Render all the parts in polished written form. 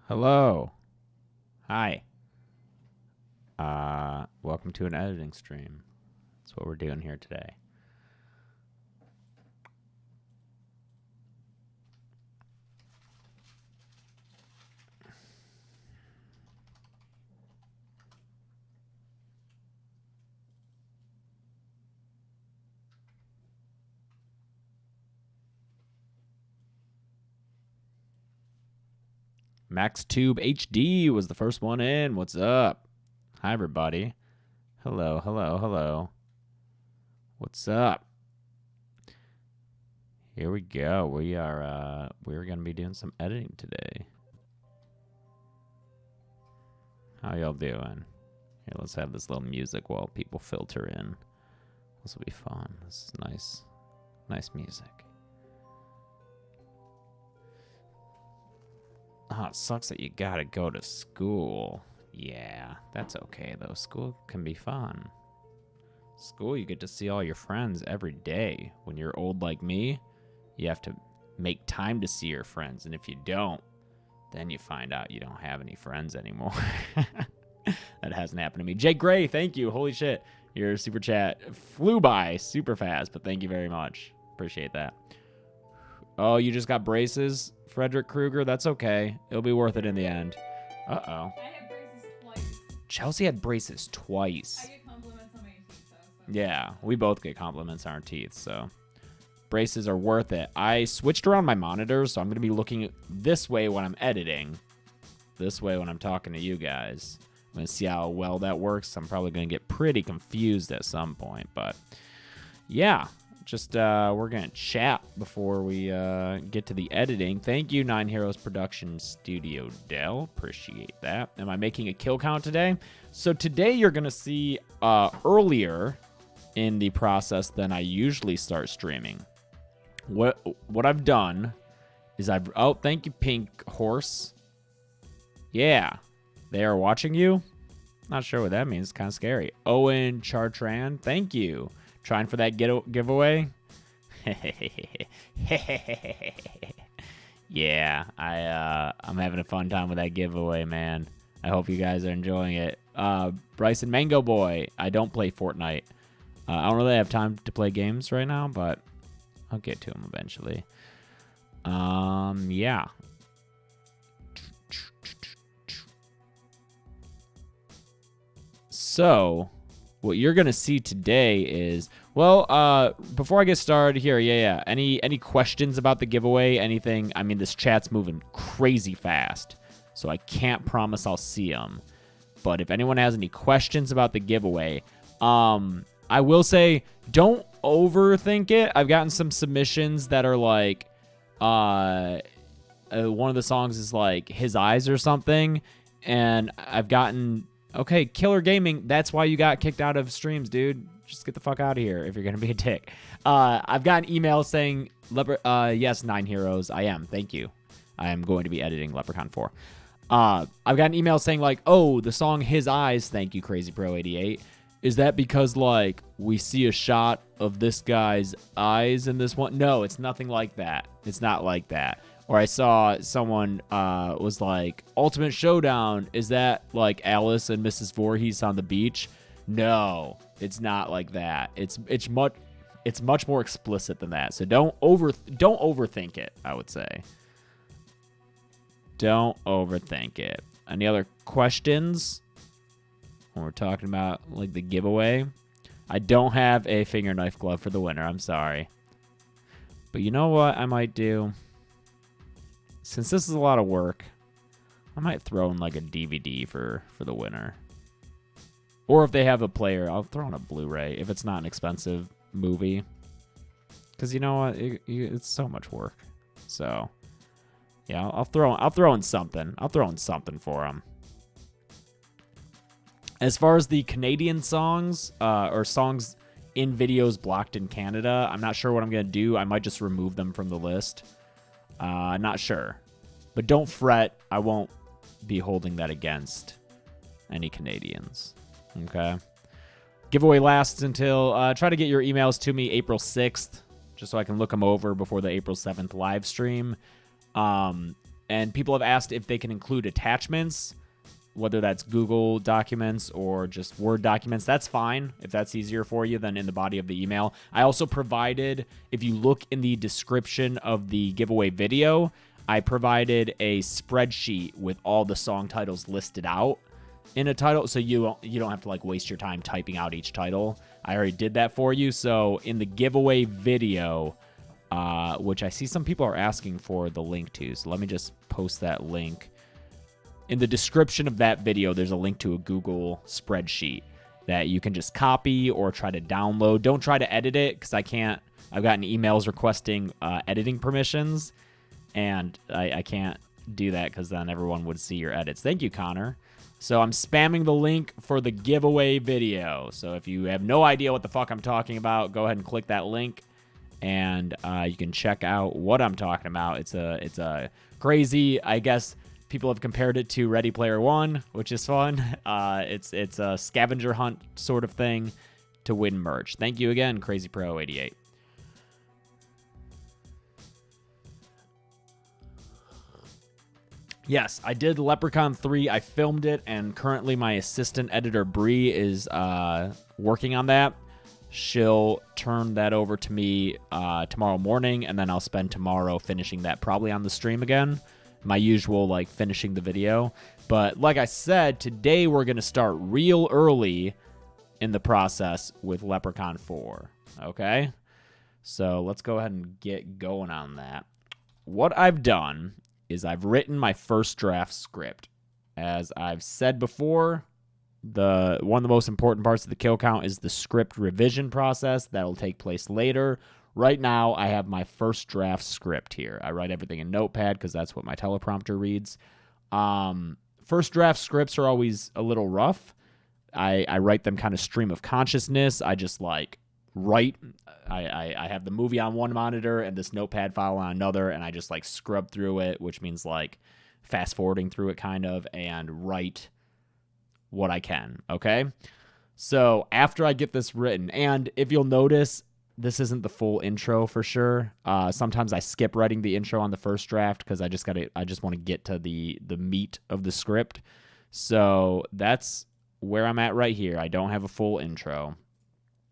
Hello. Hi. Welcome to an editing stream. That's what we're doing here today. MaxTube HD was the first one in. What's up? Hi, everybody. Hello, hello, hello. What's up? Here we go. We're gonna be doing some editing today. How y'all doing? Here, let's have this little music while people filter in. This will be fun. This is nice. Nice music. Oh, it sucks that you gotta go to school. Yeah, that's okay though. School can be fun. School, you get to see all your friends every day. When you're old like me, you have to make time to see your friends. And if you don't, then you find out you don't have any friends anymore. That hasn't happened to me. Jake Gray, thank you. Holy shit. Your super chat flew by super fast, but thank you very much. Appreciate that. Oh, you just got braces, Frederick Krueger? That's okay. It'll be worth it in the end. Uh-oh. I had braces twice. Chelsea had braces twice. I get compliments on my teeth, so. Yeah, we both get compliments on our teeth, so braces are worth it. I switched around my monitors, so I'm going to be looking this way when I'm editing, this way when I'm talking to you guys. I'm going to see how well that works. I'm probably going to get pretty confused at some point, but yeah, just we're going to chat before we get to the editing. Thank you, Nine Heroes Production Studio Dell. Appreciate that. Am I making a kill count today? So today you're going to see earlier in the process than I usually start streaming. What I've done is oh, thank you, Pink Horse. Yeah, they are watching you. Not sure what that means. It's kind of scary. Owen Chartran, thank you. Trying for that giveaway. Yeah, I'm having a fun time with that giveaway, man. I hope you guys are enjoying it. Bryson Mango Boy, I don't play Fortnite. I don't really have time to play games right now, but I'll get to them eventually. Yeah. So, what you're going to see today is, well, before I get started here, yeah. Any questions about the giveaway, anything? I mean, this chat's moving crazy fast, so I can't promise I'll see them. But if anyone has any questions about the giveaway, I will say, don't overthink it. I've gotten some submissions that are like, one of the songs is like His Eyes or something, and I've gotten, okay, Killer Gaming, that's why you got kicked out of streams, dude. Just get the fuck out of here if you're going to be a dick. I've gotten emails saying, yes, Nine Heroes, I am. Thank you. I am going to be editing Leprechaun 4. I've gotten emails saying like, oh, the song His Eyes, thank you, Crazy Pro 88. Is that because, like, we see a shot of this guy's eyes in this one? No, it's nothing like that. It's not like that. Or I saw someone was like, Ultimate Showdown, is that like Alice and Mrs. Voorhees on the beach? No, it's not like that. It's much more explicit than that. So don't overthink it, I would say. Don't overthink it. Any other questions when we're talking about like the giveaway? I don't have a finger knife glove for the winner. I'm sorry. But you know what I might do? Since this is a lot of work, I might throw in like a DVD for the winner. Or if they have a player, I'll throw in a Blu-ray if it's not an expensive movie. Because you know what? It's so much work. So, yeah, I'll throw in something. I'll throw in something for them. As far as the Canadian songs, or songs in videos blocked in Canada, I'm not sure what I'm going to do. I might just remove them from the list. Not sure. But don't fret. I won't be holding that against any Canadians. Okay? Giveaway lasts until... try to get your emails to me April 6th, just so I can look them over before the April 7th live stream. And people have asked if they can include attachments, whether that's Google documents or just Word documents. That's fine if that's easier for you than in the body of the email. I also provided, if you look in the description of the giveaway video, I provided a spreadsheet with all the song titles listed out in a title, so you don't have to like waste your time typing out each title. I already did that for you. So in the giveaway video, which I see some people are asking for the link to, so let me just post that link. In the description of that video, there's a link to a Google spreadsheet that you can just copy or try to download. Don't try to edit it, because I can't. I've gotten emails requesting editing permissions, and I can't do that because then everyone would see your edits. Thank you, Connor. So I'm spamming the link for the giveaway video. So if you have no idea what the fuck I'm talking about, go ahead and click that link, and you can check out what I'm talking about. It's a crazy, I guess people have compared it to Ready Player One, which is fun. It's a scavenger hunt sort of thing to win merch. Thank you again, Crazy Pro 88. Yes, I did Leprechaun 3. I filmed it, and currently my assistant editor, Bree, is working on that. She'll turn that over to me tomorrow morning, and then I'll spend tomorrow finishing that, probably on the stream again. My usual, like, finishing the video. But like I said, today we're going to start real early in the process with Leprechaun 4. Okay? So let's go ahead and get going on that. What I've done is I've written my first draft script. As I've said before, one of the most important parts of the kill count is the script revision process. That'll take place later. Right now, I have my first draft script here. I write everything in Notepad because that's what my teleprompter reads. First draft scripts are always a little rough. I write them kind of stream of consciousness. I just like write. I have the movie on one monitor and this Notepad file on another, and I just like scrub through it, which means like fast forwarding through it kind of, and write what I can. Okay. So after I get this written, and if you'll notice, this isn't the full intro for sure. Sometimes I skip writing the intro on the first draft because I just want to get to the meat of the script. So that's where I'm at right here. I don't have a full intro.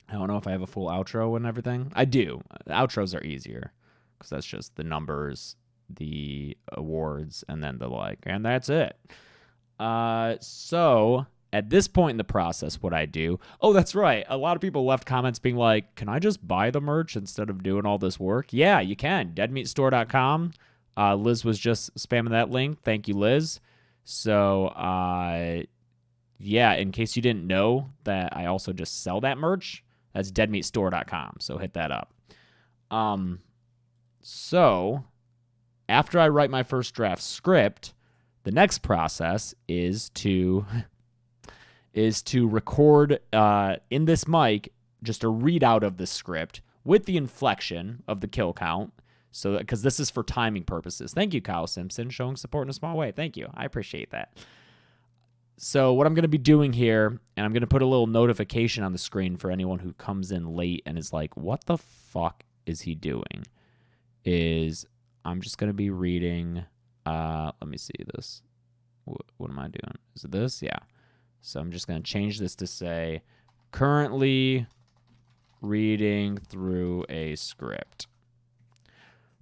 I don't know if I have a full outro and everything. I do. Outros are easier because that's just the numbers, the awards, and then the like, and that's it. So at this point in the process, what I do... Oh, that's right. A lot of people left comments being like, can I just buy the merch instead of doing all this work? Yeah, you can. Deadmeatstore.com. Liz was just spamming that link. Thank you, Liz. So, yeah, in case you didn't know that I also just sell that merch, that's deadmeatstore.com. So hit that up. So after I write my first draft script, the next process is to record in this mic just a readout of the script with the inflection of the kill count. So because this is for timing purposes. Thank you, Kyle Simpson, showing support in a small way. Thank you. I appreciate that. So what I'm going to be doing here, and I'm going to put a little notification on the screen for anyone who comes in late and is like, what the fuck is he doing? Is I'm just going to be reading, let me see this. What am I doing? Is it this? Yeah. So I'm just going to change this to say, currently reading through a script.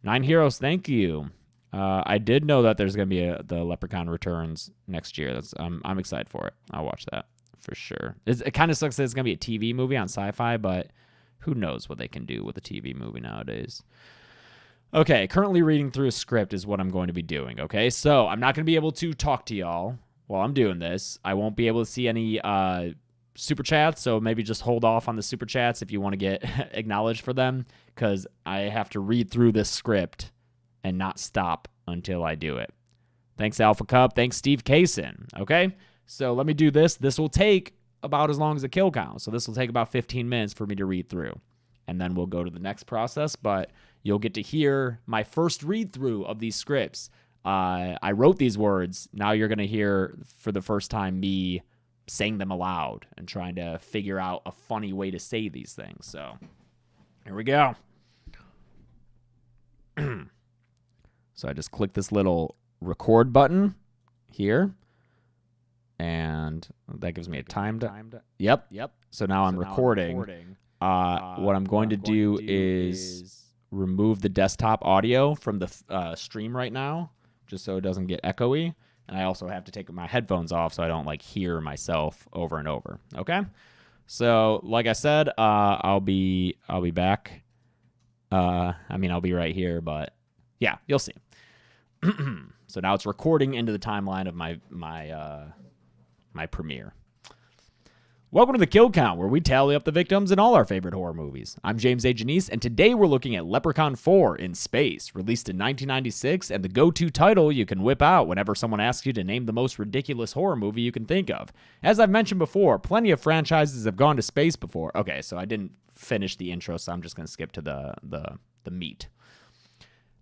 9 Heroes, thank you. I did know that there's going to be the Leprechaun Returns next year. I'm excited for it. I'll watch that for sure. It kind of sucks that it's going to be a TV movie on Sci-Fi, but who knows what they can do with a TV movie nowadays. Okay, currently reading through a script is what I'm going to be doing, okay? So I'm not going to be able to talk to y'all while I'm doing this. I won't be able to see any super chats, so maybe just hold off on the super chats if you want to get acknowledged for them, because I have to read through this script and not stop until I do it. Thanks, Alpha Cup. Thanks, Steve Kaysen. Okay, so let me do this. This will take about as long as a kill count, so this will take about 15 minutes for me to read through, and then we'll go to the next process, but you'll get to hear my first read-through of these scripts. I wrote these words. Now you're going to hear, for the first time, me saying them aloud and trying to figure out a funny way to say these things. So here we go. So I just click this little record button here. And that gives me a time to... Yep. So now I'm recording. What I'm going to do is remove the desktop audio from the stream right now, just so it doesn't get echoey. And I also have to take my headphones off so I don't like hear myself over and over. Okay. So like I said, I'll be back. I'll be right here, but yeah, you'll see. So now it's recording into the timeline of my premiere. Welcome to the Kill Count, where we tally up the victims in all our favorite horror movies. I'm James A. Janice, and today we're looking at Leprechaun 4 in Space, released in 1996, and the go-to title you can whip out whenever someone asks you to name the most ridiculous horror movie you can think of. As I've mentioned before, plenty of franchises have gone to space before. Okay, so I didn't finish the intro, so I'm just going to skip to the meat.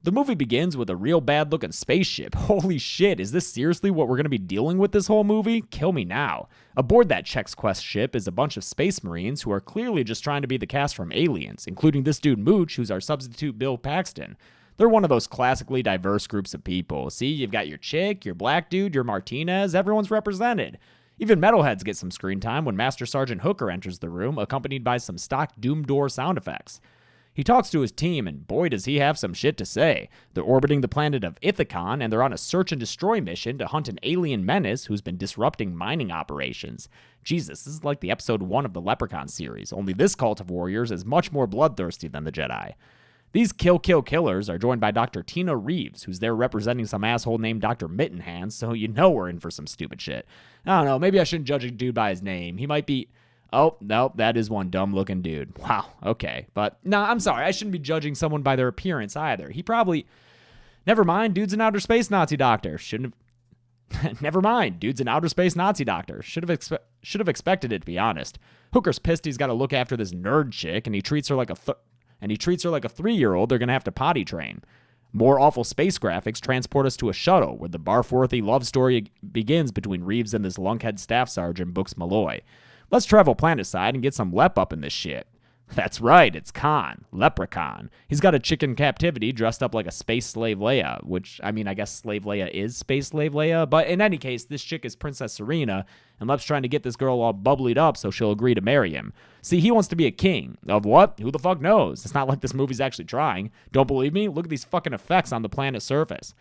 The movie begins with a real bad-looking spaceship. Holy shit, is this seriously what we're going to be dealing with this whole movie? Kill me now. Aboard that Chex Quest ship is a bunch of space marines who are clearly just trying to be the cast from Aliens, including this dude Mooch, who's our substitute Bill Paxton. They're one of those classically diverse groups of people. See, you've got your chick, your black dude, your Martinez, everyone's represented. Even metalheads get some screen time when Master Sergeant Hooker enters the room, accompanied by some stock Doom Door sound effects. He talks to his team, and boy does he have some shit to say. They're orbiting the planet of Ithacon, and they're on a search and destroy mission to hunt an alien menace who's been disrupting mining operations. Jesus, this is like the episode 1 of the Leprechaun series, only this cult of warriors is much more bloodthirsty than the Jedi. These killers are joined by Dr. Tina Reeves, who's there representing some asshole named Dr. Mittenhands, so you know we're in for some stupid shit. I don't know, maybe I shouldn't judge a dude by his name. He might be... Oh, no, that is one dumb-looking dude. Wow, okay. But, no, I'm sorry. I shouldn't be judging someone by their appearance either. He probably... Never mind, dude's an outer space Nazi doctor. Shouldn't have... Never mind, dude's an outer space Nazi doctor. Should have expected it, to be honest. Hooker's pissed he's got to look after this nerd chick, and he treats her like a 3-year-old they're going to have to potty train. More awful space graphics transport us to a shuttle, where the barf-worthy love story begins between Reeves and this lunkhead staff sergeant, Books Malloy. Let's travel planet-side and get some lep up in this shit. That's right, it's Khan, Leprechaun. He's got a chick in captivity dressed up like a space slave Leia, which, I guess slave Leia is space slave Leia, but in any case, this chick is Princess Serena, and Lep's trying to get this girl all bubblied up so she'll agree to marry him. See, he wants to be a king. Of what? Who the fuck knows? It's not like this movie's actually trying. Don't believe me? Look at these fucking effects on the planet's surface.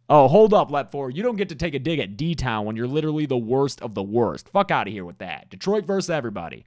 Oh, hold up, Lep 4. You don't get to take a dig at D-Town when you're literally the worst of the worst. Fuck out of here with that. Detroit versus everybody.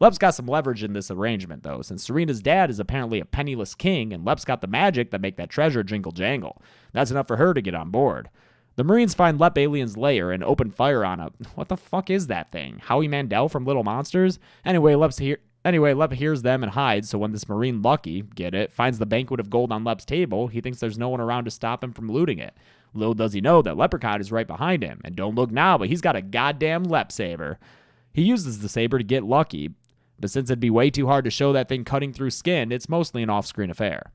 Lep's got some leverage in this arrangement, though, since Serena's dad is apparently a penniless king, and Lep's got the magic that make that treasure jingle jangle. That's enough for her to get on board. The Marines find Lep Alien's lair and open fire on a... What the fuck is that thing? Howie Mandel from Little Monsters? Anyway, Lep hears them and hides, so when this Marine Lucky, get it, finds the banquet of gold on Lep's table, he thinks there's no one around to stop him from looting it. Little does he know that Leprechaun is right behind him, and don't look now, but he's got a goddamn Lep saber. He uses the saber to get Lucky, but since it'd be way too hard to show that thing cutting through skin, it's mostly an off-screen affair.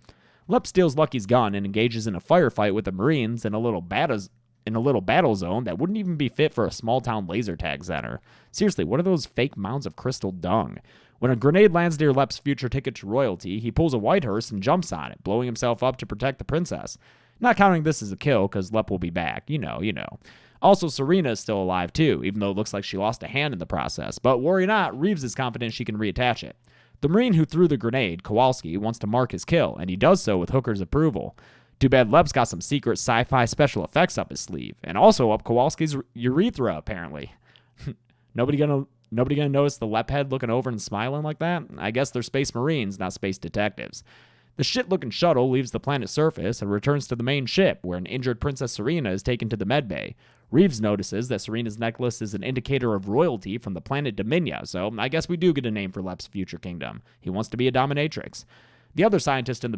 Lep steals Lucky's gun and engages in a firefight with the Marines in a little battle zone that wouldn't even be fit for a small-town laser tag center. Seriously, what are those fake mounds of crystal dung? When a grenade lands near Lep's future ticket to royalty, he pulls a Whitehurst and jumps on it, blowing himself up to protect the princess. Not counting this as a kill, because Lep will be back. You know. Also, Serena is still alive, too, even though it looks like she lost a hand in the process. But worry not, Reeves is confident she can reattach it. The Marine who threw the grenade, Kowalski, wants to mark his kill, and he does so with Hooker's approval. Too bad Lep's got some secret sci-fi special effects up his sleeve, and also up Kowalski's urethra, apparently. Nobody gonna notice the Lep head looking over and smiling like that? I guess they're space marines, not space detectives. The shit-looking shuttle leaves the planet's surface and returns to the main ship, where an injured Princess Serena is taken to the medbay. Reeves notices that Serena's necklace is an indicator of royalty from the planet Dominia, so I guess we do get a name for Lep's future kingdom. He wants to be a dominatrix. The other scientist in the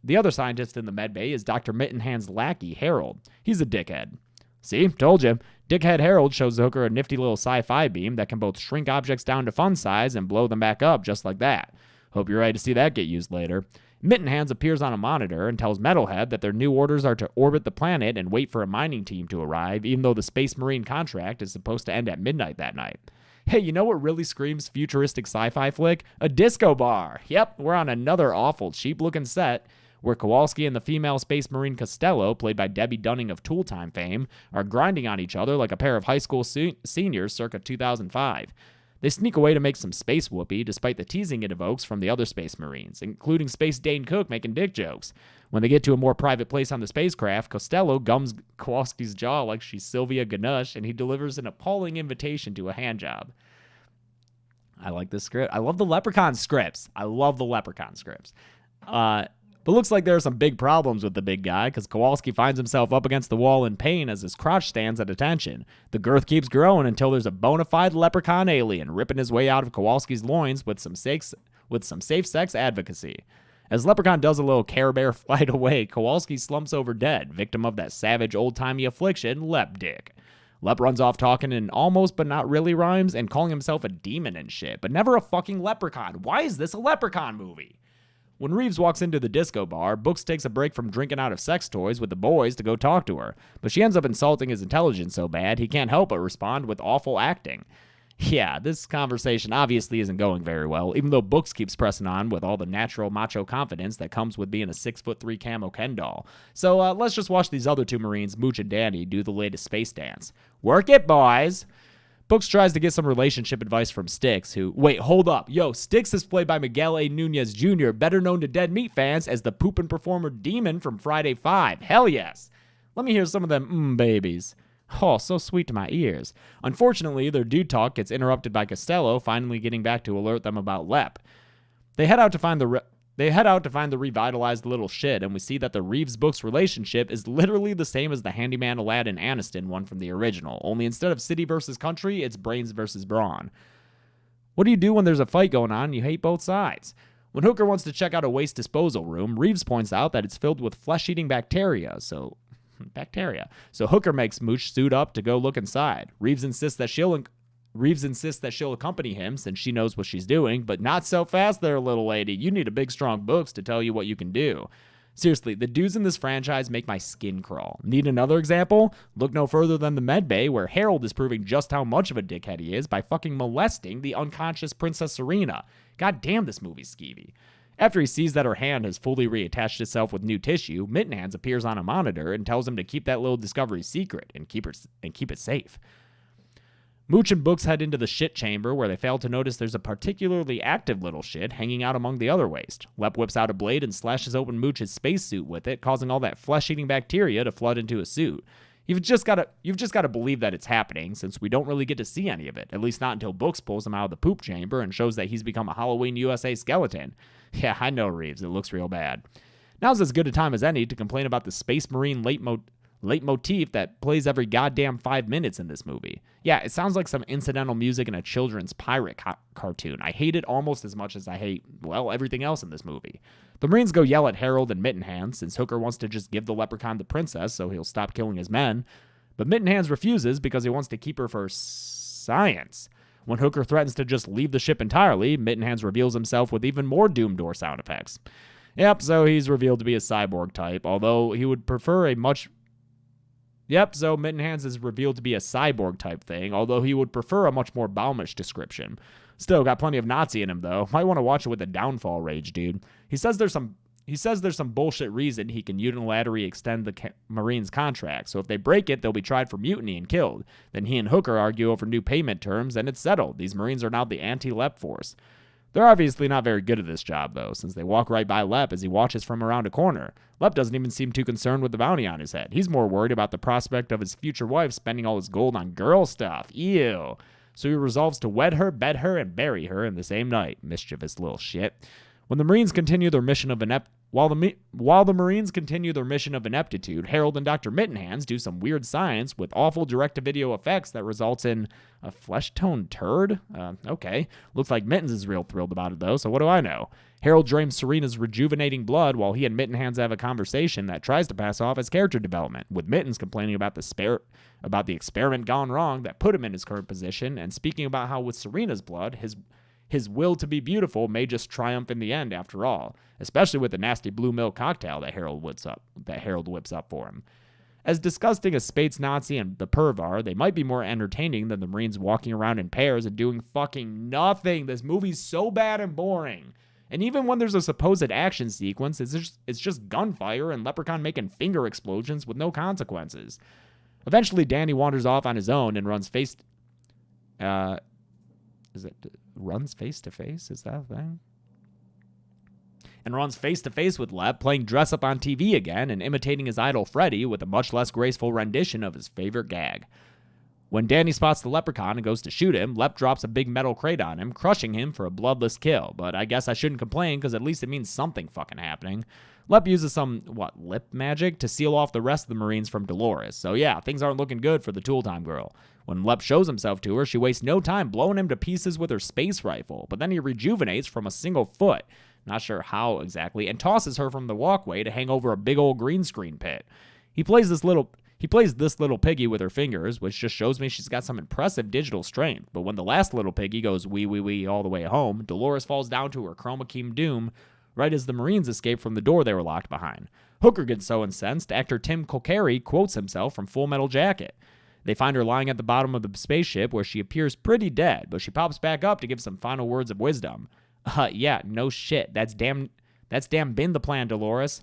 medbay is Dr. Mittenhand's lackey, Harold. He's a dickhead. See? Told you. Dickhead Harold shows Hooker a nifty little sci-fi beam that can both shrink objects down to fun size and blow them back up just like that. Hope you're ready to see that get used later. Mittenhands appears on a monitor and tells Metalhead that their new orders are to orbit the planet and wait for a mining team to arrive, even though the Space Marine contract is supposed to end at midnight that night. Hey, you know what really screams futuristic sci-fi flick? A disco bar. Yep, we're on another awful cheap-looking set where Kowalski and the female Space Marine Costello, played by Debbie Dunning of Tool Time fame, are grinding on each other like a pair of high school seniors circa 2005. They sneak away to make some space whoopee, despite the teasing it evokes from the other Space Marines, including Space Dane Cook making dick jokes. When they get to a more private place on the spacecraft, Costello gums Kowalski's jaw like she's Sylvia Ganush, and he delivers an appalling invitation to a handjob. I like this script. I love the Leprechaun scripts. But looks like there are some big problems with the big guy, because Kowalski finds himself up against the wall in pain as his crotch stands at attention. The girth keeps growing until there's a bona fide leprechaun alien ripping his way out of Kowalski's loins with some safe sex advocacy. As Leprechaun does a little Care Bear flight away, Kowalski slumps over dead, victim of that savage old-timey affliction, Lep Dick. Lep runs off talking in almost but not really rhymes and calling himself a demon and shit, but never a fucking leprechaun. Why is this a leprechaun movie? When Reeves walks into the disco bar, Books takes a break from drinking out of sex toys with the boys to go talk to her, but she ends up insulting his intelligence so bad he can't help but respond with awful acting. Yeah, this conversation obviously isn't going very well, even though Books keeps pressing on with all the natural macho confidence that comes with being a 6'3" camo Ken doll. So let's just watch these other two Marines, Mooch and Danny, do the latest space dance. Work it, boys! Books tries to get some relationship advice from Styx, who... Wait, hold up. Yo, Styx is played by Miguel A. Nunez Jr., better known to Dead Meat fans as the poopin' performer Demon from Friday 5. Hell yes! Let me hear some of them babies. Oh, so sweet to my ears. Unfortunately, their dude talk gets interrupted by Costello finally getting back to alert them about Lep. They head out to find the revitalized little shit, and we see that the Reeves-Books relationship is literally the same as the handyman Aladdin Aniston one from the original, only instead of city versus country, it's brains versus brawn. What do you do when there's a fight going on and you hate both sides? When Hooker wants to check out a waste disposal room, Reeves points out that it's filled with flesh-eating bacteria, so Hooker makes Mooch suit up to go look inside. Reeves insists that she'll accompany him since she knows what she's doing, but not so fast there, little lady. You need a big, strong Books to tell you what you can do. Seriously, the dudes in this franchise make my skin crawl. Need another example? Look no further than the med bay, where Harold is proving just how much of a dickhead he is by fucking molesting the unconscious Princess Serena. God damn, this movie's skeevy. After he sees that her hand has fully reattached itself with new tissue, Mittenhands appears on a monitor and tells him to keep that little discovery secret and keep it safe. Mooch and Books head into the shit chamber, where they fail to notice there's a particularly active little shit hanging out among the other waste. Lep whips out a blade and slashes open Mooch's spacesuit with it, causing all that flesh-eating bacteria to flood into his suit. You've just got to believe that it's happening, since we don't really get to see any of it, at least not until Books pulls him out of the poop chamber and shows that he's become a Halloween USA skeleton. Yeah, I know, Reeves, it looks real bad. Now's as good a time as any to complain about the Space Marine leitmotif that plays every goddamn 5 minutes in this movie. Yeah, it sounds like some incidental music in a children's pirate cartoon. I hate it almost as much as I hate, well, everything else in this movie. The Marines go yell at Harold and Mittenhands, since Hooker wants to just give the leprechaun the princess so he'll stop killing his men. But Mittenhands refuses because he wants to keep her for science. When Hooker threatens to just leave the ship entirely, Mittenhands reveals himself with even more Doom Door sound effects. Yep, so he's revealed to be a cyborg type, although he would prefer a much... Yep, so Mittenhands is revealed to be a cyborg type thing, although he would prefer a much more Baumish description. Still, got plenty of Nazi in him, though. Might want to watch it with a downfall rage, dude. He says there's some bullshit reason he can unilaterally extend the Marines' contract, so if they break it, they'll be tried for mutiny and killed. Then he and Hooker argue over new payment terms, and it's settled. These Marines are now the anti-Lep force. They're obviously not very good at this job, though, since they walk right by Lep as he watches from around a corner. Lep doesn't even seem too concerned with the bounty on his head. He's more worried about the prospect of his future wife spending all his gold on girl stuff. Ew. So he resolves to wed her, bed her, and bury her in the same night. Mischievous little shit. When the Marines continue their mission of While the Marines continue their mission of ineptitude, Harold and Dr. Mittenhands do some weird science with awful direct-to-video effects that results in a flesh-toned turd? Okay. Looks like Mittens is real thrilled about it, though, so what do I know? Harold drains Serena's rejuvenating blood while he and Mittenhands have a conversation that tries to pass off as character development, with Mittens complaining about the experiment gone wrong that put him in his current position, and speaking about how with Serena's blood, his will to be beautiful may just triumph in the end after all, especially with the nasty blue milk cocktail that Harold whips up for him. As disgusting as Spates Nazi and the Perv are, they might be more entertaining than the Marines walking around in pairs and doing fucking nothing. This movie's so bad and boring. And even when there's a supposed action sequence, it's just gunfire and Leprechaun making finger explosions with no consequences. Eventually, Danny wanders off on his own and runs face to face? Is that a thing? And runs face to face with Lep, playing dress up on TV again and imitating his idol Freddy with a much less graceful rendition of his favorite gag. When Danny spots the Leprechaun and goes to shoot him, Lep drops a big metal crate on him, crushing him for a bloodless kill. But I guess I shouldn't complain because at least it means something fucking happening. Lep uses some, lip magic to seal off the rest of the Marines from Dolores. So yeah, things aren't looking good for the Tool Time girl. When Lep shows himself to her, she wastes no time blowing him to pieces with her space rifle. But then he rejuvenates from a single foot, not sure how exactly, and tosses her from the walkway to hang over a big old green screen pit. He plays this little piggy with her fingers, which just shows me she's got some impressive digital strength. But when the last little piggy goes wee wee wee all the way home, Dolores falls down to her chroma key doom right as the Marines escape from the door they were locked behind. Hooker gets so incensed, actor Tim Culcahy quotes himself from Full Metal Jacket. They find her lying at the bottom of the spaceship where she appears pretty dead, but she pops back up to give some final words of wisdom. Yeah, no shit. That's damn been the plan, Dolores.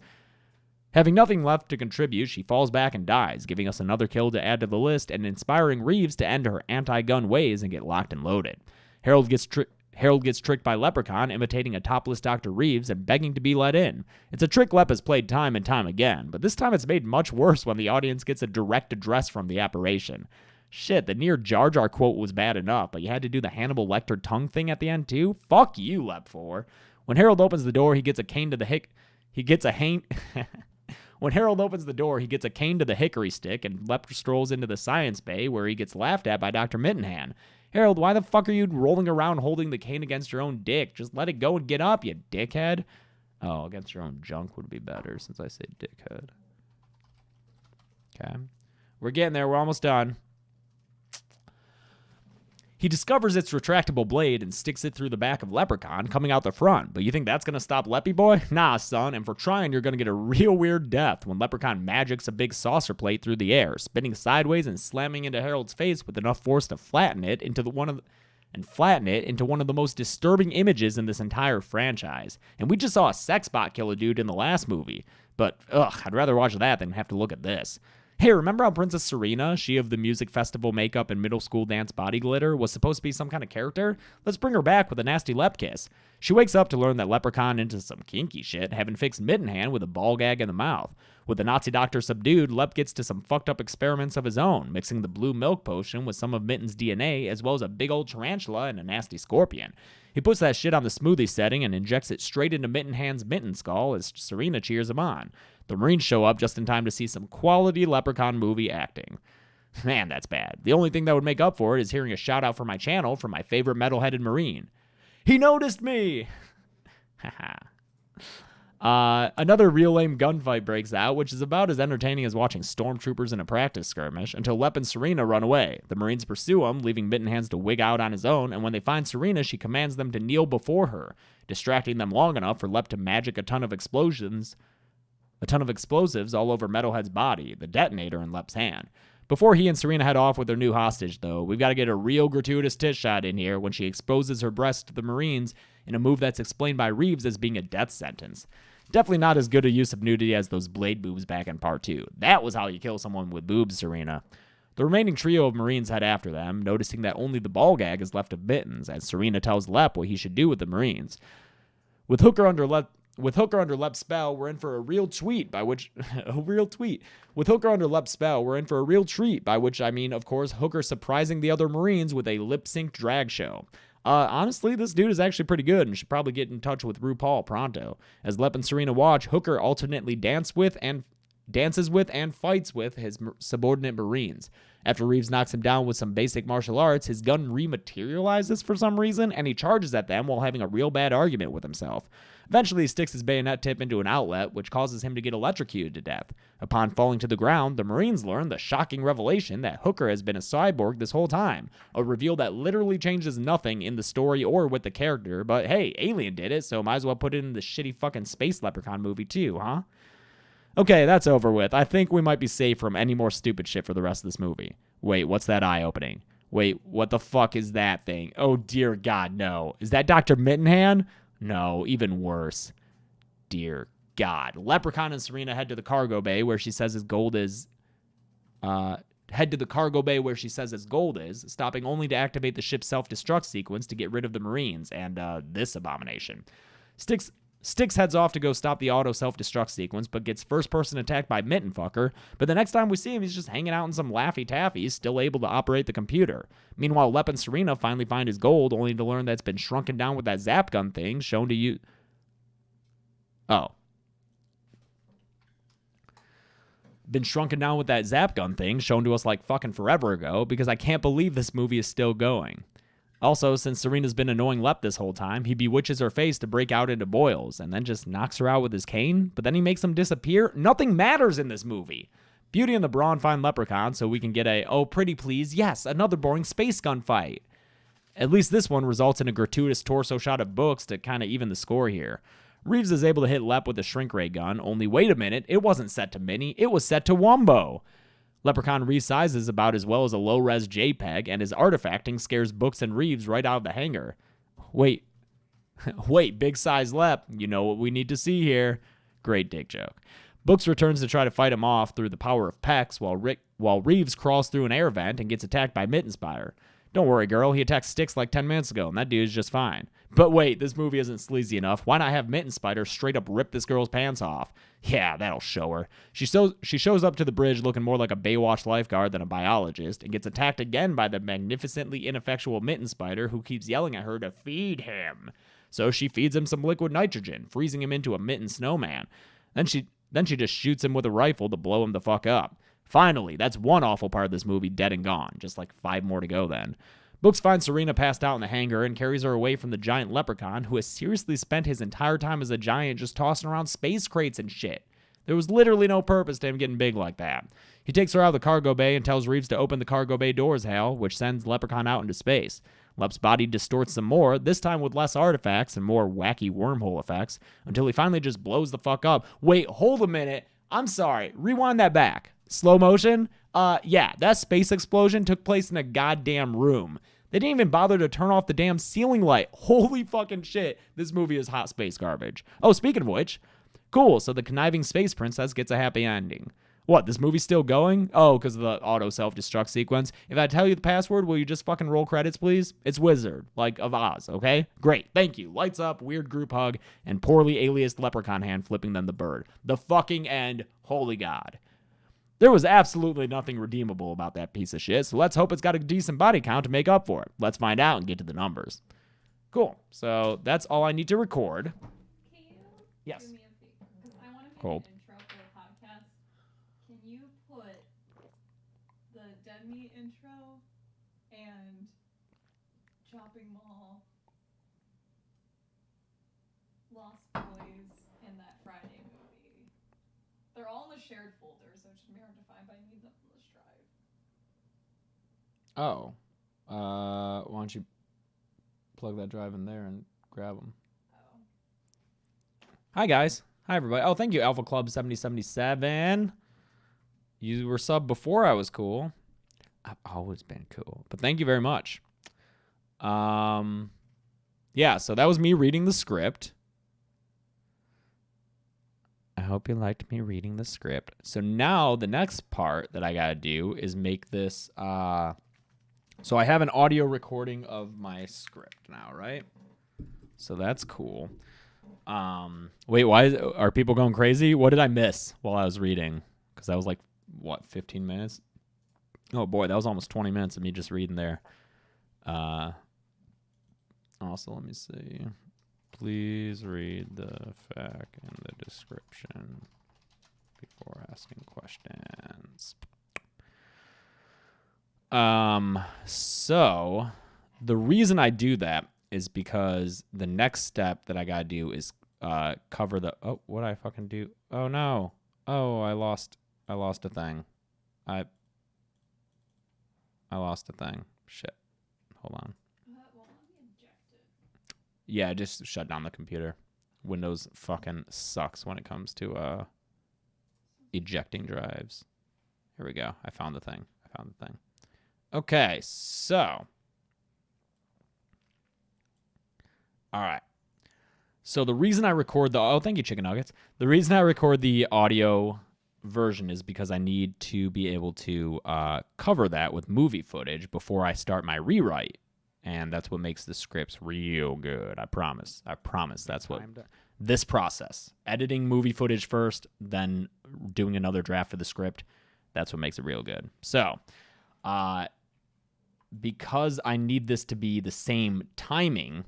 Having nothing left to contribute, she falls back and dies, giving us another kill to add to the list and inspiring Reeves to end her anti-gun ways and get locked and loaded. Harold gets tricked by Leprechaun, imitating a topless Dr. Reeves and begging to be let in. It's a trick Lep has played time and time again, but this time it's made much worse when the audience gets a direct address from the apparition. Shit, the near Jar Jar quote was bad enough, but you had to do the Hannibal Lecter tongue thing at the end too? Fuck you, Lep 4. When Harold opens the door, he gets a cane to the When Harold opens the door, he gets a cane to the hickory stick, and Lep strolls into the science bay where he gets laughed at by Dr. Mittenhand. Harold, why the fuck are you rolling around holding the cane against your own dick? Just let it go and get up, you dickhead. Oh, against your own junk would be better since I say dickhead. Okay. We're getting there. We're almost done. He discovers its retractable blade and sticks it through the back of Leprechaun, coming out the front. But you think that's going to stop Leppy Boy? Nah, son, and for trying, you're going to get a real weird death when Leprechaun magics a big saucer plate through the air, spinning sideways and slamming into Harold's face with enough force to flatten it into one of the most disturbing images in this entire franchise. And we just saw a sex bot kill a dude in the last movie. But, I'd rather watch that than have to look at this. Hey, remember how Princess Serena, she of the music festival makeup and middle school dance body glitter, was supposed to be some kind of character? Let's bring her back with a nasty lep kiss. She wakes up to learn that Leprechaun into some kinky shit, having fixed Mittenhand with a ball gag in the mouth. With the Nazi doctor subdued, Lep gets to some fucked up experiments of his own, mixing the blue milk potion with some of Mitten's DNA, as well as a big old tarantula and a nasty scorpion. He puts that shit on the smoothie setting and injects it straight into Mittenhand's mitten skull as Serena cheers him on. The Marines show up just in time to see some quality Leprechaun movie acting. Man, that's bad. The only thing that would make up for it is hearing a shout out from my channel from my favorite metal-headed Marine. He noticed me! Haha. Another real lame gunfight breaks out, which is about as entertaining as watching stormtroopers in a practice skirmish, until Lep and Serena run away. The Marines pursue him, leaving Mittenhands to wig out on his own, and when they find Serena, she commands them to kneel before her, distracting them long enough for Lep to magic a ton of explosives all over Metalhead's body, the detonator in Lep's hand. Before he and Serena head off with their new hostage, though, we've got to get a real gratuitous tit shot in here when she exposes her breast to the Marines in a move that's explained by Reeves as being a death sentence. Definitely not as good a use of nudity as those blade boobs back in part 2. That was how you kill someone with boobs, Serena. The remaining trio of Marines head after them, noticing that only the ball gag is left of Mittens, as Serena tells Lep what he should do with the Marines. With Hooker under Lep's spell, we're in for a real treat, by which With Hooker under Lep's spell, we're in for a real treat, by which I mean, of course, Hooker surprising the other Marines with a lip-sync drag show. Honestly, this dude is actually pretty good and should probably get in touch with RuPaul pronto. As Lep and Serena watch, Hooker alternately dances with and fights with his subordinate Marines. After Reeves knocks him down with some basic martial arts, his gun rematerializes for some reason, and he charges at them while having a real bad argument with himself. Eventually, he sticks his bayonet tip into an outlet, which causes him to get electrocuted to death. Upon falling to the ground, the Marines learn the shocking revelation that Hooker has been a cyborg this whole time, a reveal that literally changes nothing in the story or with the character, but hey, Alien did it, so might as well put it in the shitty fucking Space Leprechaun movie too, huh? Okay, that's over with. I think we might be safe from any more stupid shit for the rest of this movie. Wait, what's that eye opening? Wait, what the fuck is that thing? Oh dear God, no. Is that Dr. Mittenhand? No, even worse. Dear God. Leprechaun and Serena head to the cargo bay where she says his gold is. Head to the cargo bay where she says his gold is, stopping only to activate the ship's self-destruct sequence to get rid of the Marines and this abomination. Styx heads off to go stop the auto self-destruct sequence, but gets first-person attacked by Mittenfucker. But the next time we see him, he's just hanging out in some Laffy Taffy, still able to operate the computer. Meanwhile, Lep and Serena finally find his gold, only to learn that it's been shrunken down with that zap gun thing shown to you. Oh. Been shrunken down with that zap gun thing shown to us like fucking forever ago, because I can't believe this movie is still going. Also, since Serena's been annoying Lep this whole time, he bewitches her face to break out into boils and then just knocks her out with his cane, but then he makes them disappear. Nothing matters in this movie. Beauty and the Brawn find Leprechaun so we can get a, oh pretty please, yes, another boring space gun fight. At least this one results in a gratuitous torso shot of Books to kind of even the score here. Reeves is able to hit Lep with a shrink ray gun, only wait a minute, it wasn't set to Mini, it was set to Wumbo. Leprechaun resizes about as well as a low-res JPEG, and his artifacting scares Books and Reeves right out of the hangar. Wait, big size Lep, you know what we need to see here. Great dick joke. Books returns to try to fight him off through the power of Pex, while Reeves crawls through an air vent and gets attacked by Mittenspire. Don't worry, girl, he attacked Styx like 10 minutes ago, and that dude's just fine. But wait, this movie isn't sleazy enough. Why not have Mittenspider straight up rip this girl's pants off? Yeah, that'll show her. She shows up to the bridge looking more like a Baywatch lifeguard than a biologist, and gets attacked again by the magnificently ineffectual Mittenspider, who keeps yelling at her to feed him. So she feeds him some liquid nitrogen, freezing him into a mitten snowman. Then she just shoots him with a rifle to blow him the fuck up. Finally, that's one awful part of this movie dead and gone. Just like 5 more to go then. Books finds Serena passed out in the hangar and carries her away from the giant leprechaun, who has seriously spent his entire time as a giant just tossing around space crates and shit. There was literally no purpose to him getting big like that. He takes her out of the cargo bay and tells Reeves to open the cargo bay doors, Hal, which sends Leprechaun out into space. Lep's body distorts some more, this time with less artifacts and more wacky wormhole effects, until he finally just blows the fuck up. Wait, hold a minute. I'm sorry. Rewind that back. Slow motion? Yeah, that space explosion took place in a goddamn room. They didn't even bother to turn off the damn ceiling light. Holy fucking shit. This movie is hot space garbage. Oh, speaking of which, cool, so the conniving space princess gets a happy ending. What, this movie's still going? Oh, because of the auto self-destruct sequence. If I tell you the password, will you just fucking roll credits, please? It's Wizard, like of Oz, okay? Great, thank you. Lights up, weird group hug, and poorly aliased leprechaun hand flipping them the bird. The fucking end, holy God. There was absolutely nothing redeemable about that piece of shit, so let's hope it's got a decent body count to make up for it. Let's find out and get to the numbers. Cool, so that's all I need to record. Can you Yes. do me a favor? Because I want to make Cold. an intro for the podcast. Can you put the Dead Meat intro and Chopping Mall, Lost Boys, and that Friday movie? They're all in the shared folder, so it should be hard to find, but I need them from this drive. Oh. Why don't you plug that drive in there and grab them? Oh. Hi, guys. Hi, everybody. Oh, thank you, Alpha Club 7077. You were sub before I was cool. I've always been cool, but thank you very much. Yeah, so that was me reading the script. I hope you liked me reading the script. So now the next part that I gotta do is make this. So I have an audio recording of my script now, right? So that's cool. Wait, why are people going crazy? What did I miss while I was reading? Because that was like, what, 15 minutes? Oh boy, that was almost 20 minutes of me just reading there. Also, let me see. Please read the fact in the description before asking questions. So the reason I do that is because the next step that I gotta do is cover the. Oh, what did I fucking do? Oh no! Oh, I lost a thing. I lost a thing. Shit. Hold on. Won't let me eject it. Yeah, just shut down the computer. Windows fucking sucks when it comes to ejecting drives. Here we go. I found the thing. Okay, so. All right. So the reason I record thank you, Chicken Nuggets. The reason I record the audio version is because I need to be able to cover that with movie footage before I start my rewrite. And that's what makes the scripts real good. I promise. That's what this process. Editing movie footage first, then doing another draft for the script. That's what makes it real good. So, because I need this to be the same timing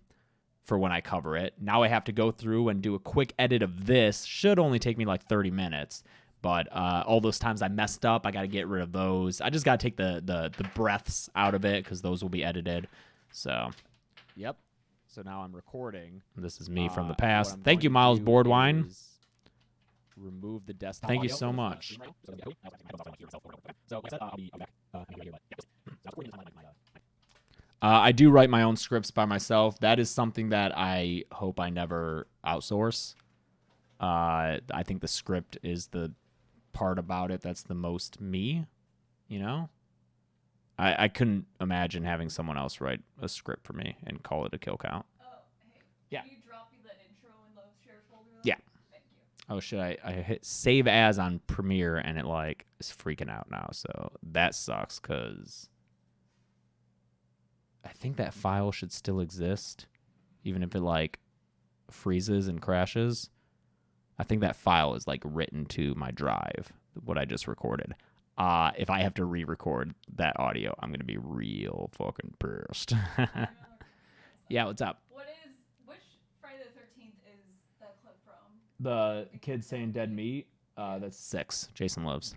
for when I cover it, now I have to go through and do a quick edit of this. Should only take me like 30 minutes. But all those times I messed up, I got to get rid of those. I just got to take the breaths out of it because those will be edited. So, yep. So now I'm recording. This is me from the past. Thank you, Miles Boardwine. Remove the desktop. Thank you so much. I do write my own scripts by myself. That is something that I hope I never outsource. I think the script is the part about it that's the most me, you know? I couldn't imagine having someone else write a script for me and call it a kill count. Oh, hey. Yeah. Can you drop me the intro in the share folder? Though? Yeah. Thank you. Oh, should I hit save as on Premiere and it like is freaking out now. So that sucks because I think that file should still exist even if it like freezes and crashes. I think that file is like written to my drive, what I just recorded. If I have to re-record that audio, I'm gonna be real fucking pissed. Yeah, what's up? Which Friday the 13th is that clip from? The kid saying dead meat. That's 6. Jason Lives.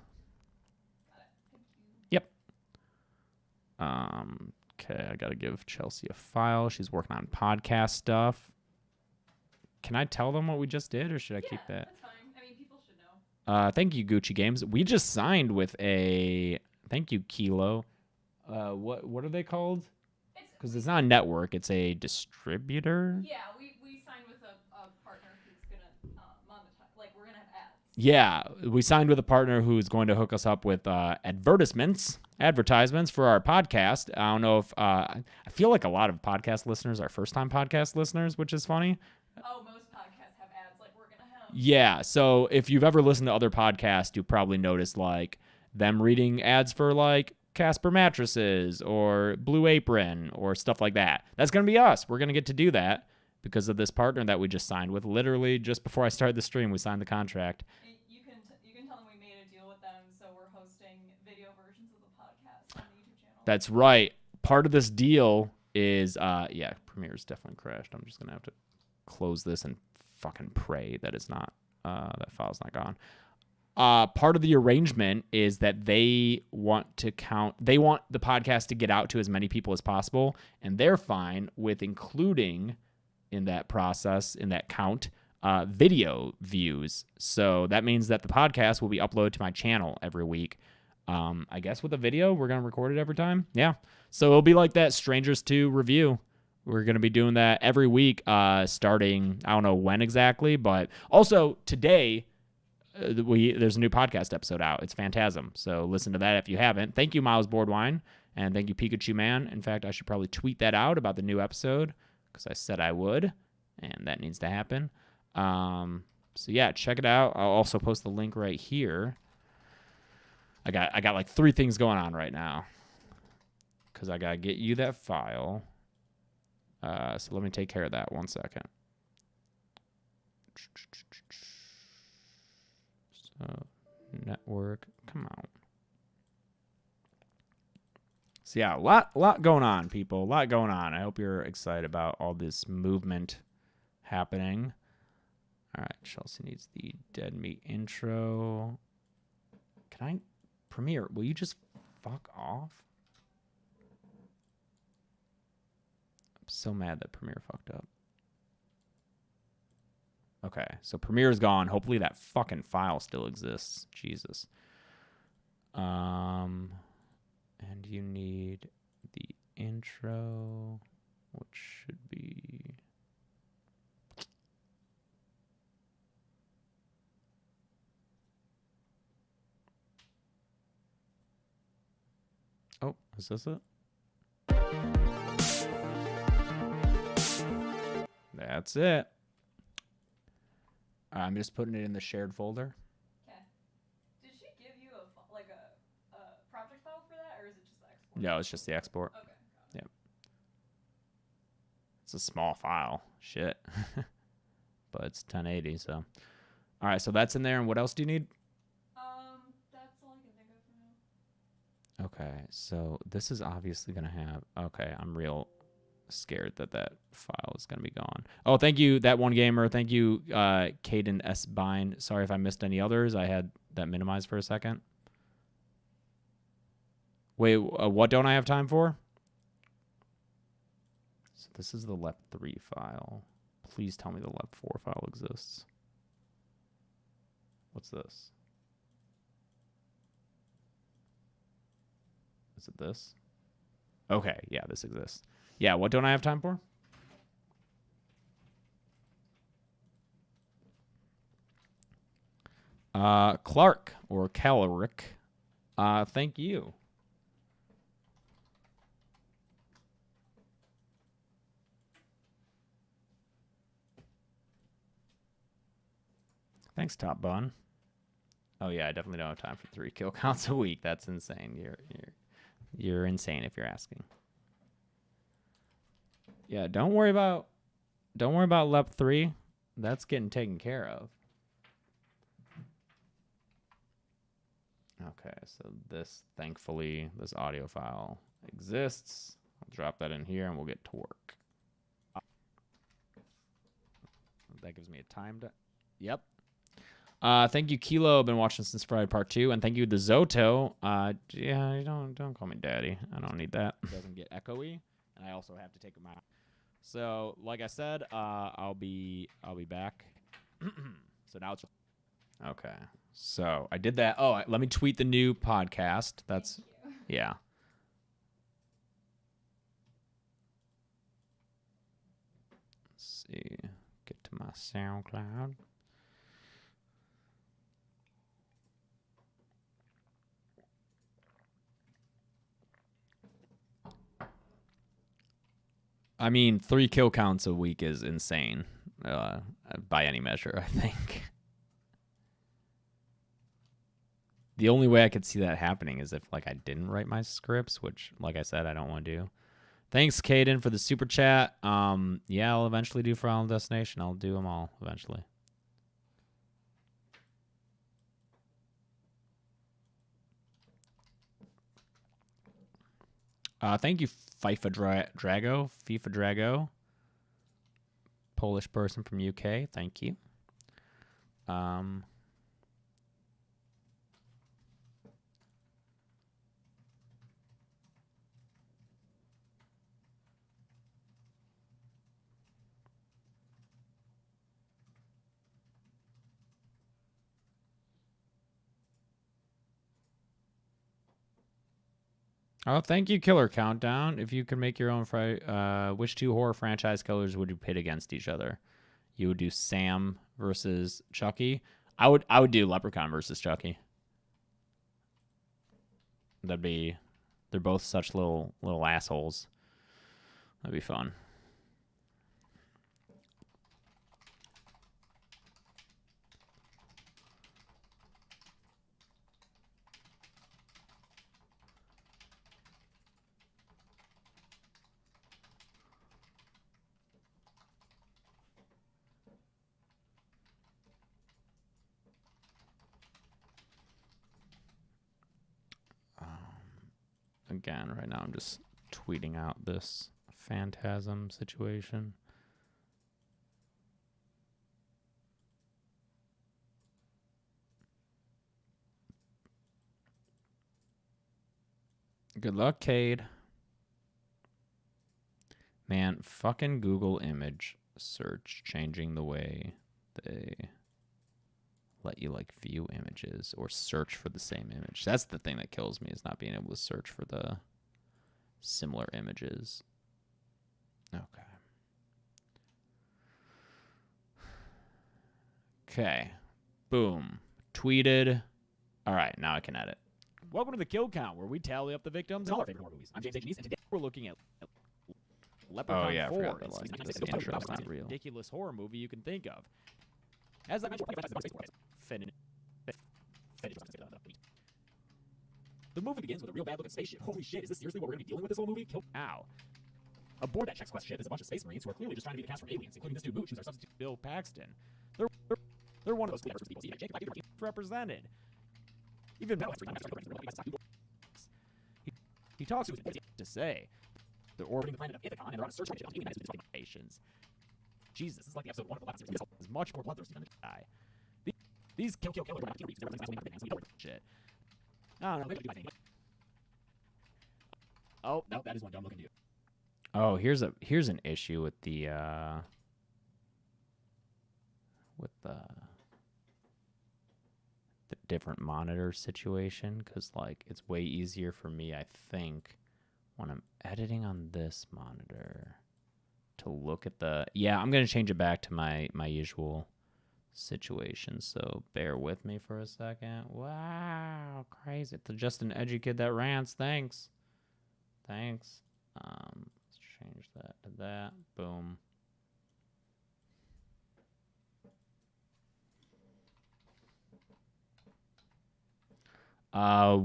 Got it. Thank you. Yep. Okay, I gotta give Chelsea a file. She's working on podcast stuff. Can I tell them what we just did, or should I keep that? That's fine. I mean, people should know. Thank you, Gucci Games. We just signed with a. Thank you, Kilo. What are they called? Because it's not a network; it's a distributor. Yeah, we signed with a partner who's gonna monetize. Like we're gonna have ads. Yeah, we signed with a partner who's going to hook us up with advertisements for our podcast. I don't know if I feel like a lot of podcast listeners are first-time podcast listeners, which is funny. Oh, most podcasts have ads like we're gonna have. Yeah, so if you've ever listened to other podcasts, you'll probably notice like them reading ads for like Casper mattresses or Blue Apron or stuff like that. That's gonna be us. We're gonna get to do that because of this partner that we just signed with. Literally just before I started the stream, we signed the contract. You can tell them we made a deal with them, so we're hosting video versions of the podcast on the YouTube channel. That's right. Part of this deal is Premiere's definitely crashed. I'm just gonna have to close this and fucking pray that it's not that file's not gone. Part of the arrangement is that they want the podcast to get out to as many people as possible, and they're fine with including in that process, in that count, video views. So that means that the podcast will be uploaded to my channel every week. I guess with a video, we're going to record it every time. Yeah. So it'll be like that Strangers 2 review. We're going to be doing that every week, starting, I don't know when exactly, but also today, there's a new podcast episode out. It's Phantasm. So listen to that if you haven't. Thank you, Miles Boardwine, and thank you, Pikachu Man. In fact, I should probably tweet that out about the new episode because I said I would, and that needs to happen. So yeah, check it out. I'll also post the link right here. I got like 3 things going on right now because I got to get you that file. So let me take care of that 1 second. So network, come on. So yeah, a lot going on, people. A lot going on. I hope you're excited about all this movement happening. All right, Chelsea needs the dead meat intro. Premiere, will you just fuck off? I'm so mad that Premiere fucked up. Okay, so Premiere's gone. Hopefully that fucking file still exists. Jesus. And you need the intro, which should be... Oh, is this it? That's it. I'm just putting it in the shared folder. Okay. Did she give you a project file for that, or is it just the export? No, it's just the export. Okay. Got it. Yep. It's a small file. Shit. But it's 1080, so. All right, so that's in there. And what else do you need? That's all I can think of for now. Okay, so this is obviously going to have... Okay, I'm real scared that that file is going to be gone. Oh, thank you, that one gamer. Thank you, Caden S. Bind. Sorry if I missed any others. I had that minimized for a second. Wait, what don't I have time for? So this is the LEP3 file. Please tell me the LEP4 file exists. What's this? Is it this? Okay, yeah, this exists. Yeah, what don't I have time for? Clark or Caloric. Thank you. Thanks, Top Bun. Oh yeah, I definitely don't have time for 3 kill counts a week. That's insane. You're insane if you're asking. Yeah, don't worry about LEP 3. That's getting taken care of. Okay, so this, thankfully, this audio file exists. I'll drop that in here and we'll get to work. That gives me a time to... Yep. Thank you, Kilo. I've been watching since Friday Part 2. And thank you, the Zoto. Yeah, don't call me Daddy. I don't need that. It doesn't get echoey. And I also have to take them out. So, like I said, I'll be back. So now it's... Okay. So, I did that. Oh, let me tweet the new podcast. That's... Yeah. Let's see. Get to my SoundCloud. I mean, 3 kill counts a week is insane, by any measure, I think. The only way I could see that happening is if, like, I didn't write my scripts, which, like I said, I don't want to do. Thanks, Caden, for the super chat. Yeah, I'll eventually do Final Destination. I'll do them all eventually. Thank you, FIFA Drago. Polish person from UK. Thank you. Oh, thank you, Killer Countdown. If you could make your own, which 2 horror franchise killers would you pit against each other? You would do Sam versus Chucky. I would do Leprechaun versus Chucky. They're both such little assholes. That'd be fun. Again, right now I'm just tweeting out this Phantasm situation. Good luck, Cade. Man, fucking Google image search changing the way they let you, like, view images or search for the same image. That's the thing that kills me, is not being able to search for the similar images. Okay. Okay. Boom. Tweeted. All right, now I can edit. Welcome to the Kill Count, where we tally up the victims and all our favorite horror movies. I'm James H. and today we're looking at Leprechaun 4. I forgot that line. It's the most ridiculous horror movie you can think of. As I mentioned, the movie begins with a real bad-looking spaceship. Holy shit, is this seriously what we're going to be dealing with this whole movie? Ow. Aboard that Chex Quest ship is a bunch of space marines who are clearly just trying to be the cast from Aliens, including this dude Mooch, who's our substitute Bill Paxton. They're one of those people represented. Even he talks to say they're orbiting the planet of Ithacon and they're on a search mission to unionize with the nations. Jesus, this is like the episode 1 of the last series. This is much more bloodthirsty than the die. These kill killer shit. I don't know. Oh, no, that is one dumb looking dude. Oh, here's an issue with the different monitor situation, because like it's way easier for me, I think, when I'm editing on this monitor to look at the I'm gonna change it back to my usual situation, so bear with me for a second. Wow, crazy. It's just an edgy kid that rants. Thanks. Let's change that to that. Boom.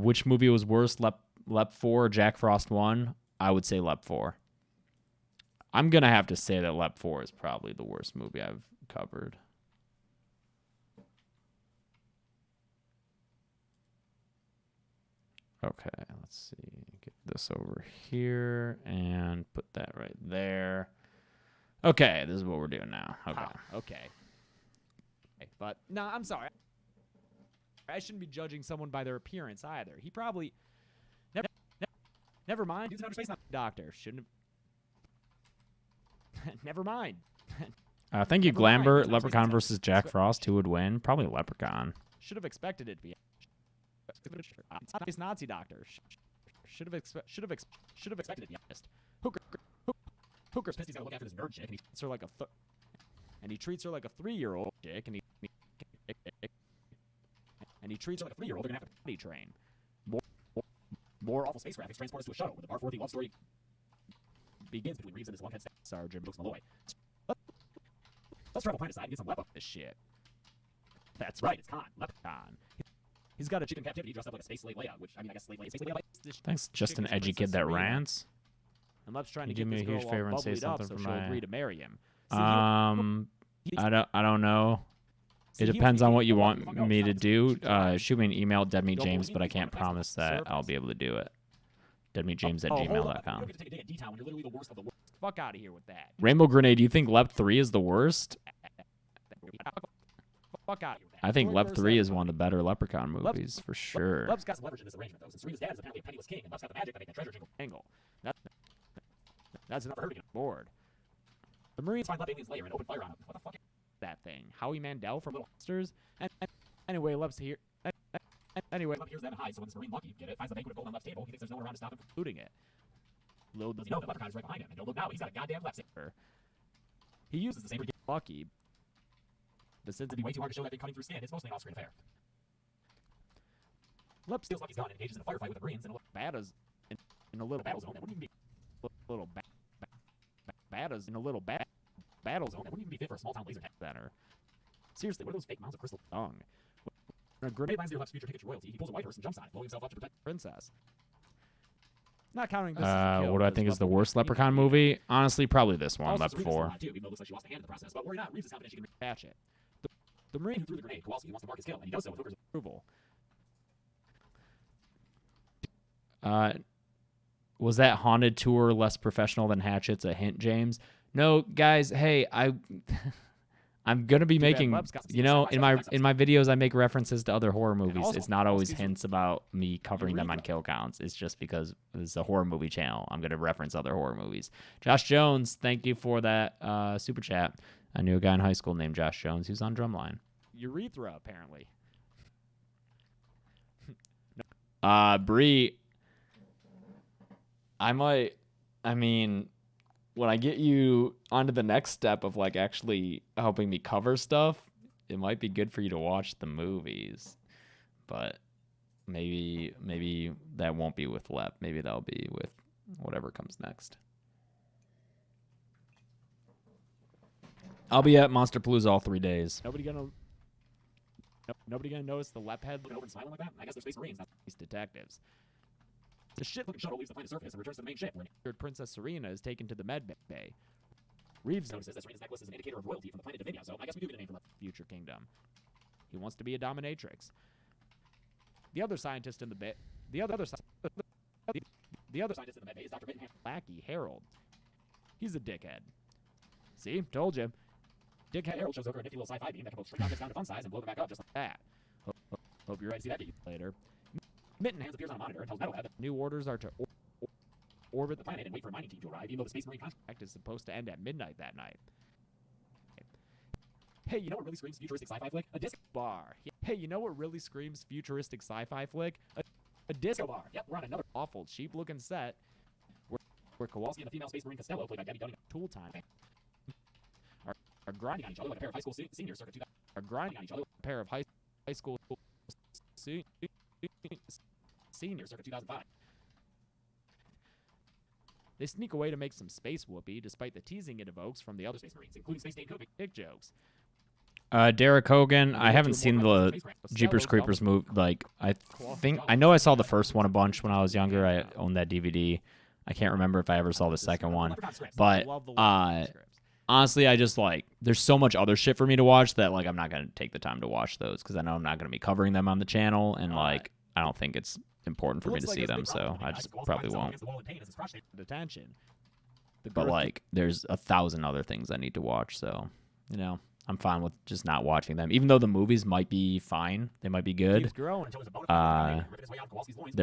Which movie was worse, Lep 4 or Jack Frost 1? I would say Lep 4. I'm going to have to say that Lep 4 is probably the worst movie I've covered. Okay, let's see. Get this over here and put that right there. Okay, this is what we're doing now. Okay. Okay. But, no, I'm sorry. I shouldn't be judging someone by their appearance either. He probably... Never mind. Dude's an outer space doctor. Shouldn't have... Never mind. Thank you, Glambert. Leprechaun versus Jack Frost. Who would win? Probably Leprechaun. Should have expected it to be... Nazi doctor. Should have expected it to be honest. Hooker's pissed he's got to look after this nerd chick, and he treats her like a 3-year-old chick, and he treats her like a 3-year-old. They're gonna have to potty train. More awful space graphics transport us to a shuttle, where the Bar 40 love story begins between Reeves and his lunkhead sergeant Brooks Malloy. Let's travel planet side and get some lep up this shit. That's right, it's Khan. Leprechaun. He's got a chick in captivity dressed up like a space slave Leia, which, I mean, I guess slave Leia. Thanks, just an edgy kid that rants. And Lep's trying to do me a huge favor and say something for my... agree to marry him. I don't know. It depends on what you want me to do. Shoot me an email, deadmeatjames, but I can't promise that I'll be able to do it. deadmeatjames@gmail.com. Fuck out of here with that. Rainbow Grenade, do you think Lep 3 is the worst? Fuck out of here. I think Lep 3 is one of the better Leprechaun movies, for sure. Lep's got some leverage in this arrangement, though, since Serena's dad is apparently a penniless king, and Lep's got the magic that makes the treasure jingle angle. That's enough for her to get bored. The Marines find Lep alien's lair and open fire on him. What the fuck is that thing? Howie Mandel from Little Monsters? Anyway, Lep's here. Anyway, Lep hears them and hides, so when this Marine Lucky, get it, finds the banquet of gold on Lep's table, he thinks there's no one around to stop him from looting it. Little does he know that Leprechaun is right behind him, and don't look now, he's got a goddamn Lep saver. He uses the same to get Lucky, but since it'd be way too hard to show that thing cutting through skin, it's mostly an off-screen affair. Lep steals Lucky's gun and engages in a firefight with the Marines in a little battle zone that wouldn't even be battle zone that wouldn't even be fit for a small-town laser center. Seriously, what are those fake mounds of crystal tongue? When a grenade lands near Lep's future ticket to royalty, he pulls a white horse and jumps on it, blowing himself up to protect the princess. Not counting this. What do I think is the worst Leprechaun movie? Honestly, probably this one, Lep 4. Even though it looks like she lost a hand in the process, but worry not, Reeves is confident she can patch it. The Marine who threw the grenade, Kowalski, wants to mark his kill, and he does so with Hooker's approval. Was that haunted tour less professional than Hatchet's a hint, James? No, guys, hey, I'm gonna be making, you know, in my videos I make references to other horror movies. It's not always hints about me covering them on kill counts. It's just because it's a horror movie channel. I'm gonna reference other horror movies. Josh Jones, thank you for that super chat. I knew a guy in high school named Josh Jones who's on Drumline. Urethra, apparently. Bree, when I get you onto the next step of like actually helping me cover stuff, it might be good for you to watch the movies. But maybe that won't be with Lep. Maybe that'll be with whatever comes next. I'll be at Monsterpalooza all 3 days. Nobody gonna Nobody gonna notice the lep head looking over and smiling like that? I guess they're Space Marines, not these detectives. The shit-looking shuttle leaves the planet's surface and returns to the main ship, where Princess Serena is taken to the med bay. Reeves notices that Serena's necklace is an indicator of royalty from the planet Divinia, so I guess we do get a name for the future kingdom. He wants to be a dominatrix. The other scientist in the bay, the other scientist in the med bay is Dr. Mittenham Lackey Harold. He's a dickhead. See, told you. Dickhead Harold shows over a nifty little sci-fi beam that can both shrink objects down to fun size and blow them back up just like that. Hope you're ready to see that later. Mittenham appears on a monitor and tells Metalhead that new orders are to orbit the planet and wait for a mining team to arrive, even though the Space Marine contract is supposed to end at midnight that night. Hey, you know what really screams futuristic sci-fi flick? A disco bar. Hey, you know what really screams futuristic sci-fi flick? A disco bar. Yep, we're on another awful, cheap-looking set where Kowalski and the female Space Marine Costello, played by Debbie Dunning, tool time, are grinding on each other like a pair of high school seniors circa 2000. Are grinding on each other like a pair of high school seniors circa 2005. They sneak away to make some space whoopee, despite the teasing it evokes from the other Space Marines, including Space Dane Cook dick jokes. Derek Hogan, I haven't seen the Jeepers Creepers movie. Like, I know I saw the first one a bunch when I was younger. I owned that DVD. I can't remember if I ever saw the second one. But, honestly, I just, like, there's so much other shit for me to watch that, like, I'm not going to take the time to watch those because I know I'm not going to be covering them on the channel. And, like, I don't think it's important for me to see them, so I just probably won't. But, like, there's 1,000 other things I need to watch, so, you know, I'm fine with just not watching them. Even though the movies might be fine, they might be good, there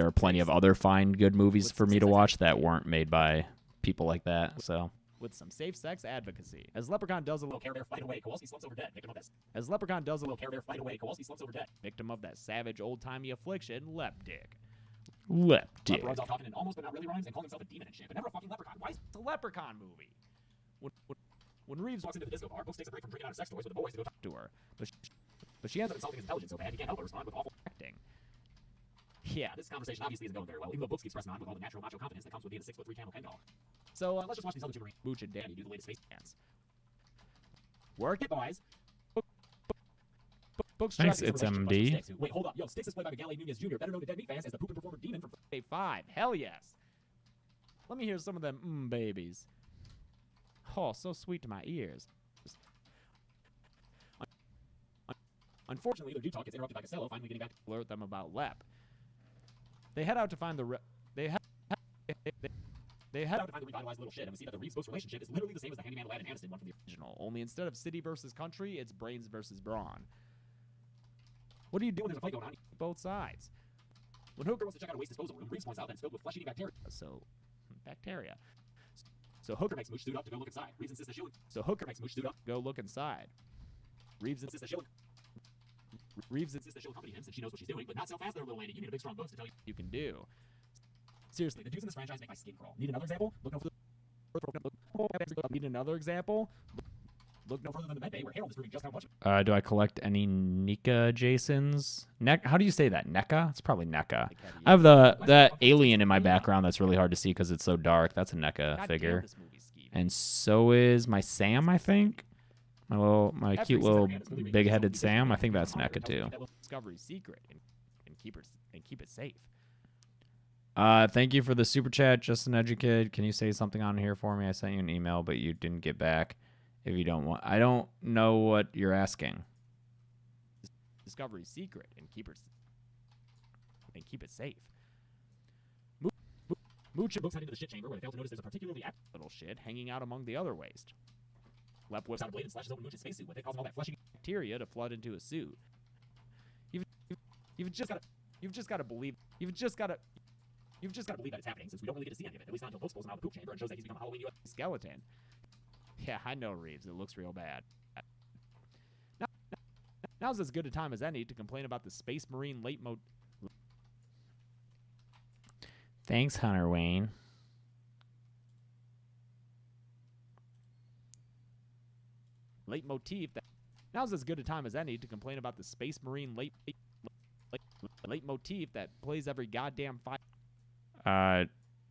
are plenty of other fine, good movies for me to watch that weren't made by people like that, so. With some safe sex advocacy. As Leprechaun does a little Care Bear fight away, Kowalski slumps over dead, victim of this. As Leprechaun does a little Care Bear fight away, Kowalski slumps over dead, victim of that savage old-timey affliction, Lep Dick. Lep Dick. Lep runs off talking in almost but not really rhymes and calling himself a demon and shit, but never a fucking leprechaun. Why is it a leprechaun movie? When Reeves walks into the disco bar, Books takes a break from drinking out of sex toys with the boys to go talk to her. But she ends up insulting his intelligence so bad he can't help but respond with awful acting. Yeah, this conversation obviously isn't going very well, even though Books keeps pressing on with all the natural macho confidence that comes with being a 6'3" camel Ken doll. So let's just watch these other two Marines, Mooch and Danny, do the latest space dance. Work it, boys. Books thanks, it's MD. Wait, hold up. Yo, Styx is played by Miguel A. Nunez Jr., better known to Dead Meat fans as the poopin' performer Demon from Day 5. Hell yes. Let me hear some of them babies. Oh, so sweet to my ears. Unfortunately, their talk gets interrupted by Costello finally getting back to alert them about Lep. They head out to find the they head out to find the revitalized little shit, and we see that the Reeves-Books relationship is literally the same as the Handyman Lad and Aniston one from the original. Only instead of city versus country, it's brains versus brawn. What do you do when there's a fight going on? Both sides. When Hooker wants to check out a waste disposal room, Reeves points out that it's filled with flesh-eating bacteria. So Hooker makes Mooch suit up to go look inside. Reeves insists that she'll look inside. Reeves insists that she'll accompany him since she knows what she's doing, but not so fast there, little lady. You need a big strong books to tell you can do. Seriously, the dudes in this franchise make my skin crawl. Need another example? Look no further than the med bay where Harold is proving just how much. Do I collect any NECA Jasons? How do you say that? NECA? It's probably NECA. I have the alien in my background that's really hard to see because it's so dark. That's a NECA figure. And so is my Sam, I think. My cute little big-headed Sam. I think that's NECA too. Discovery secret and keep it safe. Thank you for the super chat, Justin Educate. Can you say something on here for me? I sent you an email, but you didn't get back. If you don't want, I don't know what you're asking. Discovery secret and keep it safe. Mooch and Books head into the shit chamber where they fail to notice there's a particularly active little shit hanging out among the other waste. Lep whips out a blade and slashes open Mooch's spacesuit with it, causing all that fleshy bacteria to flood into his suit. You've just got to believe that it's happening, since we don't really get to see any of it. At least not until Books pulls him out of the poop chamber and shows that he's become a Halloween US skeleton. Yeah, I know, Reeves. It looks real bad. Now's as good a time as any to complain about the Space Marine leitmotif. Thanks, Hunter Wayne. Now's as good a time as any to complain about the Space Marine leitmotif that plays every goddamn fight.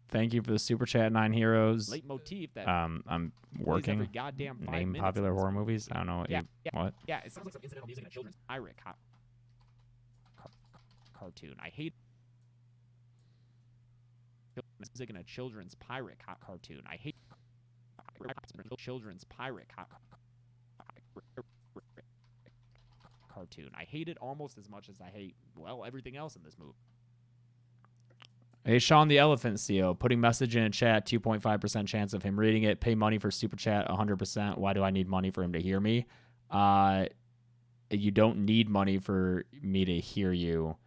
Thank you for the super chat, 9 Heroes. Leitmotif that I'm working. Every goddamn 5 Name minutes popular horror movies. I don't know what. Yeah, it sounds like some incidental music in a children's cartoon. I hate music in a children's pirate cartoon. I hate children's pirate cartoon. I hate it almost as much as I hate, well, everything else in this movie. Hey, Sean the Elephant CEO, putting message in a chat, 2.5% chance of him reading it. Pay money for super chat, 100%. Why do I need money for him to hear me? You don't need money for me to hear you,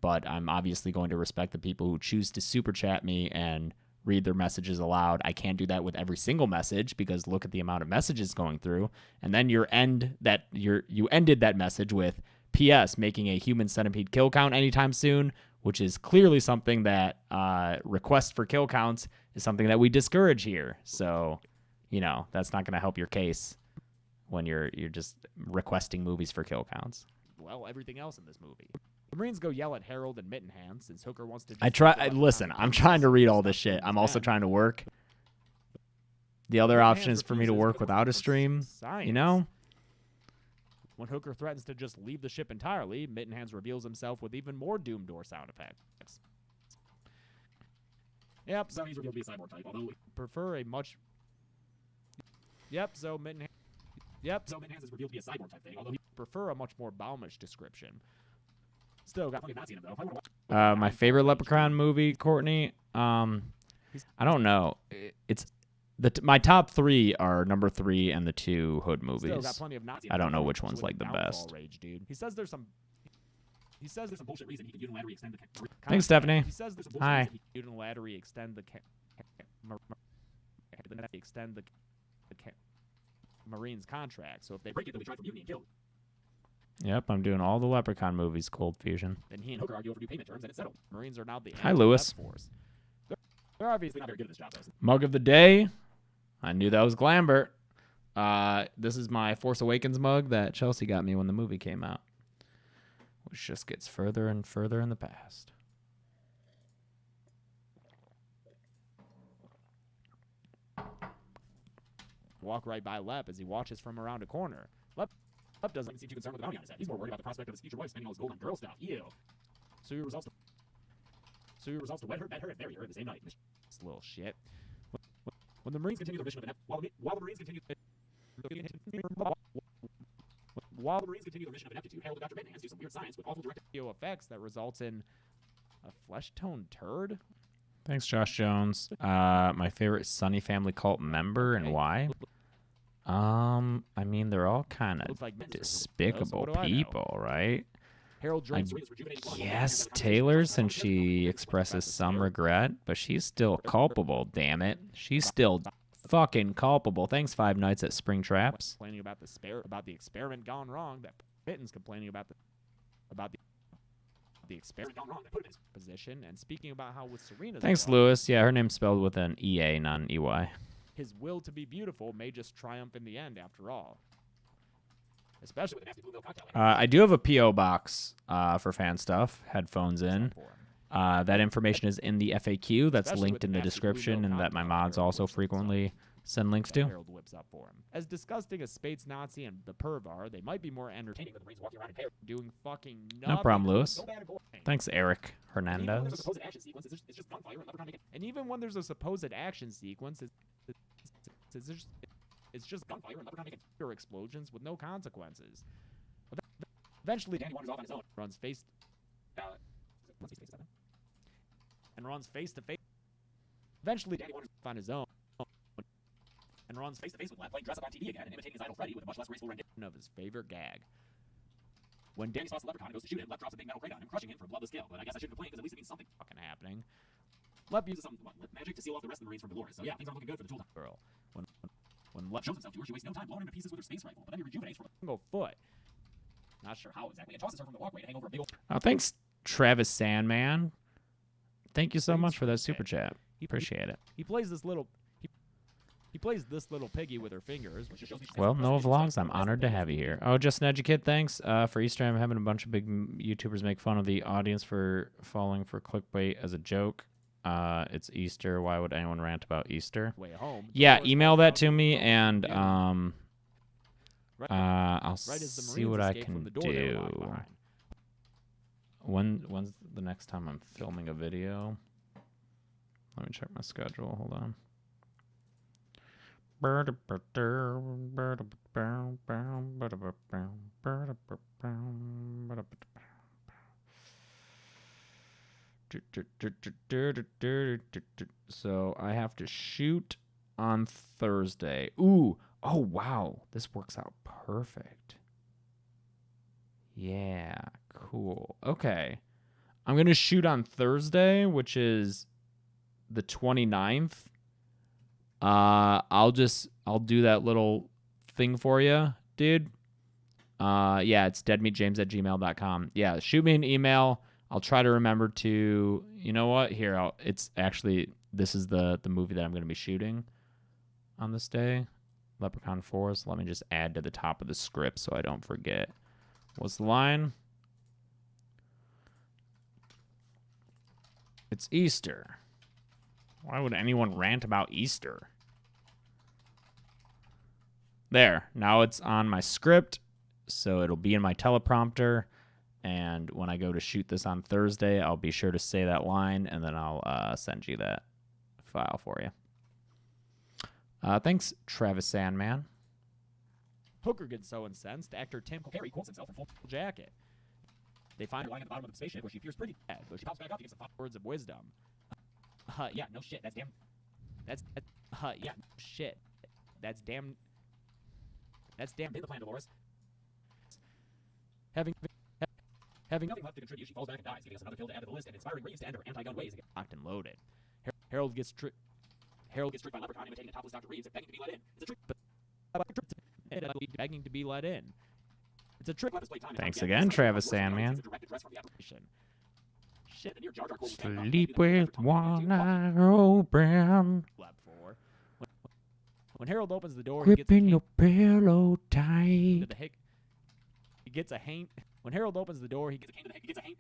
but I'm obviously going to respect the people who choose to super chat me and read their messages aloud. I can't do that with every single message because look at the amount of messages going through. And then you ended that message with P.S. making a human centipede kill count anytime soon, which is clearly something that request for kill counts is something that we discourage here. So, that's not going to help your case when you're just requesting movies for kill counts. Well, everything else in this movie. The Marines go yell at Harold and Mittenhand since Hooker wants to... Listen, I'm trying to read all this shit. I'm also trying to work. The other option is for me to work without a stream, When Hooker threatens to just leave the ship entirely, Mittenhands reveals himself with even more Doom Door sound effects. Yep, so he's revealed to be a cyborg type, although we prefer a much... so Mittenhands is revealed to be a cyborg type thing, although he prefer a much more Baumish description. Still got plenty of Nazi in him, though. My favorite Leprechaun movie, Courtney, I don't know. It's... my top 3 are number 3 and the 2 Hood movies. I don't know which one's like the best. Rage, dude. He says there's some bullshit reason he could unilaterally extend the... Thanks, Stephanie. He says there's a bullshit reason he could unilaterally extend the Marines contract. So if they break it, they'll be tried for mutiny and killed. Yep, I'm doing all the Leprechaun movies, Cold Fusion. Then he and Hooker argue over new payment terms and it's settled. Marines are now the... Hi, Lewis. Force. They're obviously not very good at this job, though. Mug of the day. I knew that was Glambert. This is my Force Awakens mug that Chelsea got me when the movie came out, which just gets further and further in the past. Walk right by Lep as he watches from around a corner. Lep doesn't seem too concerned with the bounty on his head. He's more worried about the prospect of his future wife spending all his gold on girl stuff. Ew. So he resolves to wed her, bed her, and marry her the same night. This little shit. When the Marines continue their mission of ineptitude, Harold and Dr. Mittenhands do some weird science with awful direct effects that results in a flesh-toned turd. Thanks, Josh Jones. My favorite Sunny Family Cult member and why? I mean, they're all kind of despicable people, right? I guess Taylor, since she expresses some regret, but she's still culpable, damn it. She's still fucking culpable. Thanks, Five Nights at Spring Traps. Complaining about the experiment gone wrong, that Mitten's complaining about the experiment gone wrong, that put him in his position, and speaking about how with Serena's... Thanks, Lewis. Yeah, her name's spelled with an EA, not an EY. His will to be beautiful may just triumph in the end, after all. Especially with the nasty blue milk cocktail. I do have a P.O. box for fan stuff, headphones in. That information is in the FAQ. That's linked in the description, and that my mods also frequently send links to. Harold whips up for him. As disgusting as Spates Nazi and the Perv are, they might be more entertaining than the Marines walking around in pairs doing fucking nothing. No problem, Lewis. Thanks, Eric Hernandez. And even when there's a supposed action sequence, it's just gunfire and Leprechaun making explosions with no consequences. Eventually, Danny wanders off on his own, runs face to face. Eventually, Danny wanders off on his own and runs face to face with Lep, playing dress up on TV again and imitating his idol Freddy with a much less graceful rendition of his favorite gag. When Danny spots the Leprechaun and goes to shoot him, Lep drops a big metal crate on him, crushing him for a bloodless kill. But I guess I shouldn't complain because at least it means something fucking happening. Lep uses some magic to seal off the rest of the Marines from Dolores. So yeah, things aren't looking good for the tool girl. When Lep shows himself to her, she wastes no time blowing him to pieces with her space rifle, but then he rejuvenates from a single foot. Not sure how exactly, and tosses her from the walkway to hang over a big old... Oh, thanks, Travis Sandman. Thank you so much for that super chat. Appreciate it. He plays this little piggy with her fingers. Well, Noah Vlogs, I'm honored to have you here. Oh, Just an Educate, thanks. For Easter, I'm having a bunch of big YouTubers make fun of the audience for falling for clickbait as a joke. It's Easter. Why would anyone rant about Easter? Yeah, email that to me, and I'll see what I can do. When's the next time I'm filming a video? Let me check my schedule. Hold on. So I have to shoot on Thursday. Ooh. Oh, wow. This works out perfect. Yeah. Cool. Okay. I'm going to shoot on Thursday, which is the 29th. I'll do that little thing for you, dude. Yeah, it's deadmeatjames@gmail.com. Yeah, shoot me an email. I'll try to remember to, you know what? Here, it's actually, this is the movie that I'm going to be shooting on this day, Leprechaun 4. So let me just add to the top of the script so I don't forget. What's the line? It's Easter. Why would anyone rant about Easter? There. Now it's on my script, so it'll be in my teleprompter. And when I go to shoot this on Thursday, I'll be sure to say that line, and then I'll send you that file for you. Thanks, Travis Sandman. Hooker gets so incensed, actor Tim Perry quotes himself in Full Jacket. They find her lying at the bottom of the spaceship where she appears pretty bad, but she pops back up to give some words of wisdom. Yeah, no shit, that's damn... yeah, no shit. That's damn in the plan, Dolores. Having nothing left to contribute, she falls back and dies, giving us another kill to add to the list and inspiring Reeves to end her anti-gun ways again. Locked and loaded. Harold gets tricked by Leprechaun imitating a topless Dr. Reeves and begging to be let in. It's a trick, but begging to be let in. It's a trick. Thanks again, Travis Sandman. Sleep with one eye open. When Harold opens the door, gripping your pillow tight. He gets a haint. When Harold opens the door, he gets a cane to the he gets a haint.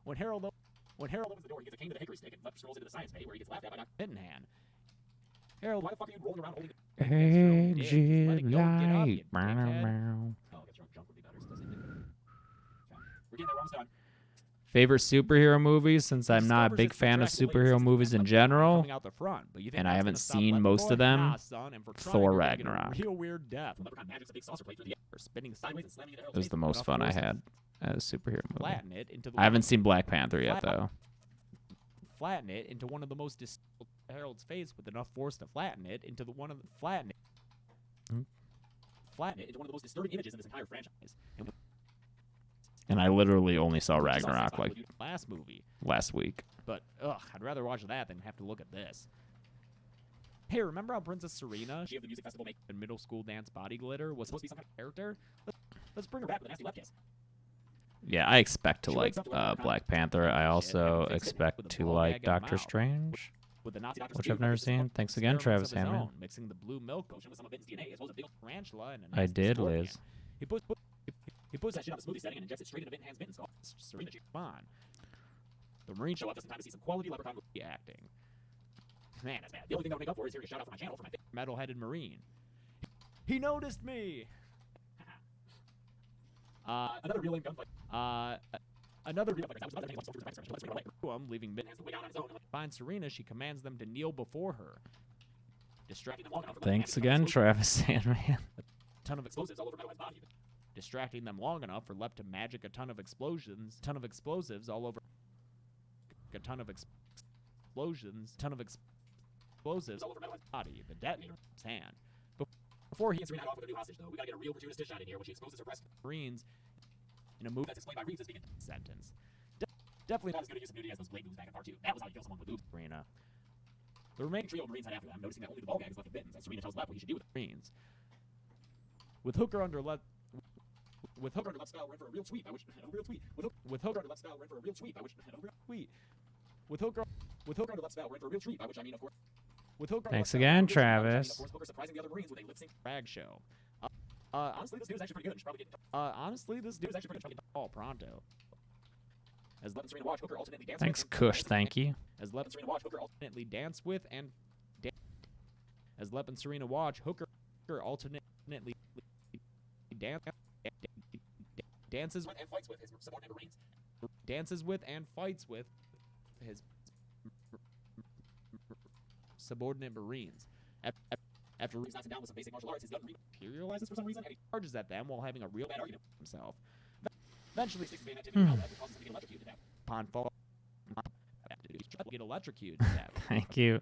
When Harold opens the door, he gets a cane to the hickory stick and strolls into the science bay where he gets laughed at by Dr. Mittenhand. Harold, why the fuck are you rolling around holding the exit light? Oh, I guess jump would be better. We're getting that wrong. Favorite superhero movies, since I'm not a big fan of superhero movies in general, and I haven't seen most of them, Thor Ragnarok. It was the most fun I had as a superhero movie. I haven't seen Black Panther yet, though. Flatten it into one of the most Harold's face with enough force to flatten it into one of the most disturbing images in this entire franchise. And I literally only saw Ragnarok like last week. But I'd rather watch that than have to look at this. Hey, remember how Princess Serena, she of the music festival making middle school dance body glitter, was supposed to be some kind of character? Let's bring her back with a nasty left kiss. Yeah, I expect to like Black Panther. I also expect to like Doctor Strange, which I've never seen. Thanks again, Travis Hammond. Mixing the blue milk potion with some of Benton's DNA, as well as a big tarantula and a I did, Liz. He puts that shit on the smoothie setting and injects it straight into Benton's Benton's skull. Serena, she's fine. The Marines show up just in time to see some quality Leprechaun movie acting. Man, that's bad. The only thing that would make up for it is hearing a shout out from my channel for my metal-headed Marine. He noticed me! Another real gunfight. Another real gunfight. Leaving Ben has the way down on his own. Finds Serena, she commands them to kneel before her. Distracting them long enough. Thanks again, Travis Sandman. A ton of explosives all over Metalhead's body. Distracting them long enough for Lep to magic a ton of explosives all over a ton of explosions all over Metalhead's body. The detonator's hand. Before he and Serena head off with a new hostage, though, we gotta get a real gratuitous dish shot in here when she exposes her breast Marines in a move that's explained by Reeves as being a sentence. Definitely not as good a use of nudity as those blade moves back in part 2. That was how you kill someone with boobs. Serena. The remaining trio of Marines head after them, noticing that only the ball gag is left of Bittens, as Serena tells Lep what he should do with the Marines. With Hooker under Lep's style, we're in for a real tweet by which With Hooker under Lep's style, we're in for a real tweet by which With Hooker under Lep's style, we're in for a real tweet by which I mean, of course. Thanks again, Travis. Surprising the other Marines with a lip-sync rag show. Honestly, this news is actually pretty good. Honestly, this news is actually pretty good. Oh, pronto. As Lep and Serena watch Hooker alternately dance. Thanks, Kush. Thank you. As Lep and Serena watch Hooker alternately dance with and as Lep and Serena watch Hooker alternately dances with and fights with his subordinate Marines. dances with and fights with his subordinate Marines. After Reeves knocks him down with some basic martial arts, his gun materializes for some reason, and he charges at them while having a real bad argument with himself. Eventually, sticks his bayonet to him, which causes him to get electrocuted to death. Upon fall, get electrocuted to death. Thank you.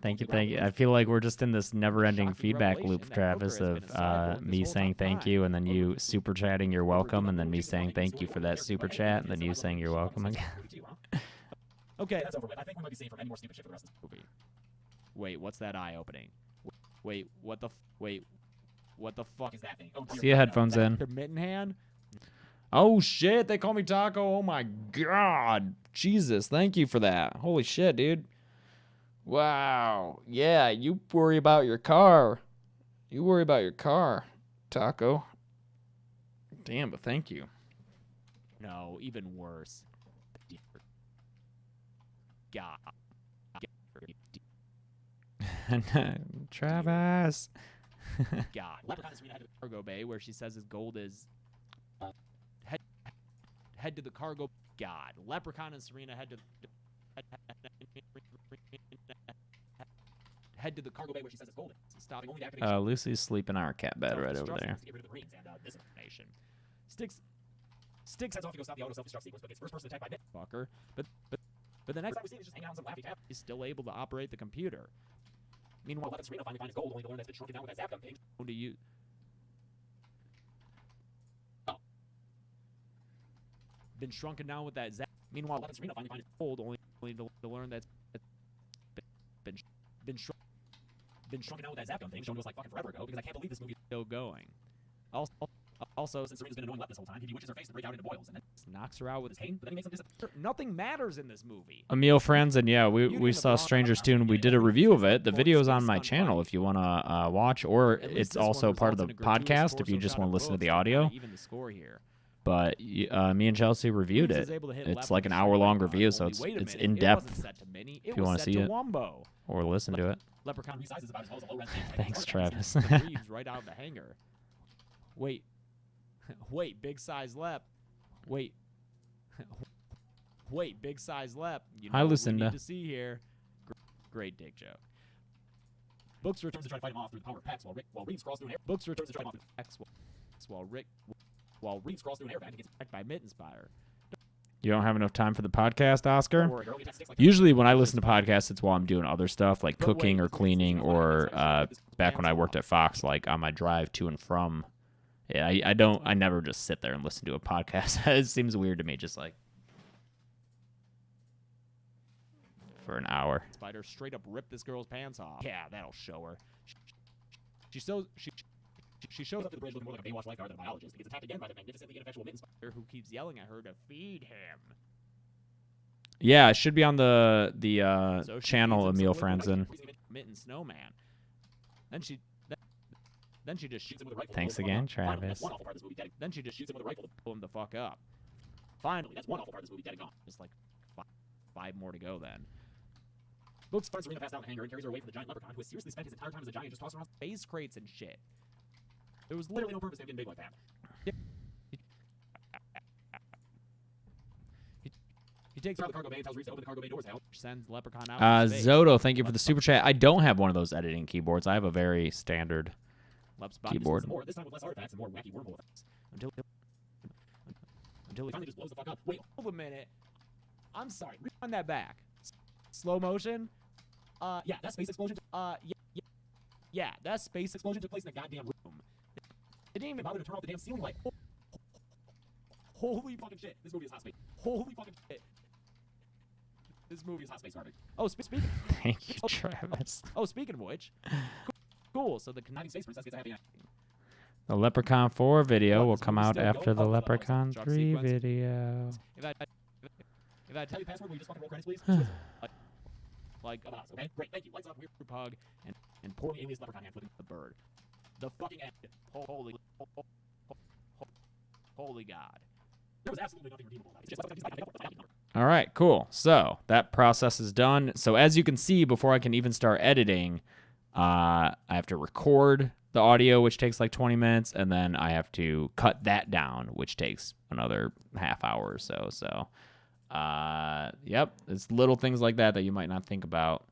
Thank you. I feel like we're just in this never-ending feedback loop, Travis, of me saying thank you, and then you super chatting you're welcome, and then me saying thank you for that super chat, and then you saying you're welcome again. Okay, that's over with. I think we might be safe from any more stupid shit for the rest of this movie. Wait, what's that eye opening? Wait, what the fuck is that thing? Oh, See your headphones in. Your mitten hand? Oh shit, they call me Taco. Oh my god. Jesus, thank you for that. Holy shit, dude. Wow. Yeah, you worry about your car. You worry about your car, Taco. Damn, but thank you. No, even worse. God. Travis. God. Leprechaun is head to the cargo bay where she says his gold is head to the cargo. God. Leprechaun and Serena head to the cargo bay where she says it's golden. Stopping only to activate Lucy's sleeping on our cat bed right over there. To get rid of the rings and this information. Sticks heads off to go stop the auto self-destruct sequence, but gets first person attacked by Fucker. But the next time we see is just hanging out on some laffy tap. He's still able to operate the computer. Meanwhile, Serena finally finds gold, only to learn that's been shrunken down with that zap gun thing. To you. Oh. Been shrunken down with that zap. Meanwhile, Serena finally finds gold, only to learn that's been shrunken down with that zap gun thing, shown to us like fucking forever ago, because I can't believe this movie is still going. Also, since Serena's been annoying Lep this whole time, he bewitches her face to break out into boils, and then knocks her out with his cane, but then he makes them disappear. Nothing matters in this movie. Emil friends, and yeah, we saw Strangers 2, and we did a review of it. The video's on my channel if you want to watch, or it's also part of the podcast if you just want to listen to the audio. But me and Chelsea reviewed it. It's like an hour-long review, so it's in-depth if you want to see it or listen to it. Leprechaun resizes about as well as a low-res Thanks, Travis. Right out of the hangar. Wait, big size Lep. Wait, big size Lep. You know Hi, what Lucinda. we need to see here. Great dick joke. Books returns to try to fight him off through the power of Pex while Reeves crawls through an air. Books returns to try to fight him off through Pex while Reeves crawls through an airbag and gets attacked by Mittenspire. You don't have enough time for the podcast, Oscar? Usually when I listen to podcasts, it's while I'm doing other stuff like cooking or cleaning, or back when I worked at Fox, like on my drive to and from. Yeah, I never just sit there and listen to a podcast. It seems weird to me, just like for an hour. Spider straight up ripped this girl's pants off. Yeah, that'll show her. She shows up to the bridge looking more like a Baywatch lifeguard than a biologist and gets attacked again by the magnificently ineffectual Mittenspire who keeps yelling at her to feed him. Yeah, it should be on the So she channel feeds him Emil some friends in. Mitten Snowman. Then she just shoots him with a rifle. Thanks again, Travis. Then she just shoots him with a rifle to pull him the fuck up. Finally, that's one awful part of this movie, dead and gone. Just like five more to go then. Books finds Serena passed out in the hangar and carries her away from the giant leprechaun, who has seriously spent his entire time as a giant just tossing around space crates and shit. There was literally no purpose to him getting big like that. He takes her out of the cargo bay and tells Reeves to open the cargo bay doors out, which sends Leprechaun out into space. Zoto, thank you for the super chat. I don't have one of those editing keyboards. I have a very standard keyboard. More, this time with less artifacts and more wacky wormhole effects. Until he finally just blows the fuck up. Wait, hold a minute. I'm sorry. Rewind that back. Slow motion. Yeah, that space explosion. Yeah, that space explosion took place in a goddamn room. They didn't even bother to turn off the damn ceiling light. Holy fucking shit. This movie is hot space. Holy fucking shit. This movie is hot space garbage. Oh, speaking. Thank you, Travis. Oh, speaking of which. Cool. So the conniving space princess gets a happy ending. The Leprechaun 4 video will come out after the Leprechaun 3 video. If I tell you the password, will you just fucking roll credits, please? Like, okay? Great, thank you. Lights up, weird pug, and poor alias leprechaun hand flipping the bird. The fucking end. Holy God. There was absolutely nothing redeemable about it. It's just All right, cool. So that process is done. So as you can see, before I can even start editing, I have to record the audio, which takes like 20 minutes, and then I have to cut that down, which takes another half hour or so. So Yep, it's little things like that that you might not think about.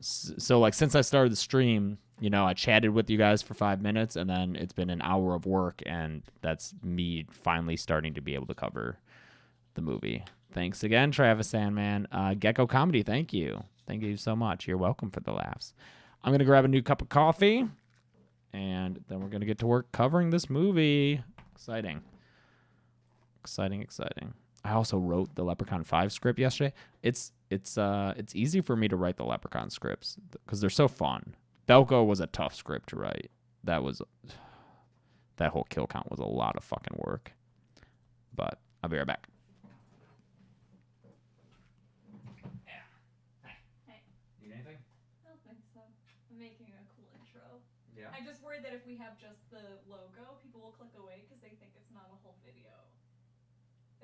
So like since I started the stream, you know, I chatted with you guys for 5 minutes, and then it's been an hour of work, and that's me finally starting to be able to cover the movie. Thanks again, Travis Sandman. Gecko Comedy, thank you. Thank you so much. You're welcome for the laughs. I'm going to grab a new cup of coffee, and then we're going to get to work covering this movie. Exciting. Exciting, exciting. I also wrote the Leprechaun 5 script yesterday. It's easy for me to write the Leprechaun scripts because they're so fun. Belko was a tough script to write. That whole kill count was a lot of fucking work. But I'll be right back. Hey. Need anything? I don't think so. I'm making a cool intro. Yeah. I'm just worried that if we have just the logo, people will click away because they think it's not a whole video.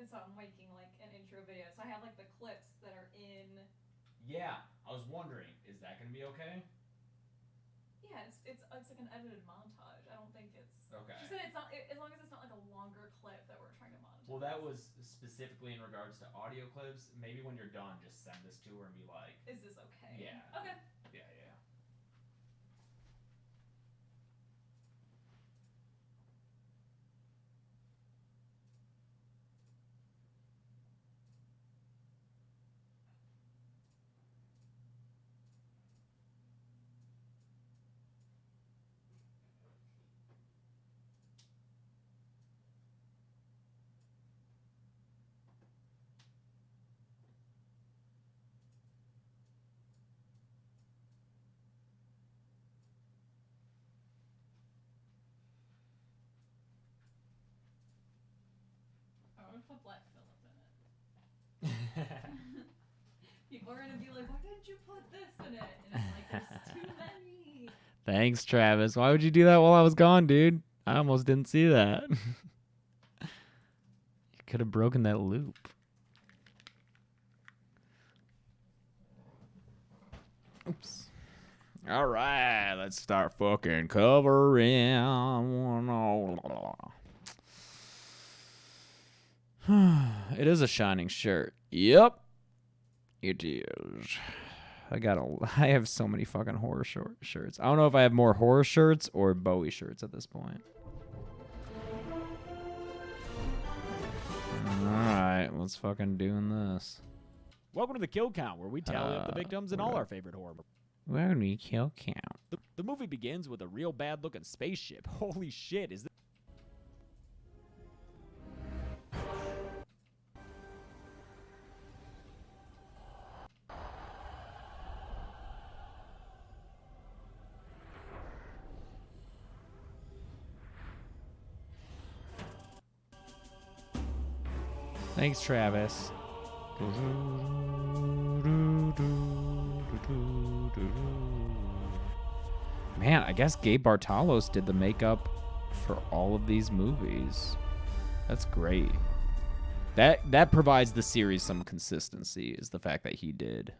And so I'm making like an intro video. So I have like the clips that are in. Yeah, I was wondering, is that gonna be okay? Yeah, it's like an edited montage. I don't think it's. Okay. She said it's not as long as it's not like a longer clip that we're trying to montage. Well, that was specifically in regards to audio clips. Maybe when you're done, just send this to her and be like, Is this okay? Yeah. Okay. yeah. I would put Black Phillip in it. People are gonna be like, why didn't you put this in it? And it's like, there's too many. Thanks, Travis. Why would you do that while I was gone, dude? I almost didn't see that. You could have broken that loop. Oops. All right, let's start fucking covering. It is a shining shirt. Yep, it is. I have so many fucking horror shirts. I don't know if I have more horror shirts or Bowie shirts at this point. All right, let's fucking doing this. Welcome to the kill count, where we tally up the victims in all our favorite horror. Where do we kill count? The movie begins with a real bad-looking spaceship. Holy shit! Is this? Thanks, Travis. Man, I guess Gabe Bartalos did the makeup for all of these movies. That's great. That provides the series some consistency, is the fact that he did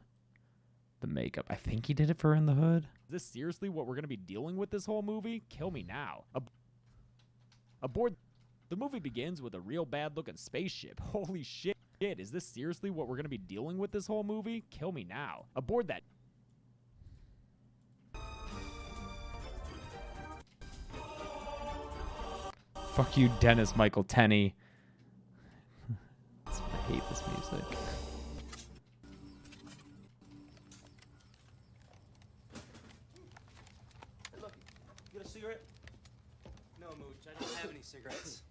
the makeup. I think he did it for In the Hood. Is this seriously what we're going to be dealing with this whole movie? Kill me now. Aboard. The movie begins with a real bad-looking spaceship. Holy shit. Is this seriously what we're going to be dealing with this whole movie? Kill me now. Aboard that. Fuck you, Dennis Michael Tenney. I hate this music. Hey, look, you got a cigarette? No, Mooch, I don't have any cigarettes.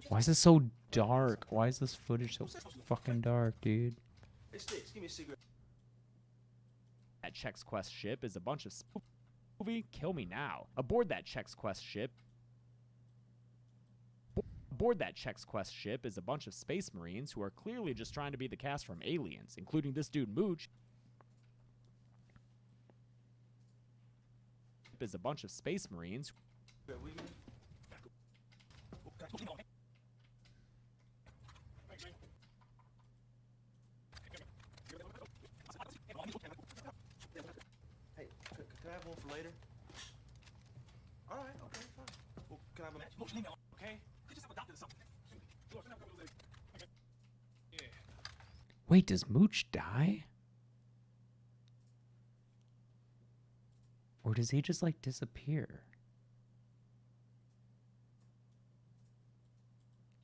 Why is this so dark? Why is this footage so fucking dark, dude? Hey, Sticks, give me a cigarette. That Chex Quest ship is a bunch of movie. Kill me now. Aboard that Chex Quest ship. Aboard that Chex Quest ship is a bunch of space marines who are clearly just trying to be the cast from Aliens, including this dude Mooch. Is a bunch of space marines. Hey, can I have one for later? All right, okay, fine. Well, can I have a match? Okay. Wait, does Mooch die? Or does he just, like, disappear?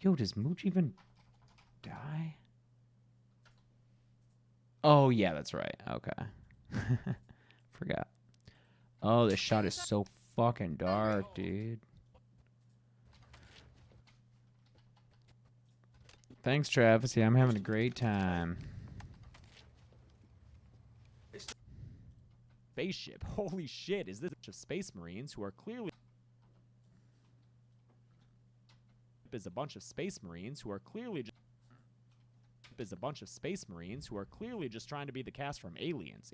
Yo, does Mooch even die? Oh, yeah, that's right. Okay. Forgot. Oh, this shot is so fucking dark, dude. Thanks, Travis. Yeah, I'm having a great time. Spaceship. Holy shit, is this a bunch of space marines who are clearly... is a bunch of space marines who are clearly just... is a bunch of space marines who are clearly just trying to be the cast from Aliens.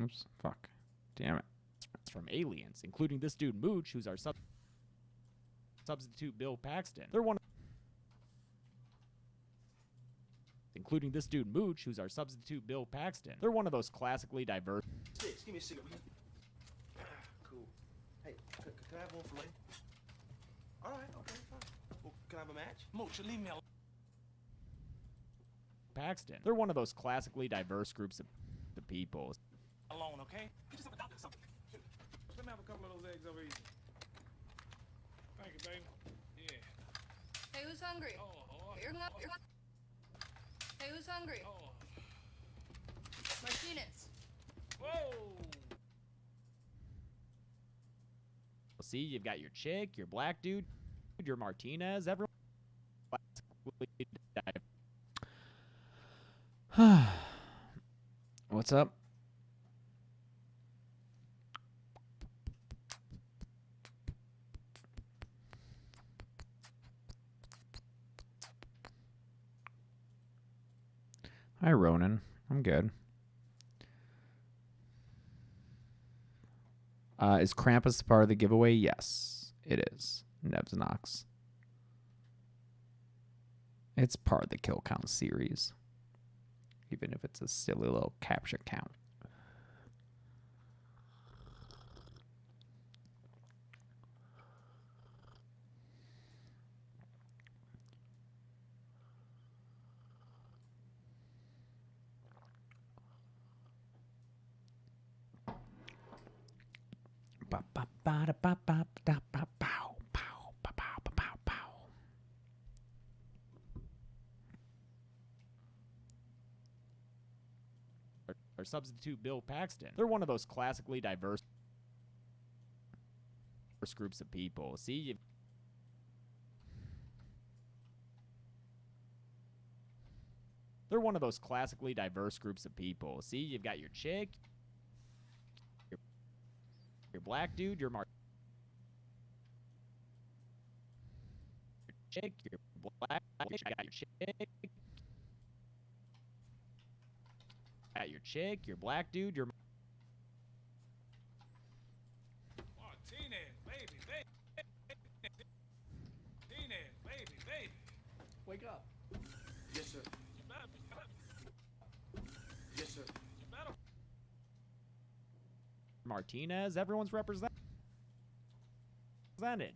Oops, fuck. Damn it. From Aliens, including this dude Mooch, who's our substitute Bill Paxton. They're one... including this dude Mooch, who's our substitute Bill Paxton. They're one of those classically diverse... Six, give me a cigarette. Cool. Hey, can I have one for later? All right, okay, fine. Well, can I have a match? Mooch, leave me alone. Paxton. They're one of those classically diverse groups of the people. Alone, okay? Get yourself a doctor or something. Let me have a couple of those eggs over here. Thank you, baby. Yeah. Hey, who's hungry? Hey, who's hungry? Martinez. Whoa! See, you've got your chick, your black dude, your Martinez, everyone. What's up? Hi, Ronan. I'm good. Is Krampus part of the giveaway? Yes, it is. Nevznox. It's part of the kill count series. Even if it's a silly little capture count. Or substitute Bill Paxton. They're one of those classically diverse groups of people. See, you... they're one of those classically diverse groups of people. See, you've got your chick, your black dude, your chick, your black, I got your chick, got your chick, your black dude, your Martinez, baby, baby. Martinez, baby, baby. Wake up. Yes, sir. You better, Yes, sir. you better. Martinez, everyone's represented.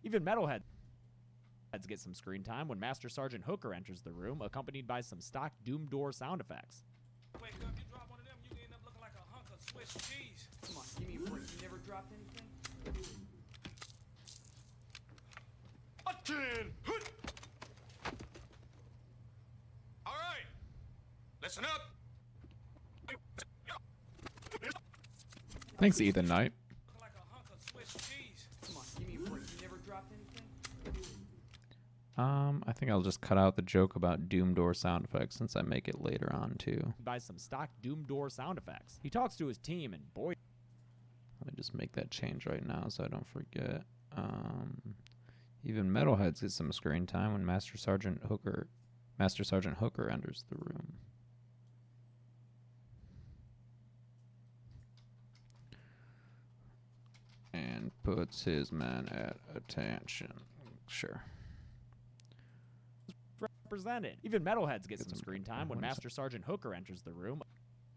Even Metalhead get some screen time when Master Sergeant Hooker enters the room, accompanied by some stock Doom Door sound effects. Wake up, you drop one of them, you end up looking like a hunk of Swiss cheese. Come on, give me a break. You never dropped anything? Button! All right, listen up. Thanks, Ethan Knight. Looking like a hunk of Swiss cheese. Come on, give me a break. You never dropped anything? I think I'll just cut out the joke about Doom Door sound effects since I make it later on too. Buy some stock Doom Door sound effects. He talks to his team and boy, let me just make that change right now so I don't forget. Even Metalheads get some screen time when Master Sergeant Hooker enters the room. And puts his men at attention. Sure. Represented. Even Metalheads get some screen time when Master Sergeant Hooker enters the room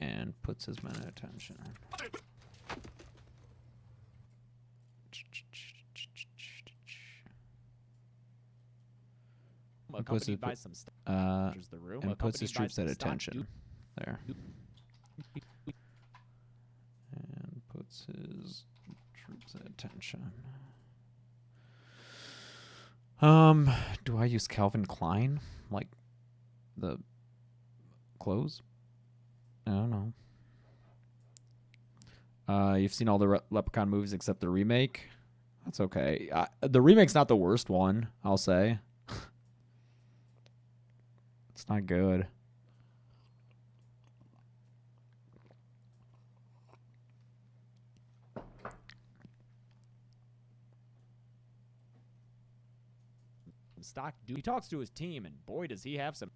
and puts his men at attention. accompanied by some staff. Enters the room, and puts his accompanied by troops at some stock attention. There. And puts his troops at attention. Do I use Calvin Klein? Like the clothes? I don't know. You've seen all the Leprechaun movies except the remake. That's okay. The remake's not the worst one, I'll say. It's not good. stock. He talks to his team, and boy, does he have some.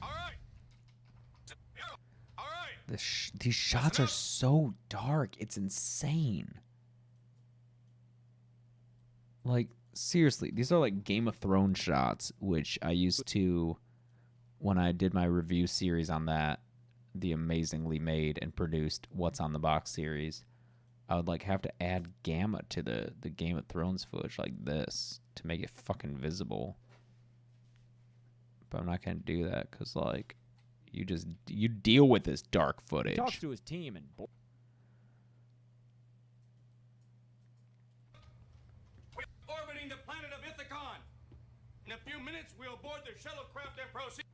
All right. All right. These shots are so dark. It's insane. Like, seriously, these are like Game of Thrones shots, which I used to, when I did my review series on that, the amazingly made and produced What's on the Box series, I would like have to add gamma to the Game of Thrones footage like this to make it fucking visible. But I'm not gonna do that because like you deal with this dark footage. He talks to his team, and boy. We're orbiting the planet of Ithacon. In a few minutes, we'll board the shuttlecraft and proceed.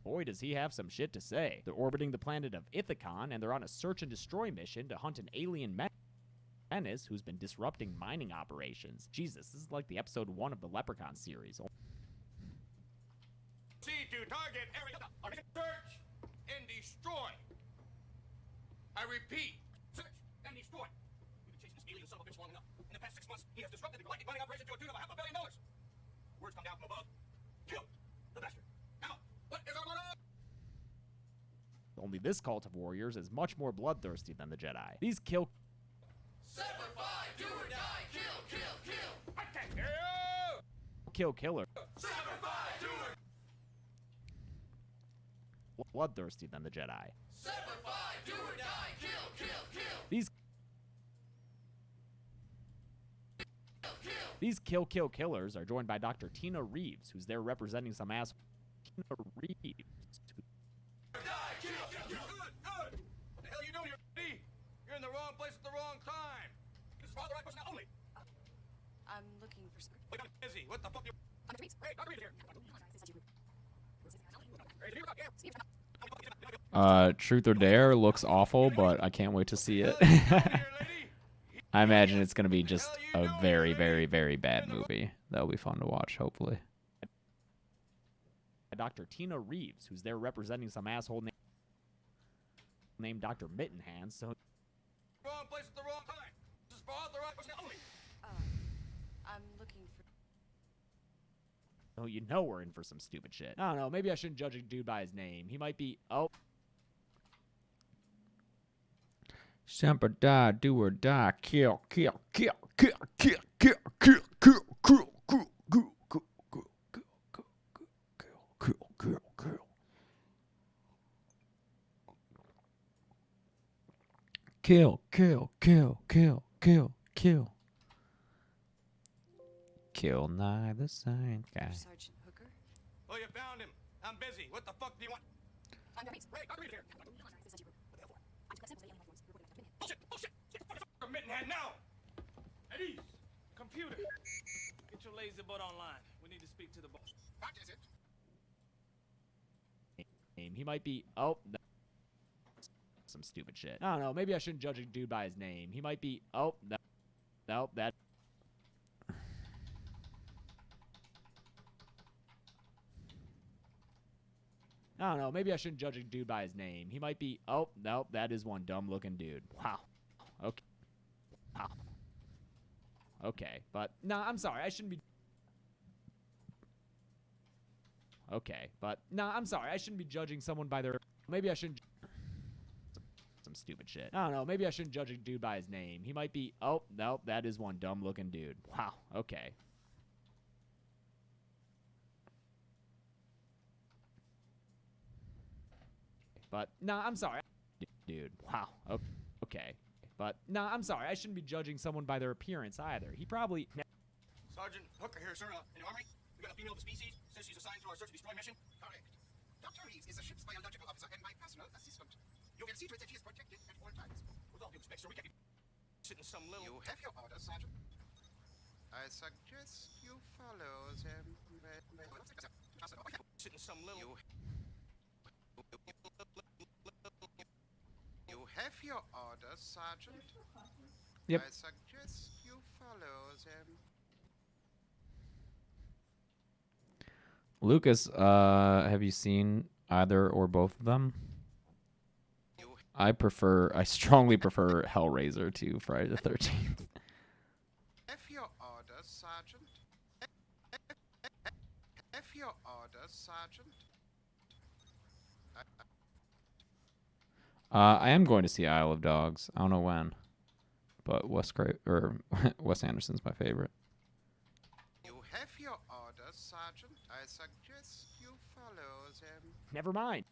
Boy, does he have some shit to say. They're orbiting the planet of Ithacon, and they're on a search and destroy mission to hunt an alien menace who's been disrupting mining operations. Jesus, this is like the episode 1 of the Leprechaun series. Proceed to target area. Search and destroy. I repeat, search and destroy. We've been chasing this alien son of a bitch long enough. In the past 6 months, he has disrupted the galactic mining operation to a tune of $500 million. Words come down from above. Kill the bastard. Now, what is our motto? Only this cult of warriors is much more bloodthirsty than the Jedi. These kill Sacrifice, do or die, kill. I can't hear you. killer Sacrifice, do or bloodthirsty than the Jedi. sacrifice, do or die, These killers are joined by Dr. Tina Reeves, who's there representing some ass. Tina Reeves. Good. What the hell are you doing here, B? You're in the wrong place at the wrong time. This is for authorized personnel only. I'm looking for some. Wait, I'm busy. What the fuck? Hey, Dr. Reeves here. Truth or Dare looks awful, but I can't wait to see it. I imagine it's gonna be just a very, very, very bad movie. That'll be fun to watch, hopefully. Dr. Tina Reeves, who's there representing some asshole named Dr. Mittenhands. So Wrong place at the wrong time. This is for authorized personnel only. I'm looking for. you know we're in for some stupid shit. I don't know. Maybe I shouldn't judge a dude by his name. He might be. Oh. Semper die, do or die, kill. Kill neither side guy. Sergeant Hooker? Oh, you found him. I'm busy. What the fuck do you want? I'm Reeves. Hey, Dr. Reeves here. Bullshit. Get Mittenhand now. At ease. Computer. Get your lazy butt online. We need to speak to the boss. What is it? He might be. Oh. No. Some stupid shit. I don't know. Maybe I shouldn't judge a dude by his name. He might be. Oh. No. Nope. That. I don't know. Maybe I shouldn't judge a dude by his name. He might be. Oh, nope. That is one dumb-looking dude. Wow. Okay. Wow. Okay, but no, I'm sorry. I shouldn't be. Okay, but no, I'm sorry. I shouldn't be judging someone by their. Maybe I shouldn't. Some stupid shit. I don't know. Maybe I shouldn't judge a dude by his name. He might be. Oh, nope. That is one dumb-looking dude. Wow. Okay. But no, I'm sorry. Dude. Wow. Okay. But no, I'm sorry. I shouldn't be judging someone by their appearance either. He probably. Sergeant Hooker here, sir. In the armory, we got a female of the species. Says she's assigned to our search and destroy mission. Correct. Dr. Reeves is the ship's biological officer and my personal assistant. You will see to it that she is protected at all times. With all due respect, sir, we can't be sitting some little. You have your orders, Sergeant. I suggest you follow them. Sitting some little. You have your orders, Sergeant. Yep. I suggest you follow them. Lucas, have you seen either or both of them? I strongly prefer Hellraiser to Friday the 13th. Have your orders, Sergeant. Have your orders, Sergeant. I am going to see Isle of Dogs. I don't know when, but Wes Anderson's my favorite. You have your orders, Sergeant. I suggest you follow them. Never mind.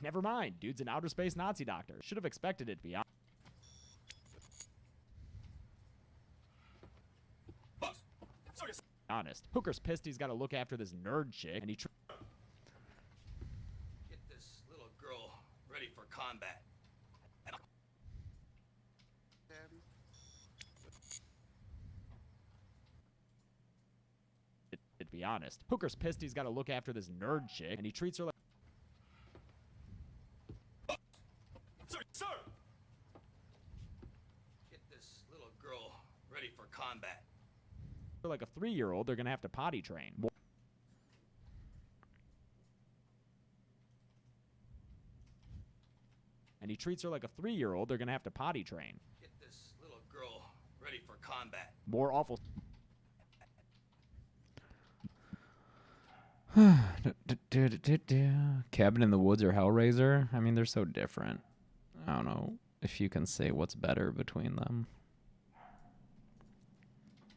Never mind. Dude's an outer space Nazi doctor. Should have expected it to be Boss, sorry. honest. Hooker's pissed he's got to look after this nerd chick, and he Get this little girl ready for combat. And Them. to be honest. Hooker's pissed he's got to look after this nerd chick, and he treats her like sir. Get this little girl ready for combat. a 3-year-old. They're gonna have to potty train. And he treats her like a 3-year-old. They're gonna have to potty train. Get this little girl ready for combat. More awful. Cabin in the Woods or Hellraiser? I mean, they're so different. I don't know if you can say what's better between them.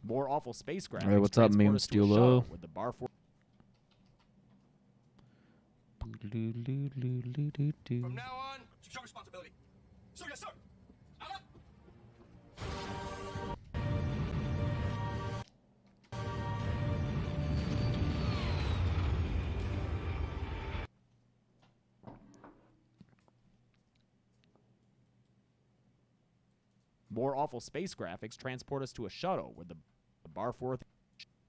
More awful space graphics. Hey, what's up, transport Meme us to a Steelo? shuttle with the bar for From now on, it's your responsibility. Sir, yes, sir. Allah. more awful space graphics. Transport us to a shuttle with the Barforth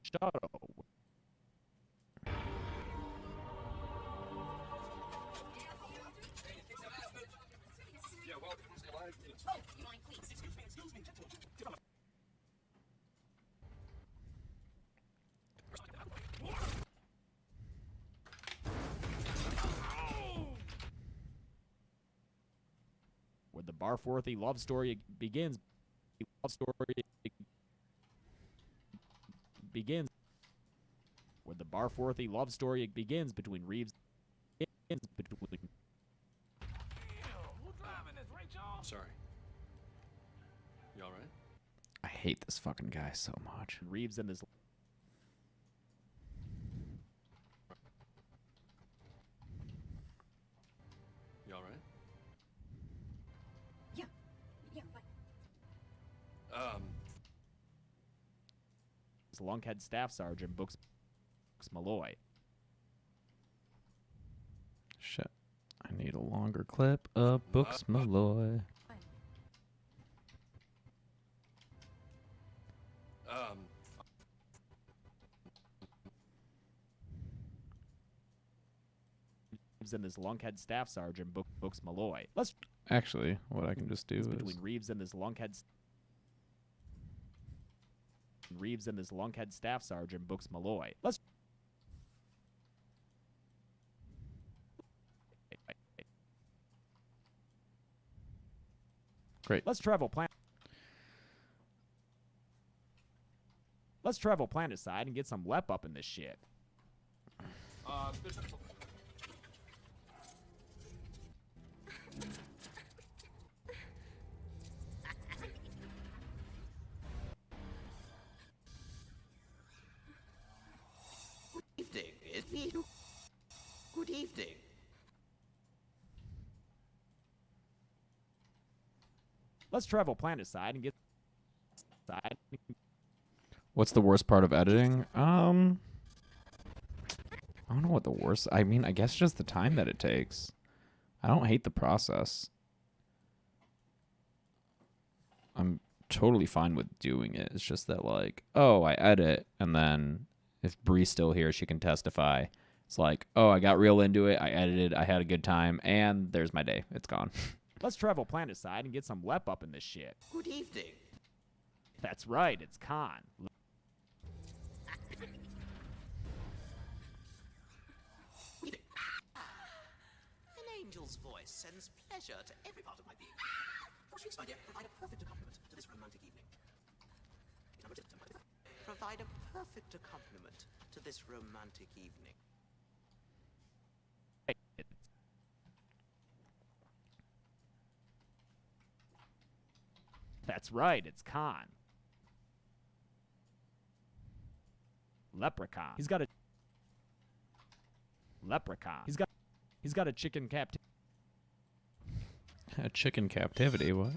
shuttle. With the Barforthy love story begins. Love story begins. With the Barforthy love story begins between Reeves. Sorry. You all right? I hate this fucking guy so much. Reeves and this. You all right? Yeah, fine. Lunkhead Staff Sergeant Books Malloy. Shit. I need a longer clip of Books Malloy. Reeves and this Lunkhead Staff Sergeant Books Malloy. Let's Actually, what I can just do is... between Reeves and this Lunkhead. Reeves and this Lunkhead Staff Sergeant Books Malloy. Let's. Great. Let's travel planet side and get some lep up in this shit. Evening, it's me. Good evening. Let's travel planet side and get side. What's the worst part of editing? I don't know what the worst. I mean, I guess just the time that it takes. I don't hate the process. I'm totally fine with doing it. It's just that, like, oh, I edit, and then if Bree's still here, she can testify. It's like, oh, I got real into it. I edited. I had a good time, and there's my day. It's gone. Let's travel planet side and get some lep up in this shit. Good evening. That's right. It's Khan. An angel's voice sends pleasure to every part of my being. What shrieks, my dear, provide a perfect accompaniment to this romantic evening. Provide a perfect accompaniment to this romantic evening. That's right. It's Khan. Leprechaun. He's got a leprechaun. He's got a chicken captivity. A chicken captivity, what?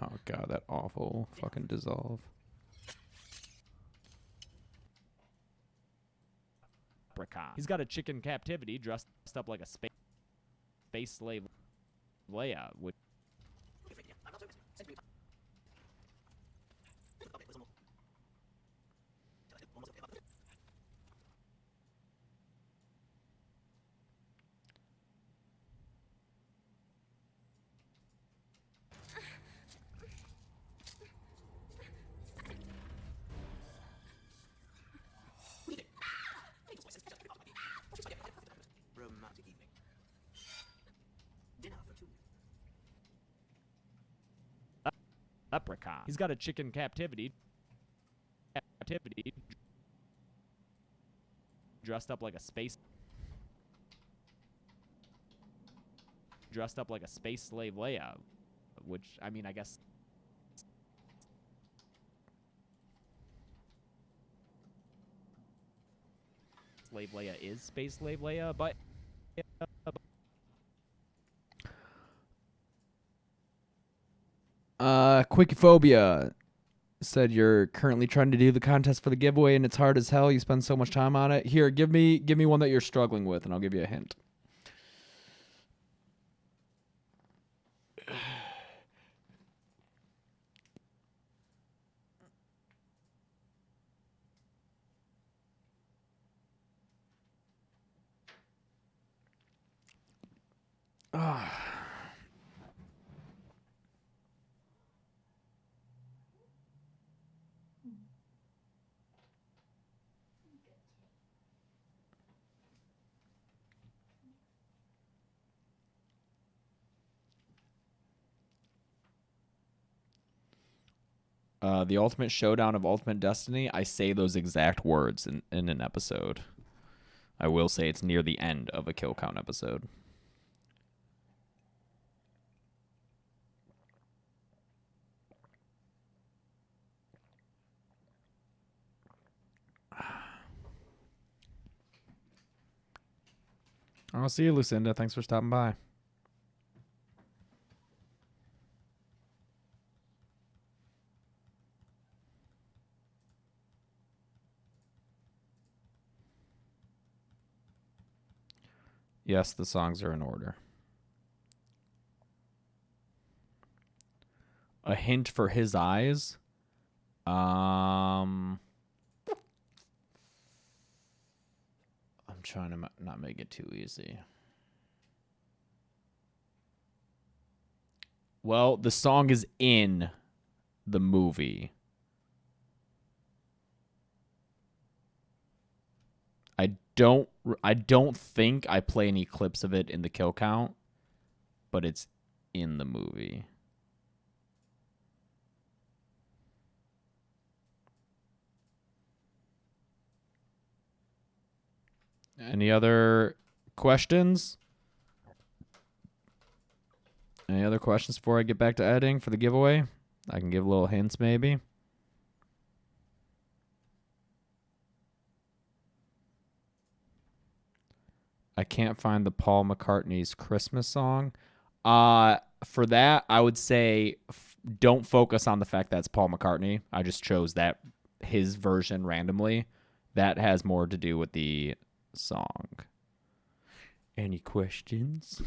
Oh god, that awful fucking dissolve. Leprechaun. He's got a chicken captivity dressed up like a space slave Leia, which Romantic evening. Dinner for two. leprechaun. He's got a chicken captivity dressed up like a space slave Leia, which I mean, I guess slave Leia is space slave Leia, but Quickophobia said you're currently trying to do the contest for the giveaway and it's hard as hell. You spend so much time on it. Here, give me one that you're struggling with and I'll give you a hint. The Ultimate Showdown of Ultimate Destiny, I say those exact words in an episode. I will say it's near the end of a kill count episode. I'll see you, Lucinda. Thanks for stopping by. Yes, the songs are in order. A hint for his eyes. I'm trying to not make it too easy. Well, the song is in the movie. I don't think I play any clips of it in the kill count, but it's in the movie. Any other questions? Any other questions before I get back to editing for the giveaway? I can give little hints maybe. I can't find the Paul McCartney's Christmas song. For that, I would say don't focus on the fact that's Paul McCartney. I just chose that his version randomly. That has more to do with the song. Any questions?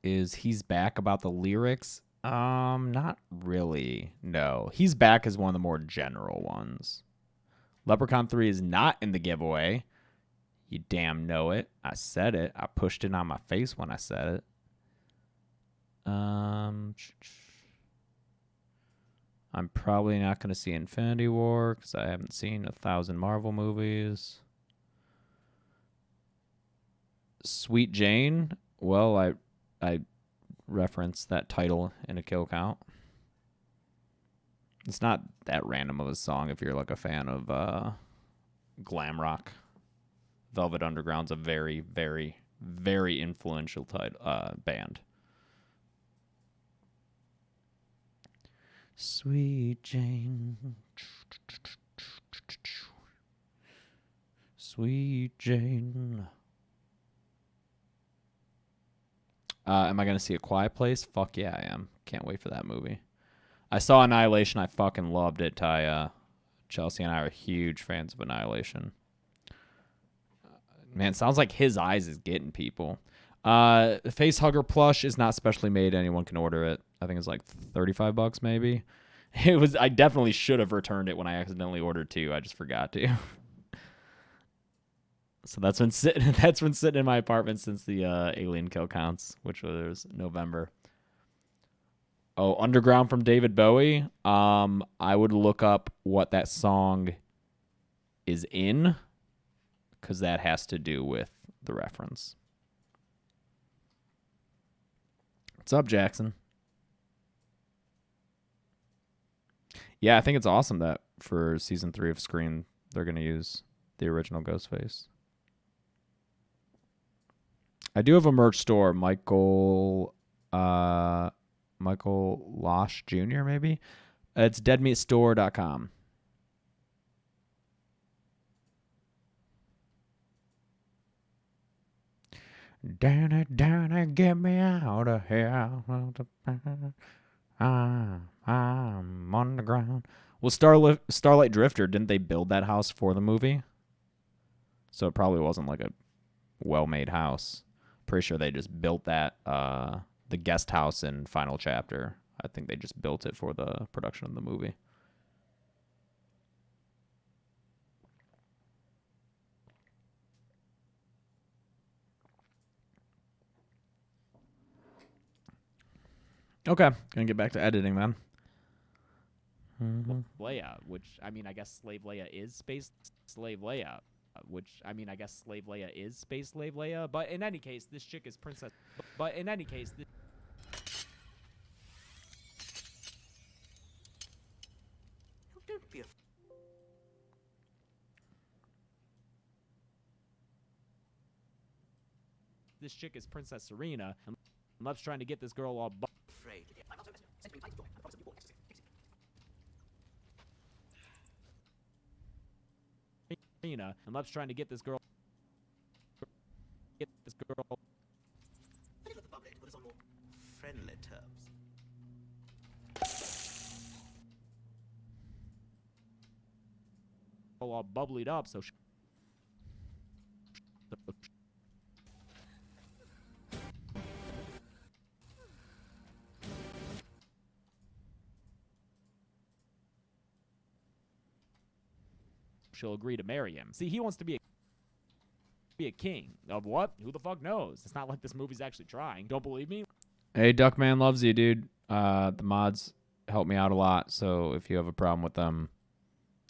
Is He's Back about the lyrics? Not really. No. He's Back is one of the more general ones. Leprechaun 3 is not in the giveaway. You damn know it. I said it. I pushed it on my face when I said it. I'm probably not going to see Infinity War because I haven't seen 1,000 Marvel movies. Sweet Jane. Well, I referenced that title in a kill count. It's not that random of a song if you're like a fan of glam rock. Velvet Underground's a very, very, very influential band. Sweet Jane. Sweet Jane. Am I going to see A Quiet Place? Fuck yeah, I am. Can't wait for that movie. I saw Annihilation. I fucking loved it. Chelsea and I are huge fans of Annihilation. Man, sounds like His Eyes is getting people. Face Hugger plush is not specially made. Anyone can order it. I think it's like $35 maybe. I definitely should have returned it when I accidentally ordered 2. I just forgot to. So that's been sitting in my apartment since the Alien kill counts, which was November. Oh, Underground from David Bowie. I would look up what that song is in, because that has to do with the reference. What's up, Jackson? Yeah, I think it's awesome that for season 3 of Scream, they're going to use the original Ghostface. I do have a merch store, Michael Losh Jr. maybe. It's deadmeatstore.com. Danny, get me out of here. I'm on the ground. Well, Starlight Drifter, didn't they build that house for the movie? So it probably wasn't like a well-made house. Pretty sure they just built that, the guest house in Final Chapter. I think they just built it for the production of the movie. Okay, gonna get back to editing then. Leia, which, I mean, I guess Slave Leia is Space Slave Leia. Which, I mean, I guess Slave Leia is Space Slave Leia. But in any case, this chick is Princess. But in any case, Don't be a this chick is Princess Serena. And loves trying to get this girl all afraid. I'm not so invested. I promise you won't. Serena and loves trying to get this girl. A little bubbly, but it's on more friendly terms. All bubblied up, so she'll agree to marry him. See, he wants to be a king. Of what? Who the fuck knows? It's not like this movie's actually trying. Don't believe me? Hey, Duckman loves you, dude. The mods help me out a lot, so if you have a problem with them,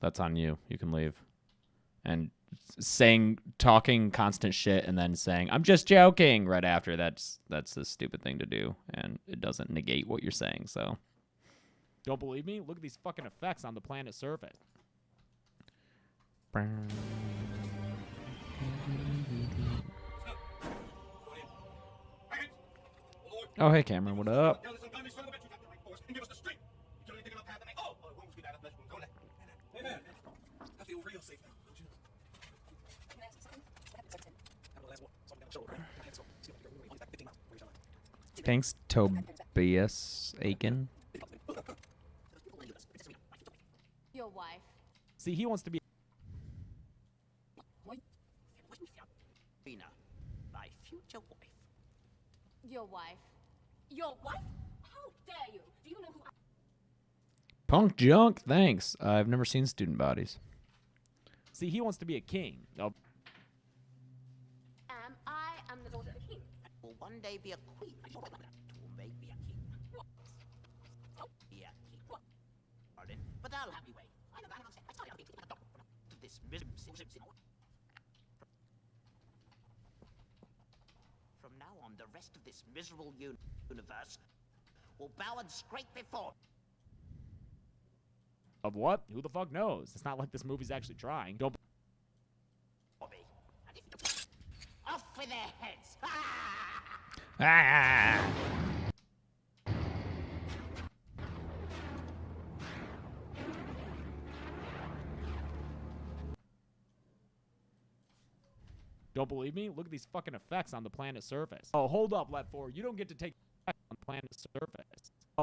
that's on you. You can leave. And talking constant shit and then saying, I'm just joking right after, that's a stupid thing to do, and it doesn't negate what you're saying, so. Don't believe me? Look at these fucking effects on the planet's surface. Oh, hey, Cameron, what up? Amen. Thanks, Tobias Aiken. Your wife. See, he wants to be. Rena, my future wife. Your wife. Your wife? How dare you? Do you know who I Punk junk, thanks. I've never seen Student Bodies. See, he wants to be a king. Oh, am? I am the daughter of a king. Will one day be a queen. To make me a king. Be a king. Pardon? But I'll have me way. I'm a man of I started out being a dog. This miserable From now on, the rest of this miserable universe will bow and scrape before of what? Who the fuck knows? It's not like this movie's actually trying. Don't. me. And if you off with their heads. Ah! Don't believe me? Look at these fucking effects on the planet's surface. Oh, hold up, Let 4. You don't get to take effects on the planet's surface. Oh.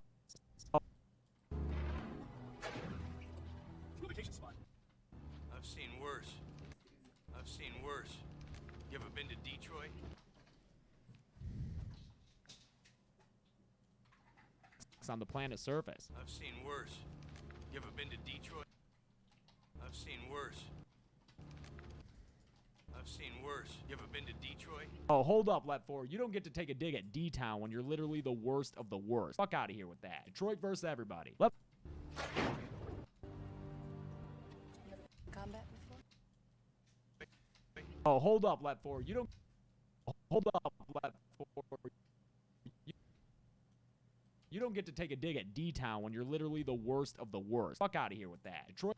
I've seen worse. I've seen worse. You ever been to Detroit? It's on the planet's surface. I've seen worse. You ever been to Detroit? I've seen worse. I've seen worse. You ever been to Detroit? Oh, hold up, Let 4. You don't get to take a dig at D-Town when you're literally the worst of the worst. Fuck out of here with that. Detroit versus everybody. Let Combat before? Oh, hold up, Let 4. You don't. Hold up, Let 4. You don't get to take a dig at D-Town when you're literally the worst of the worst. Fuck out of here with that. Detroit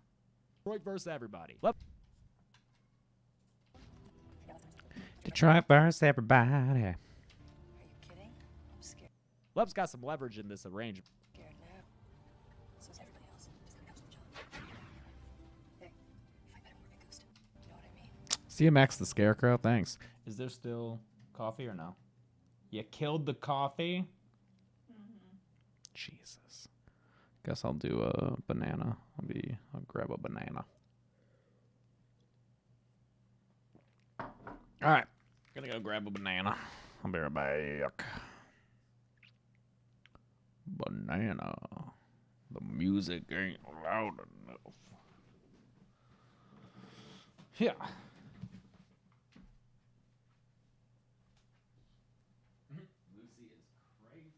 versus everybody. Detroit versus everybody. Are you kidding? I'm scared. Lep's got some leverage in this arrangement. Scared now. So is everybody else. Just let me know some job. Hey, you fight better work a ghost. You know what I mean? CMX the Scarecrow, thanks. Is there still coffee or no? You killed the coffee? Jesus. Guess I'll do a banana. I'll grab a banana. All right. Gonna go grab a banana. I'll be right back. Banana. The music ain't loud enough. Yeah. Lucy is crazy.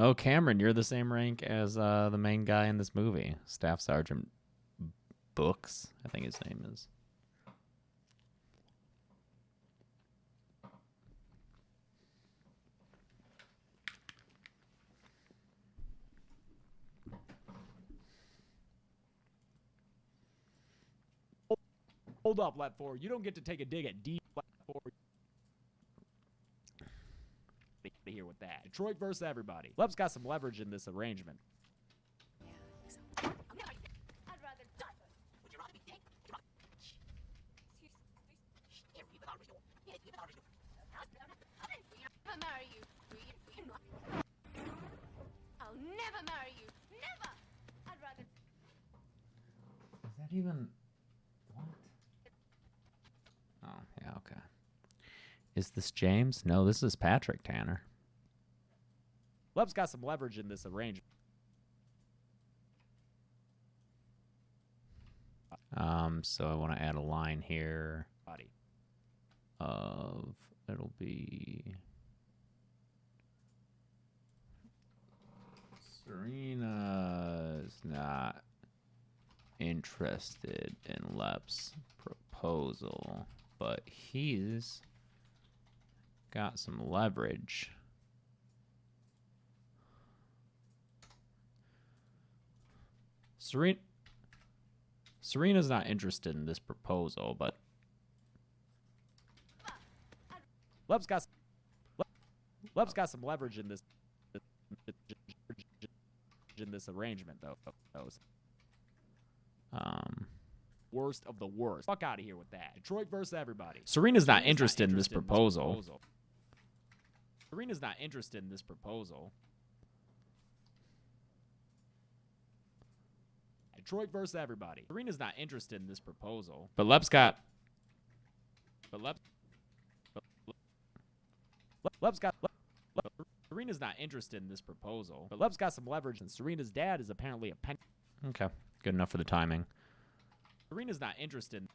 Oh, Cameron, you're the same rank as the main guy in this movie, Staff Sergeant Books, I think his name is. Hold up, Let 4. You don't get to take a dig at D. Let 4. Here with that. Detroit versus everybody. Leb's got some leverage in this arrangement. Yeah, I think so. I'd rather die. Would you rather be dead? I'll never marry you. I'll never marry you. Never. I'd rather. Is that even... What? Oh, yeah, okay. Is this James? No, this is Patrick Tanner. Leb's got some leverage in this arrangement. So I want to add a line here of, it'll be Serena's not interested in Leb's proposal, but he's got some leverage. Serena's not interested in this proposal, but Leb's got some leverage in this arrangement, though. Worst of the worst. Fuck out of here with that. Detroit versus everybody. Serena's not interested in this proposal. Serena's not interested in this proposal. Detroit versus everybody. Serena's not interested in this proposal. But Leb's got... Serena's not interested in this proposal. But Leb's got some leverage, and Serena's dad is apparently a pen... Okay, good enough for the timing. Serena's not interested...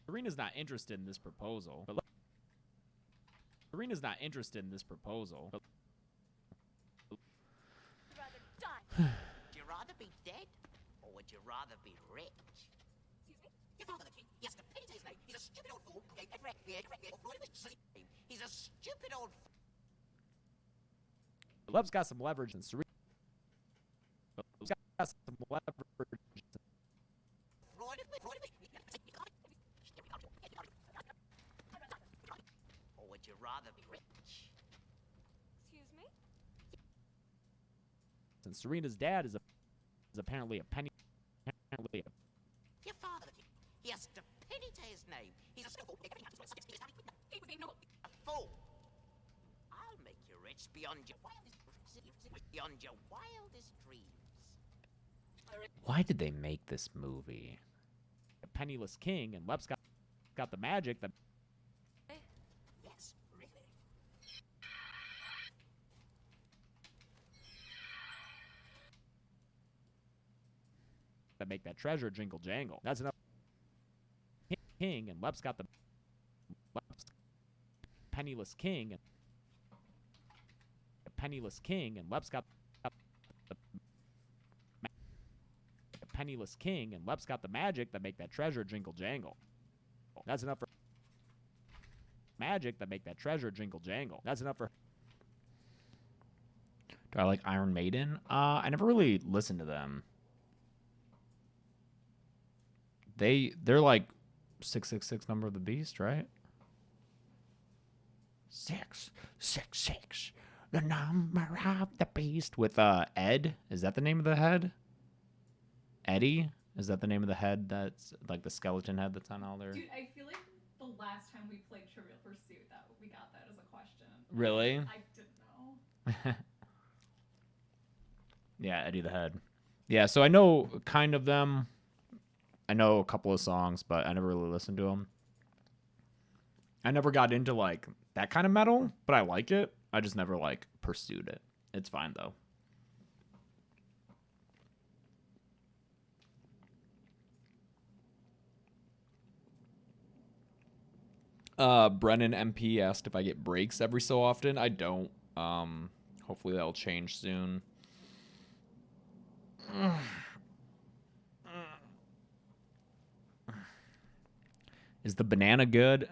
Serena's not interested in this proposal. But Serena's not interested in this proposal. But I'd rather die. Would you rather be dead, or would you rather be rich? Excuse me? Your father, the king, yes, the penny to his name. He's a stupid old fool. He's a stupid old fool. Leb's got some leverage, and Serena's got some leverage. Or would you rather be rich? Excuse me? And Serena's dad is apparently a penny. Your father, the king, he has a penny to his name. He's a fool. He would be no. A fool. I'll make you rich beyond your wildest dreams. Why did they make this movie? A penniless king, and Leb's got the magic that Yes, really. make that treasure jingle jangle. That's enough. King, and Leb's got the penniless king, and penniless king, and Leb's got the penniless king, and Leb's got the magic that make that treasure jingle jangle. That's enough for magic that make that treasure jingle jangle. That's enough for. Do I like Iron Maiden? I never really listened to them. They're like 666 number of the beast, right? 666, the number of the beast, with Ed. Is that the name of the head? Eddie? Is that the name of the head that's like the skeleton head that's on all their... Dude, I feel like the last time we played Trivial Pursuit, that we got that as a question. Really? I didn't know. Yeah, Eddie the Head. Yeah, so I know kind of them. I know a couple of songs, but I never really listened to them. I never got into like that kind of metal, but I like it. I just never like pursued it. It's fine though. Brennan MP asked if I get breaks every so often. I don't. Hopefully that'll change soon. Is the banana good?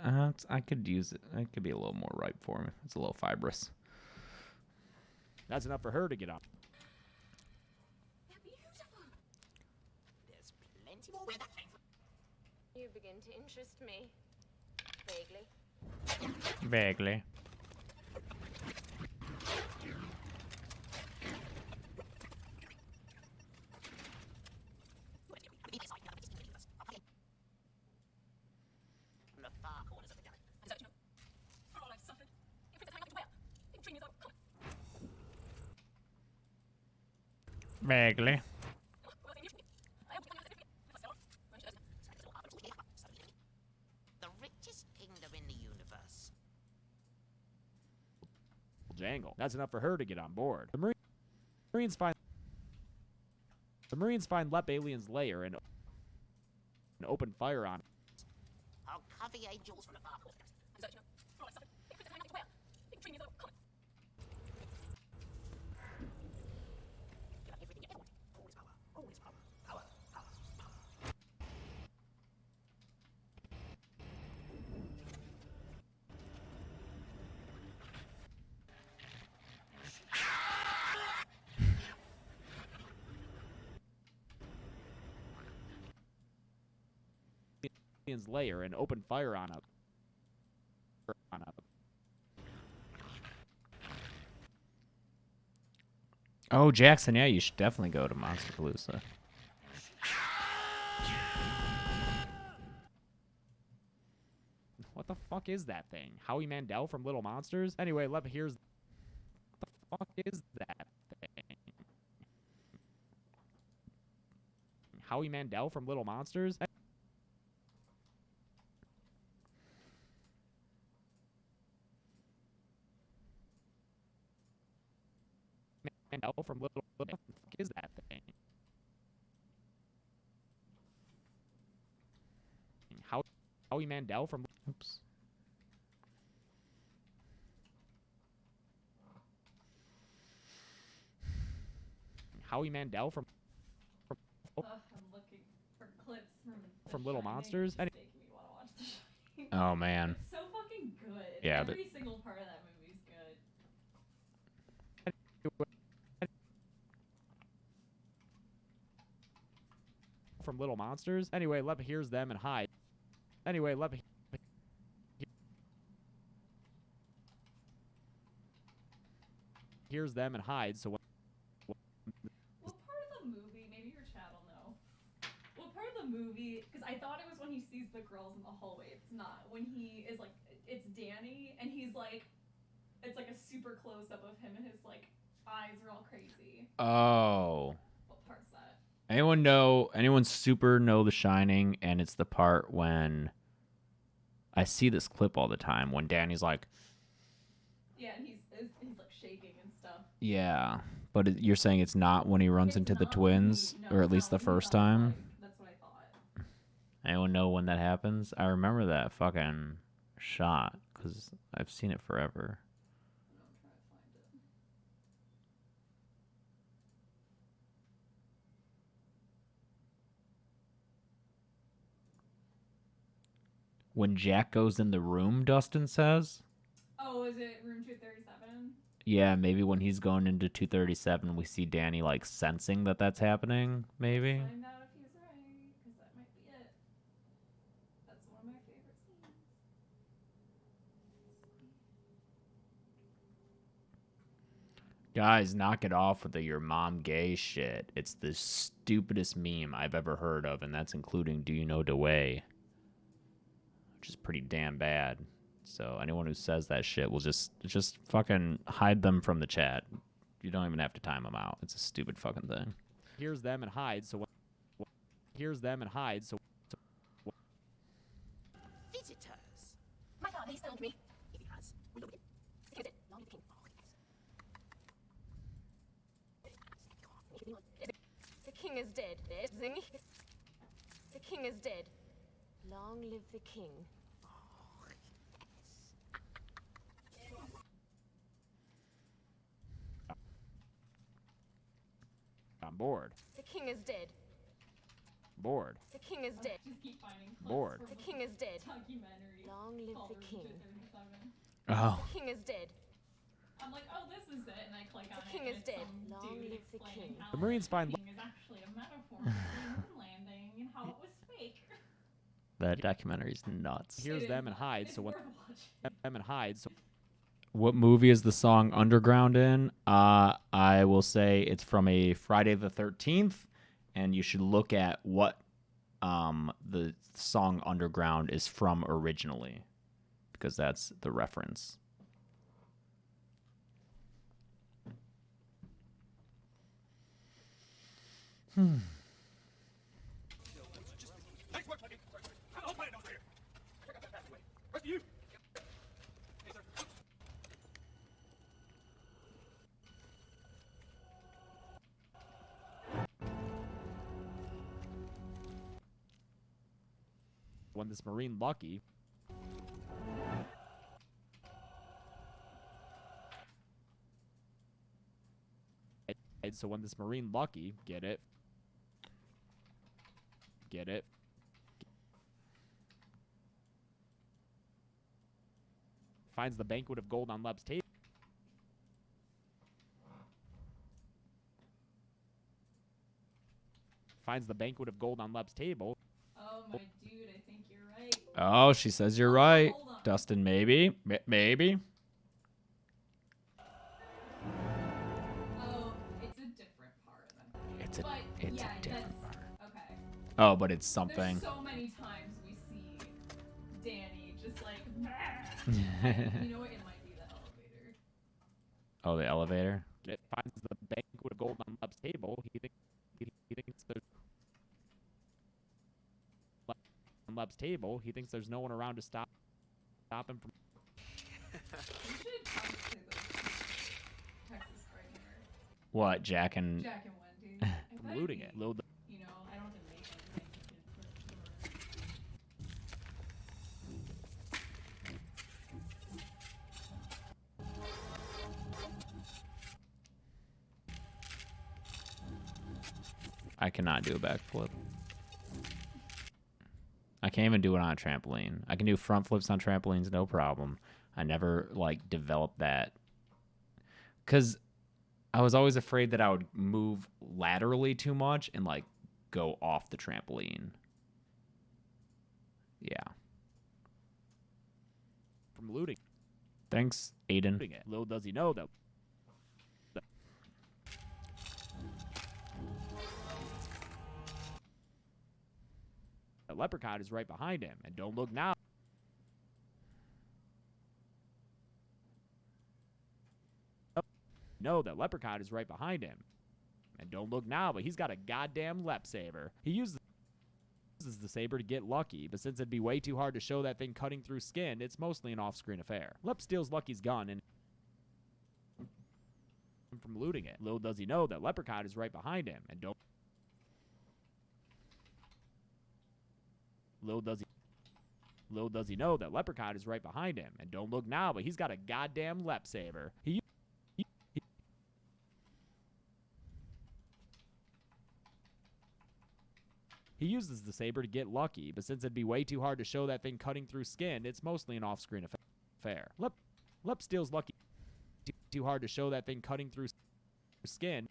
I could use it. It could be a little more ripe for me. It's a little fibrous. That's enough for her to get on. They're beautiful. There's plenty more where that came from. You begin to interest me. Vaguely. Vaguely. From the far corners of the galaxy. Is that you? For all I've suffered. If it's a hang up to wear. Big dream is over. Come on. Vaguely. The richest kingdom in the universe. Jangle. That's enough for her to get on board. The Marines find Lep Alien's lair and open fire on it. I'll cover your jewels from the far corners. Is that you? For all I've suffered. If it's a hang up to wear. Big dream is over. Come on. You have everything you ever wanted. All is power. All is power. Power. Power. Power. Alien's lair and open fire on it. Oh, Jackson, yeah, you should definitely go to Monster Palooza. What the fuck is that thing? Howie Mandel from Little Monsters? Anyway, here's... What the fuck is that thing? Howie Mandel from Little Monsters? Mandel from Little... What the fuck is that thing? Howie Mandel from... Oops. Howie Mandel from... I'm looking for clips From The Little Shining. Monsters? It's making me want to watch The Shining. Oh, man. It's so fucking good. Yeah, Every single part of that movie's good. From Little Monsters? Anyway, Lep hears them and hides. Anyway, Lep... hears them and hides, so... What part of the movie, maybe your chat will know. What part of the movie, because I thought it was when he sees the girls in the hallway. It's not. When he is like, it's Danny, and he's like, it's like a super close up of him, and his like eyes are all crazy. Oh. What part's that? Anyone super know The Shining, and it's the part when... I see this clip all the time, when Danny's like... Yeah, and he's like shaking and stuff. Yeah, but you're saying it's not when he runs It's into the not when twins, he- no, or at it's least not the when he's first on the time? bike. That's what I thought. Anyone know when that happens? I remember that fucking shot, because I've seen it forever. I'm trying to find it. When Jack goes in the room, Dustin says? Oh, is it room 237? Yeah, maybe when he's going into 237, we see Danny, like, sensing that that's happening, maybe? Find out if he's right, because that might be it. That's one of my favorite scenes. Guys, knock it off with the your mom gay shit. It's the stupidest meme I've ever heard of, and that's including Do You Know DeWay? Which is pretty damn bad. So anyone who says that shit will just fucking hide them from the chat. You don't even have to time them out. It's a stupid fucking thing. Hears them and hides, so hears them and hides, so Visitors. My father, he stoned me. If he has, we will begin. Is it? Long live the king. Oh, yes. The king is dead. There's Zingy. The king is dead. Long live the king. I'm bored. The king is dead. Bored. The king is dead. Just keep finding clips Bored. from The king is dead. documentary. Long live called the king. Route 237. Oh. The king is dead. I'm like, oh, this is it, and I click on The it, king and is it's dead. some Long dude live the explaining king. how The Marines find king is actually a metaphor for the moon landing and how it was fake. That documentary's nuts. Here's It them is and hides. It's So when worth watching. them and hides. So what movie is the song Underground in? I will say it's from a Friday the 13th, and you should look at what the song Underground is from originally, because that's the reference. Nice work, Lucky. How the whole planet knows we're here. Check out that passageway. Rest of you. Hey, sir. When this Marine Lucky so when this Marine Lucky, get it, finds the banquet of gold on Leb's table. Finds the banquet of gold on Leb's table. Oh, my dude, I think you're right. Oh, she says you're right. Hold on. Dustin, maybe. Maybe. Oh, it's a different part. It's a But, it's yeah, a different that's, part. okay. Oh, but it's something. There's so many times we see Danny just like, you know what? It might be the elevator. Oh, the elevator. It finds the banquet of gold on Leb's table. He thinks there's on Leb's table. He thinks there's no one around to stop him from. We should talk to the Texas Frightener, What, Jack and Jack and Wendy. I thought from it'd looting be, it? You know, I don't have to make anything. You can put it I cannot do a backflip. I can't even do it on a trampoline. I can do front flips on trampolines, no problem. I never like developed that because I was always afraid that I would move laterally too much and like go off the trampoline. Yeah. From looting. Thanks, Aiden. Little does he know that. The leprechaun is right behind him, and don't look now. No, the leprechaun is right behind him. And don't look now, but he's got a goddamn lep saber. He uses the saber to get Lucky, but since it'd be way too hard to show that thing cutting through skin, it's mostly an off-screen affair. Lep steals Lucky's gun and from looting it. Little does he know that leprechaun is right behind him, and don't. Little does he know that leprechaun is right behind him, and don't look now, but he's got a goddamn lep saber. He uses the saber to get Lucky, but since it'd be way too hard to show that thing cutting through skin, it's mostly an off-screen affair. Lep steals Lucky. Too hard to show that thing cutting through skin.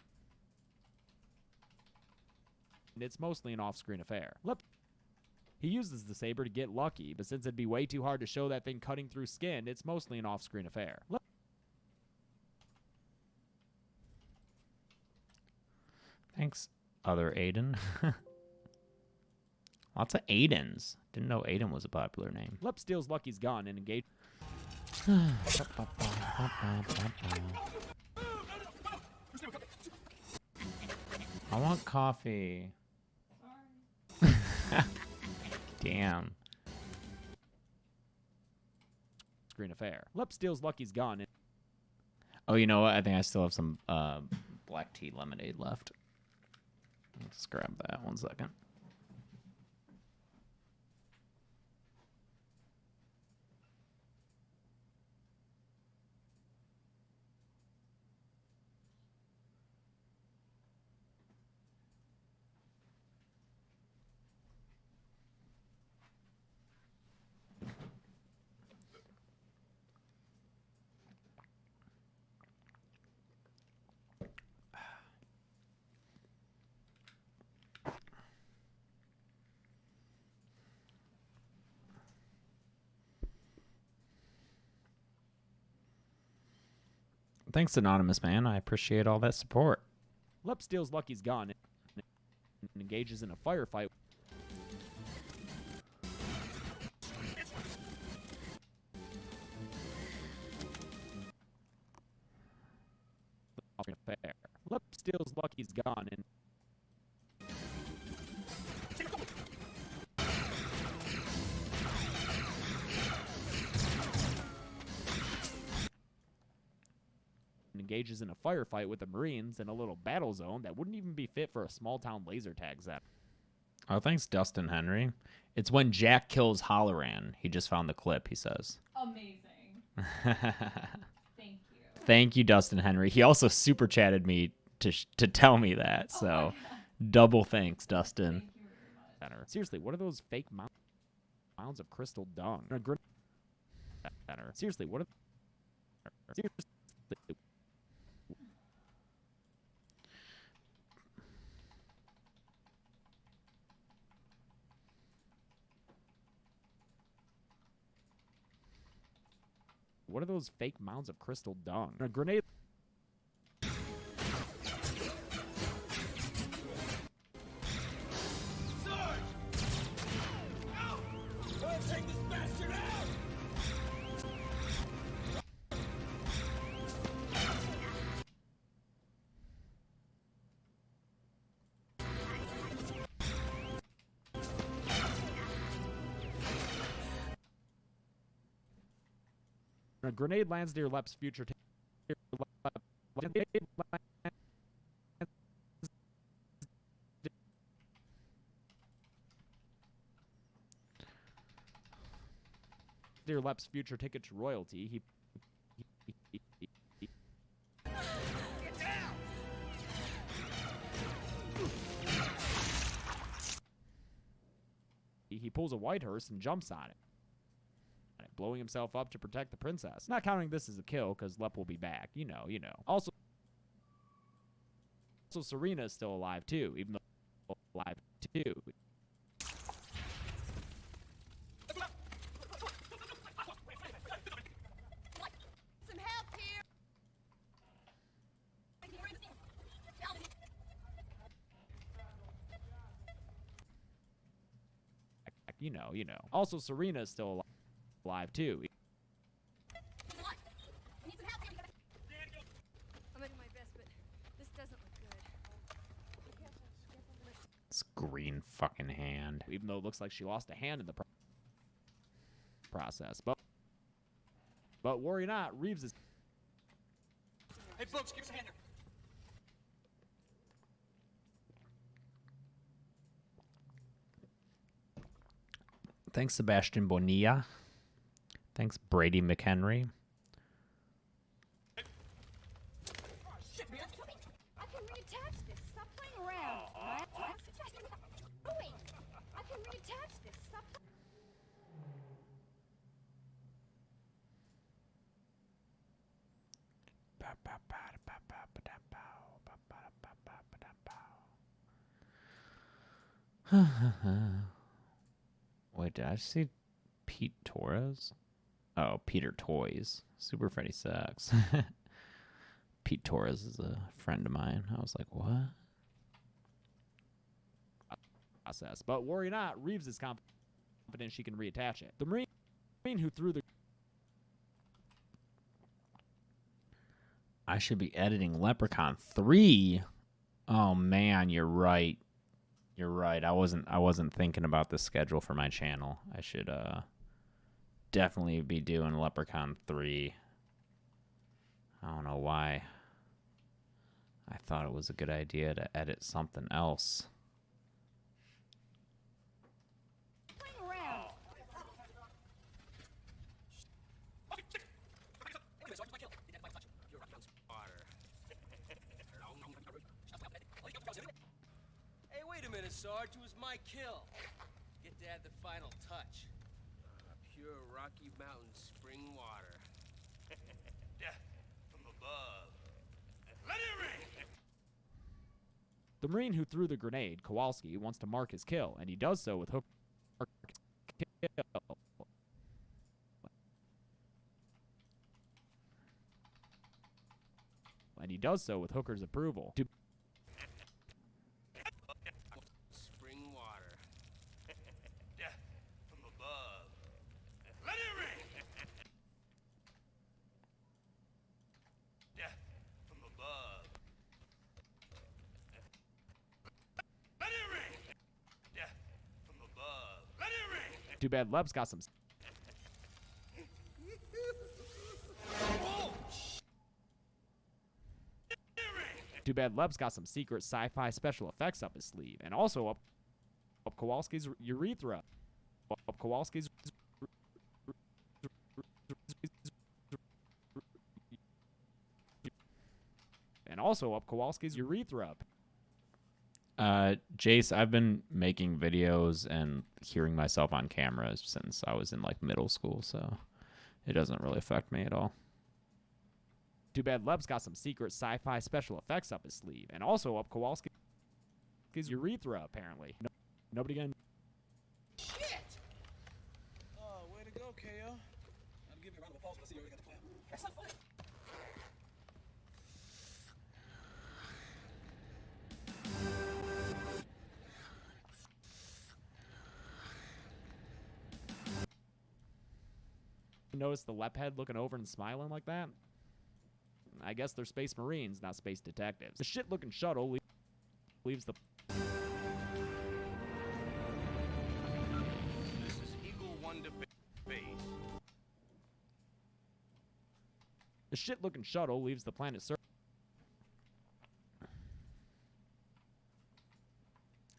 It's mostly an off-screen affair. He uses the saber to get Lucky, but since it'd be way too hard to show that thing cutting through skin, it's mostly an off-screen affair. Thanks, other Aiden. Lots of Aidens. Didn't know Aiden was a popular name. Lep steals Lucky's gun and engages. I want coffee. Sorry. Damn. Screen affair. Lep steals Lucky's gun. Oh, you know what? I think I still have some black tea lemonade left. Let's grab that 1 second. Thanks, Anonymous Man. I appreciate all that support. Lep steals Lucky's gun and engages in a firefight. Lep steals Lucky's gun and engages in a firefight with the Marines in a little battle zone that wouldn't even be fit for a small-town laser tag zap. Oh, thanks, Dustin Henry. It's when Jack kills Halloran. He just found the clip, he says. Amazing. Thank you. Thank you, Dustin Henry. He also super chatted me to tell me that. Oh So, my God. double thanks, Dustin. Thank you very much. Seriously, what are those fake mounds of crystal dung? Seriously, what are seriously, what are those fake mounds of crystal dung? A grenade. A grenade lands near Lep's future. Near Lep's future ticket to royalty, he pulls a Whitehurst and jumps on it, blowing himself up to protect the princess. Not counting this as a kill, because Lep will be back. You know. Also, Serena is still alive, too, even though alive, too. Some help here. You know. Also, Serena is still alive, too. I'm doing my best, but this doesn't look good. This green fucking hand. Even though it looks like she lost a hand in the process. But worry not, Reeves is... Hey, folks, give us a hand. Thanks, Sebastian Bonilla. Thanks, Brady McHenry. I can reattach this. Stop playing around. Alright? Oh, wait. I can reattach this. Stop. Wait, did I see Pete Torres? Oh, Peter Toys. Super Freddy sucks. Pete Torres is a friend of mine. I was like, what? Process. But worry not, Reeves is confident she can reattach it. The Marine who threw the... I should be editing Leprechaun 3. Oh man, you're right. You're right. I wasn't thinking about the schedule for my channel. I should definitely be doing Leprechaun 3. I don't know why. I thought it was a good idea to edit something else. Playing around. Hey, wait a minute, Sarge. It was my kill. Get to add the final touch. Pure Rocky Mountain spring water. Death from above. Let it ring! The Marine who threw the grenade, Kowalski, wants to mark his kill, and he does so with Hooker's kill. and he does so with Hooker's approval. Spring water. Death from above. Let it rain. Death from above. Let it rain. Death from above. Let it rain. Too bad Leb's got some. Too bad Leb's got some secret sci-fi special effects up his sleeve, and also up Kowalski's urethra. Up Kowalski's. And also up Kowalski's urethra. Jace, I've been making videos and hearing myself on camera since I was in like middle school, so it doesn't really affect me at all. Too bad Leb's got some secret sci-fi special effects up his sleeve, and also up Kowalski's urethra, apparently. Nobody gonna... Shit! Oh, way to go, KO. I'll give you a round of applause because you already got the plan. That's not funny. Notice the Lep head looking over and smiling like that? I guess they're space marines, not space detectives. The shit-looking shuttle leaves the... This is Eagle 1 to base. The shit-looking shuttle leaves the planet surface.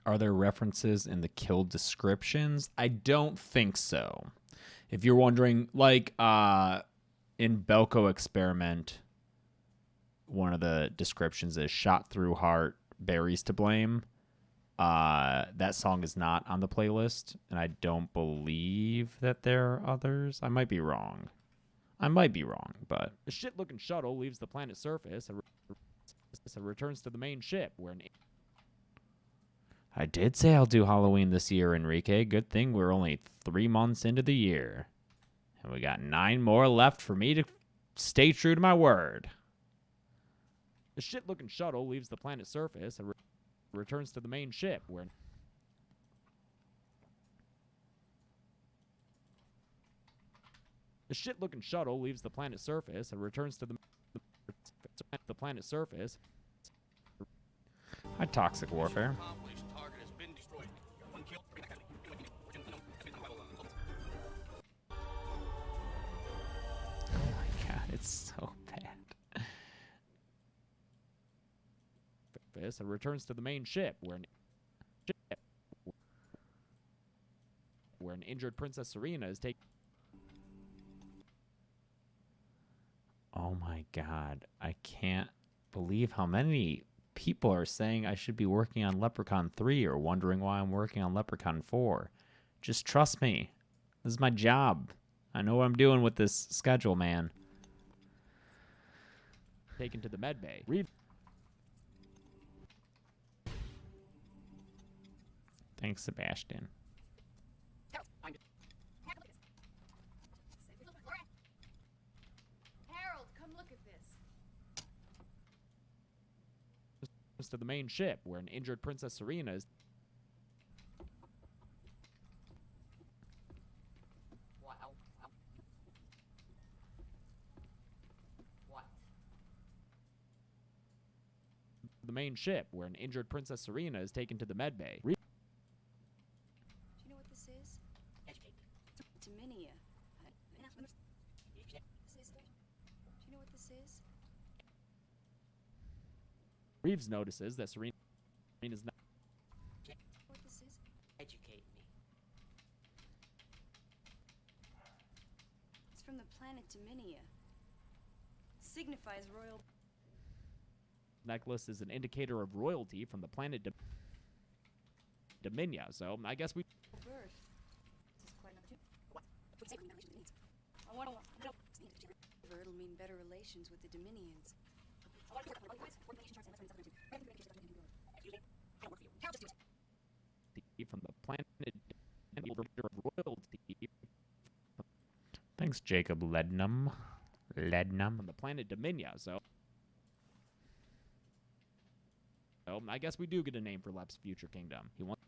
Are there references in the kill descriptions? I don't think so. If you're wondering, like, in Belko Experiment, one of the descriptions is shot through heart, berries to blame. That song is not on the playlist, and I don't believe that there are others. I might be wrong. But the shit-looking shuttle leaves the planet's surface and returns to the main ship, where I did say I'll do Halloween this year, Enrique. Good thing we're only 3 months into the year. And we got 9 more left for me to stay true to my word. The shit-looking shuttle leaves the planet's surface and returns to the main ship, where... The shit-looking shuttle leaves the planet's surface and returns to the planet's surface. Hi, Toxic Warfare. Accomplished. Target has been destroyed. 1 kill. Oh my god, it's so bad. And returns to the main ship, where an injured Princess Serena is taken. Oh my god, I can't believe how many people are saying I should be working on Leprechaun 3 or wondering why I'm working on Leprechaun 4. Just trust me. This is my job. I know what I'm doing with this schedule, man. Taken to the med bay. Thanks, Sebastian. Harold, come look at this. To the main ship, where an injured Princess Serena is... What? What? The main ship, where an injured Princess Serena is taken to the med bay. Do you know what this is? Educate me. Dominia. This is. Do you know what this is? Reeves notices that Serena's not... What this is? Educate me. It's from the planet Dominia. Signifies royal. Necklace is an indicator of royalty from the planet Dominia, so I guess we... birth. This is quite an opportunity. What? What's it means? I want to. It'll mean better relations with the Dominions. From the planet of royalty. Thanks, Jacob Lednum. From the planet Dominia, so... I guess we do get a name for Lep's future kingdom. He wants.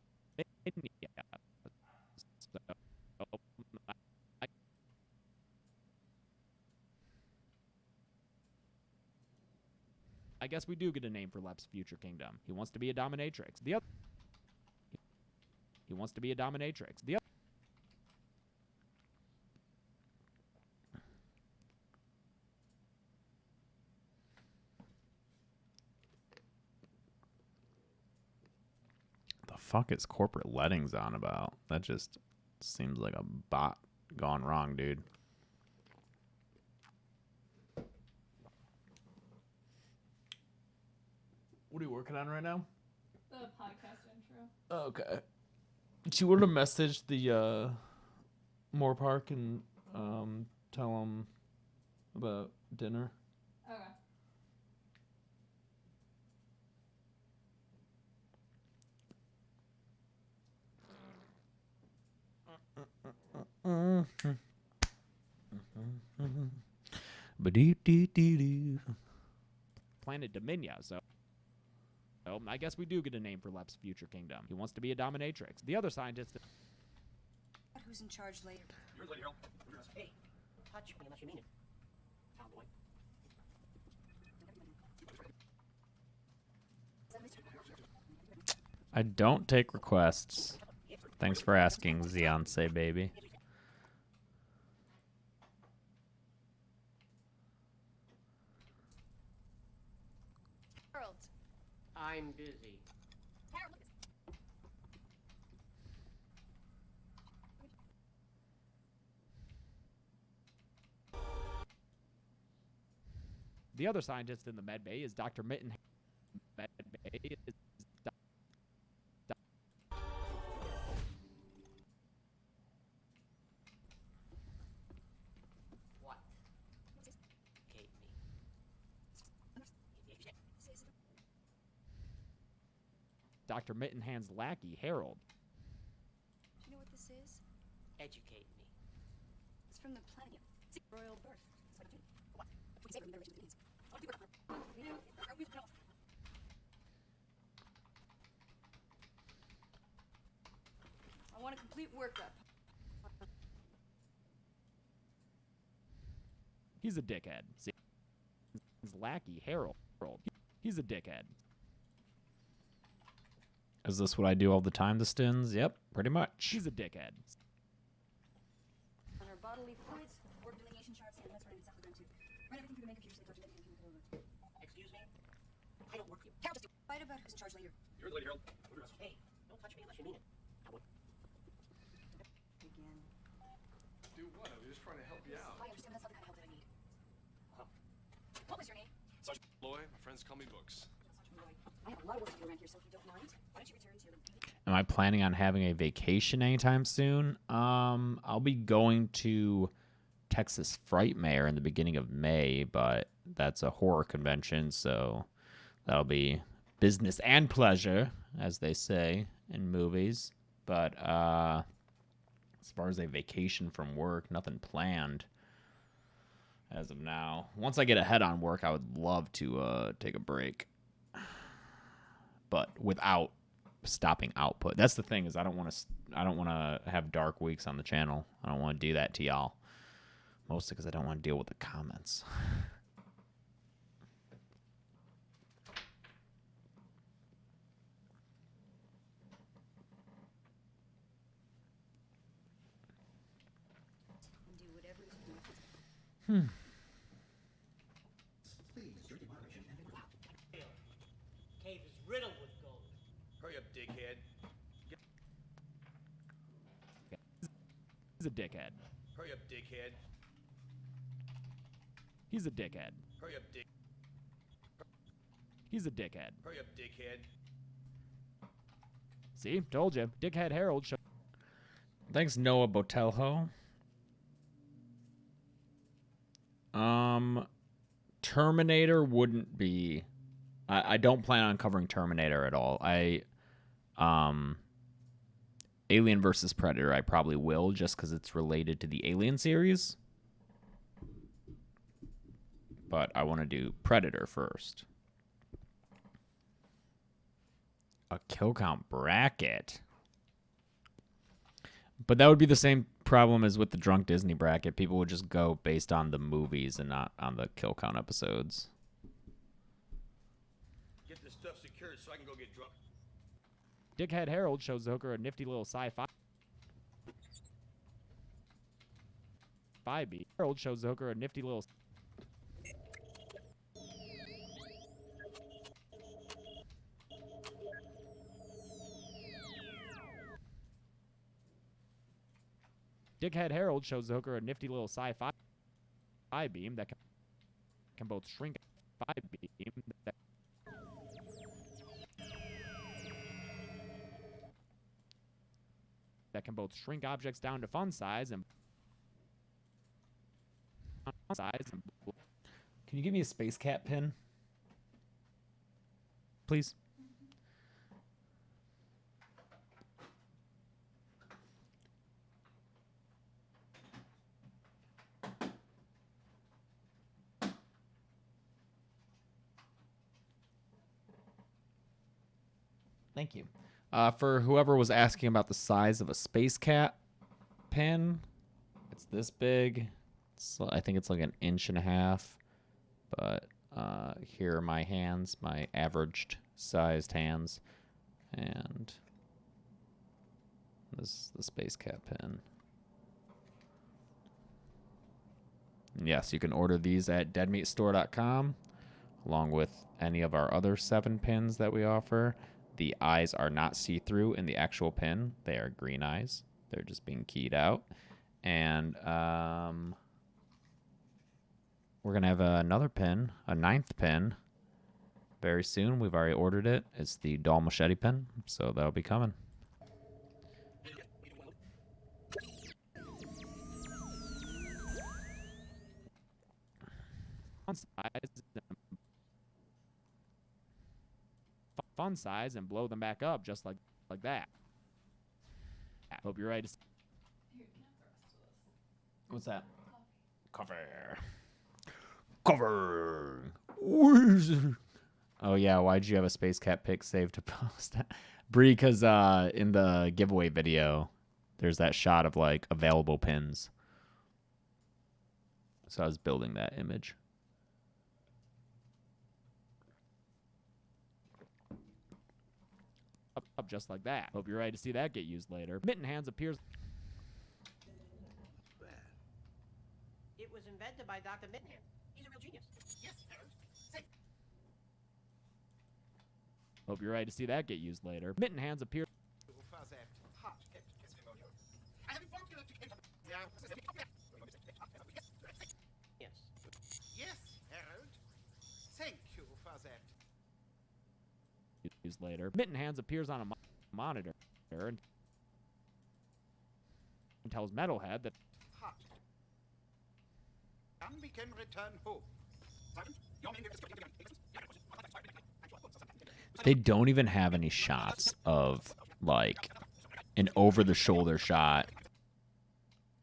I guess we do get a name for Lep's future kingdom. He wants to be a dominatrix. He wants to be a dominatrix. The fuck is corporate lettings on about? That just seems like a bot gone wrong, dude. What are you working on right now? The podcast intro. Okay. Do you want to message the Moore Park and tell them about dinner? Okay. Planet Dominia. So I guess we do get a name for Lep's future kingdom. He wants to be a dominatrix. The other scientist. Who's in charge later? You're Lady Harold. Hey, touch me unless you mean it. Town boy. I don't take requests. Thanks for asking, Zionce baby. Harold. I'm busy. Harold. The other scientist in the med bay is Dr. Mitten. Med bay is What? Kate me. Dr. Mittenhand's lackey, Harold. Do you know what this is? Educate me. It's from the planet. Royal birth. What? We say remember Richard's I want a complete workup. He's a dickhead. See, his lackey, Harold. He's a dickhead. Is this what I do all the time, the Stins? Yep, pretty much. He's a dickhead. On our bodily fluids, org delineation charts, and let's run an encephalogram too. Run everything through the maker fiercely, Dr. Benton, and over. Excuse me? I don't work here. Carol, just fight about who's in charge later. You're Lady Harold. Hey, don't touch me unless you mean it. Town boy. Again. Do what? I was just trying to help you out. I understand that's not the kind of help that I need. What was your name? Sergeant Loy, my friends call me Books. Sergeant Roy. I have a lot of work to do around here, so if you don't mind, why don't you return to Am I planning on having a vacation anytime soon? I'll be going to Texas Frightmare in the beginning of May, but that's a horror convention, so that'll be business and pleasure, as they say in movies. But as far as a vacation from work, nothing planned as of now. Once I get ahead on work, I would love to take a break, but without stopping output. That's the thing, is I don't want to have dark weeks on the channel. I don't want to do that to y'all, mostly because I don't want to deal with the comments. and do whatever is needed. Cave is riddled with gold. Hurry up, dickhead. He's a dickhead. Hurry up, dickhead. He's a dickhead. Hurry up, dick. He's a dickhead. Hurry up, dickhead. See? Told you. Dickhead Harold. Thanks, Noah Botelho. Terminator wouldn't be. I don't plan on covering Terminator at all. Alien versus Predator, I probably will, just because it's related to the Alien series. But I want to do Predator first. A kill count bracket. But that would be the same problem as with the Drunk Disney bracket. People would just go based on the movies and not on the kill count episodes. Get this stuff secured so I can go get drunk. Dickhead Harold shows Hooker a nifty little sci-fi beat. Harold shows Hooker a nifty little... Dickhead Harold shows the hooker a nifty little sci-fi beam that can both shrink beam that can both shrink objects down to fun size and Can you give me a Space Cat pin, please? Thank you. For whoever was asking about the size of a Space Cat pin, it's this big. I think it's like 1.5 inches. But here are my hands, my averaged sized hands. And this is the Space Cat pin. Yes, you can order these at deadmeatstore.com along with any of our other 7 pins that we offer. The eyes are not see-through in the actual pin. They are green eyes. They're just being keyed out. And we're going to have another pin, a 9th pin, very soon. We've already ordered it. It's the Doll Machete pin, so that'll be coming. Fun size and blow them back up just like that. Hope you're ready to... Here, can I have the rest of this? What's that? Cover. Oh yeah, why'd you have a Space Cat pic saved to post? Bree, because in the giveaway video, there's that shot of like available pins. So I was building that image. Up just like that. Hope you're ready to see that get used later. Mitten Hands appears... It was invented by Dr. Mittenhand. He's a real genius. Yes, Harold. Say. Hope you're ready to see that get used later. Mitten Hands appears... Yes. Yes, Harold. Thank you for that. used later. Mitten Hands appears on a monitor and tells Metalhead that... Then we can return home. They don't even have any shots of, like, an over-the-shoulder shot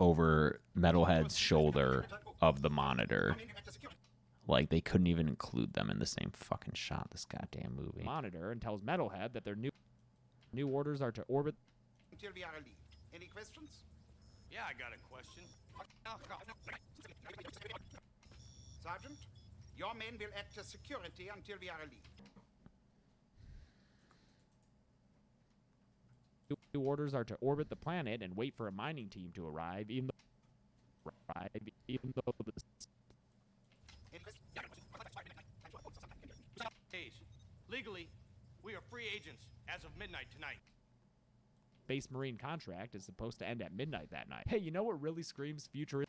over Metalhead's shoulder of the monitor. Like, they couldn't even include them in the same fucking shot, this goddamn movie. Monitor and tells Metalhead that their new orders are to orbit... Until we are relieved. Any questions? Yeah, I got a question. Sergeant, your men will act as security until we are relieved. New orders are to orbit the planet and wait for a mining team to arrive, even though the... Days. Legally, we are free agents as of midnight tonight. Space Marine contract is supposed to end at midnight that night. Hey, you know what really screams futuristic?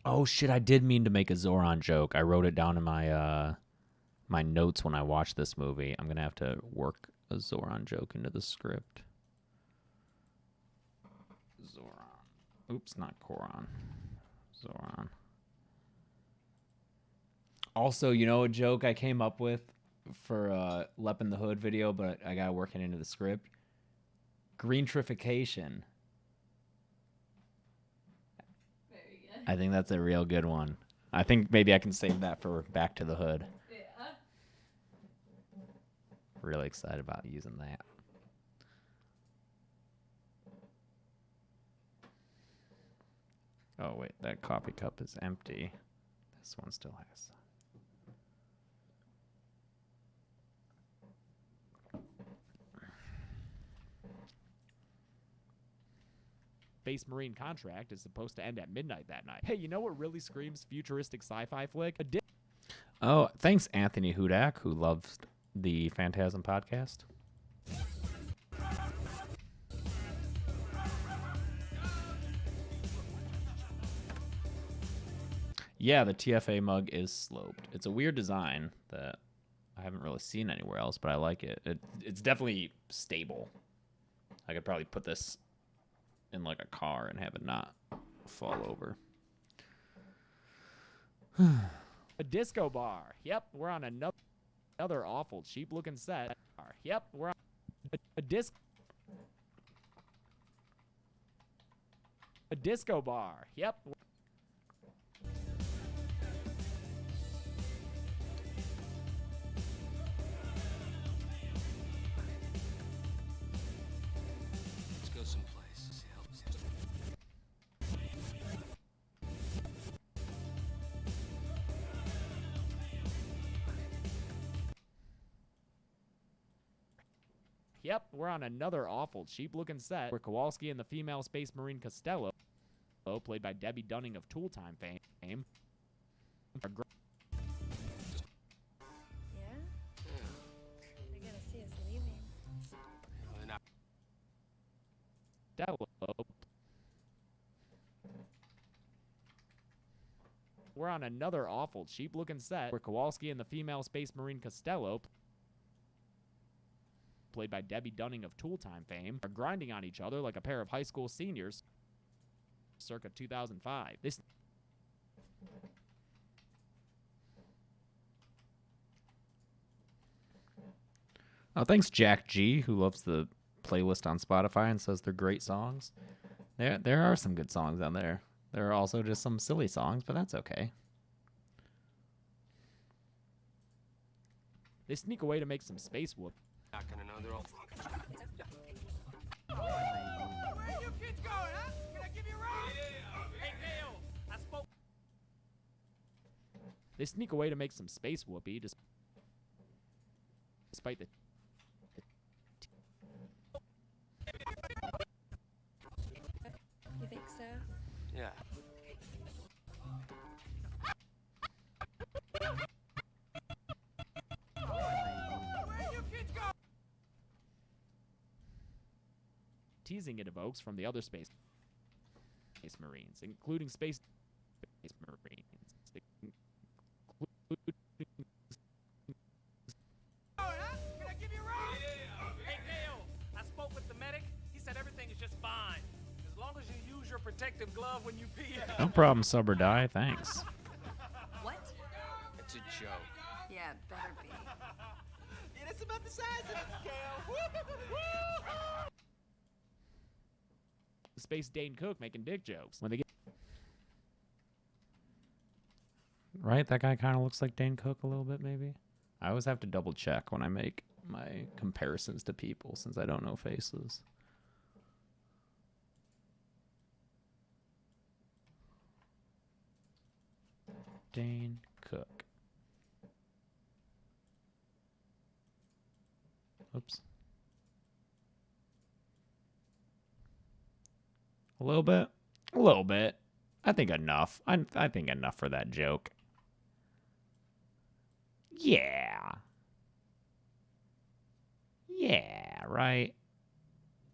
Oh shit, I did mean to make a Zoran joke. I wrote it down in my my notes when I watched this movie. I'm going to have to work a Zoran joke into the script. Zoran. Oops, not Koran. Zoran. Also, you know a joke I came up with for Lep in the Hood video, but I got to work it into the script? Greentrification. Very good. I think that's a real good one. I think maybe I can save that for Back to the Hood. Yeah. Really excited about using that. Oh, wait, that coffee cup is empty. This one still has some. Space Marine contract is supposed to end at midnight that night. Hey, you know what really screams futuristic sci-fi flick? Oh, thanks, Anthony Hudak, who loves the Phantasm podcast. Yeah, the TFA mug is sloped. It's a weird design that I haven't really seen anywhere else, but I like it. It's definitely stable. I could probably put this in like a car and have it not fall over. A disco bar. Yep, we're on another awful cheap-looking set. Yep, we're on a disco bar. Yep. Let's go someplace. Yep, we're on another awful cheap-looking set where Kowalski and the female Space Marine Costello, played by Debbie Dunning of Tool Time fame, are Yeah? They're gonna see us leaving. They're not. Costello. We're on another awful cheap-looking set where Kowalski and the female Space Marine Costello, played by Debbie Dunning of Tool Time fame, are grinding on each other like a pair of high school seniors circa 2005. Oh, thanks, Jack G, who loves the playlist on Spotify and says they're great songs. There are some good songs on there. There are also just some silly songs, but that's okay. They sneak away to make some space whoop. Not gonna know they're all. Where are you kids going, huh? Can I give you a ride? Hey, Dale, I spoke. They sneak away to make some space whoopee despite the You think so? Yeah. Where are you kids going? teasing it evokes from the other space Marines, including space Marines. Can I give you a ride? Hey, Dale, I spoke with the medic. He said everything is just fine. As long as you use your protective glove when you pee. No problem, sub or die. Thanks. What? It's a joke. Yeah, better be. Yeah, that's about the size of it, Dale. Space Dane Cook making dick jokes when they get Right? That guy kind of looks like Dane Cook a little bit, maybe. I always have to double check when I make my comparisons to people since I don't know faces. Dane Cook. Oops. A little bit. A little bit. I think enough. I think enough for that joke. Yeah. Yeah, right?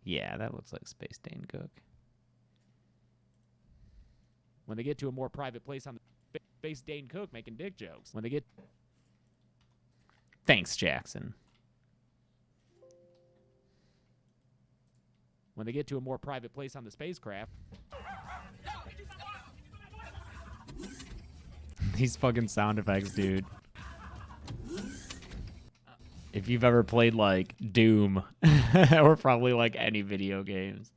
Yeah, that looks like Space Dane Cook. when they get to a more private place on the space Dane Cook making dick jokes. When they get Thanks, Jackson. when they get to a more private place on the spacecraft, These fucking sound effects, dude. If you've ever played like Doom or probably like any video games.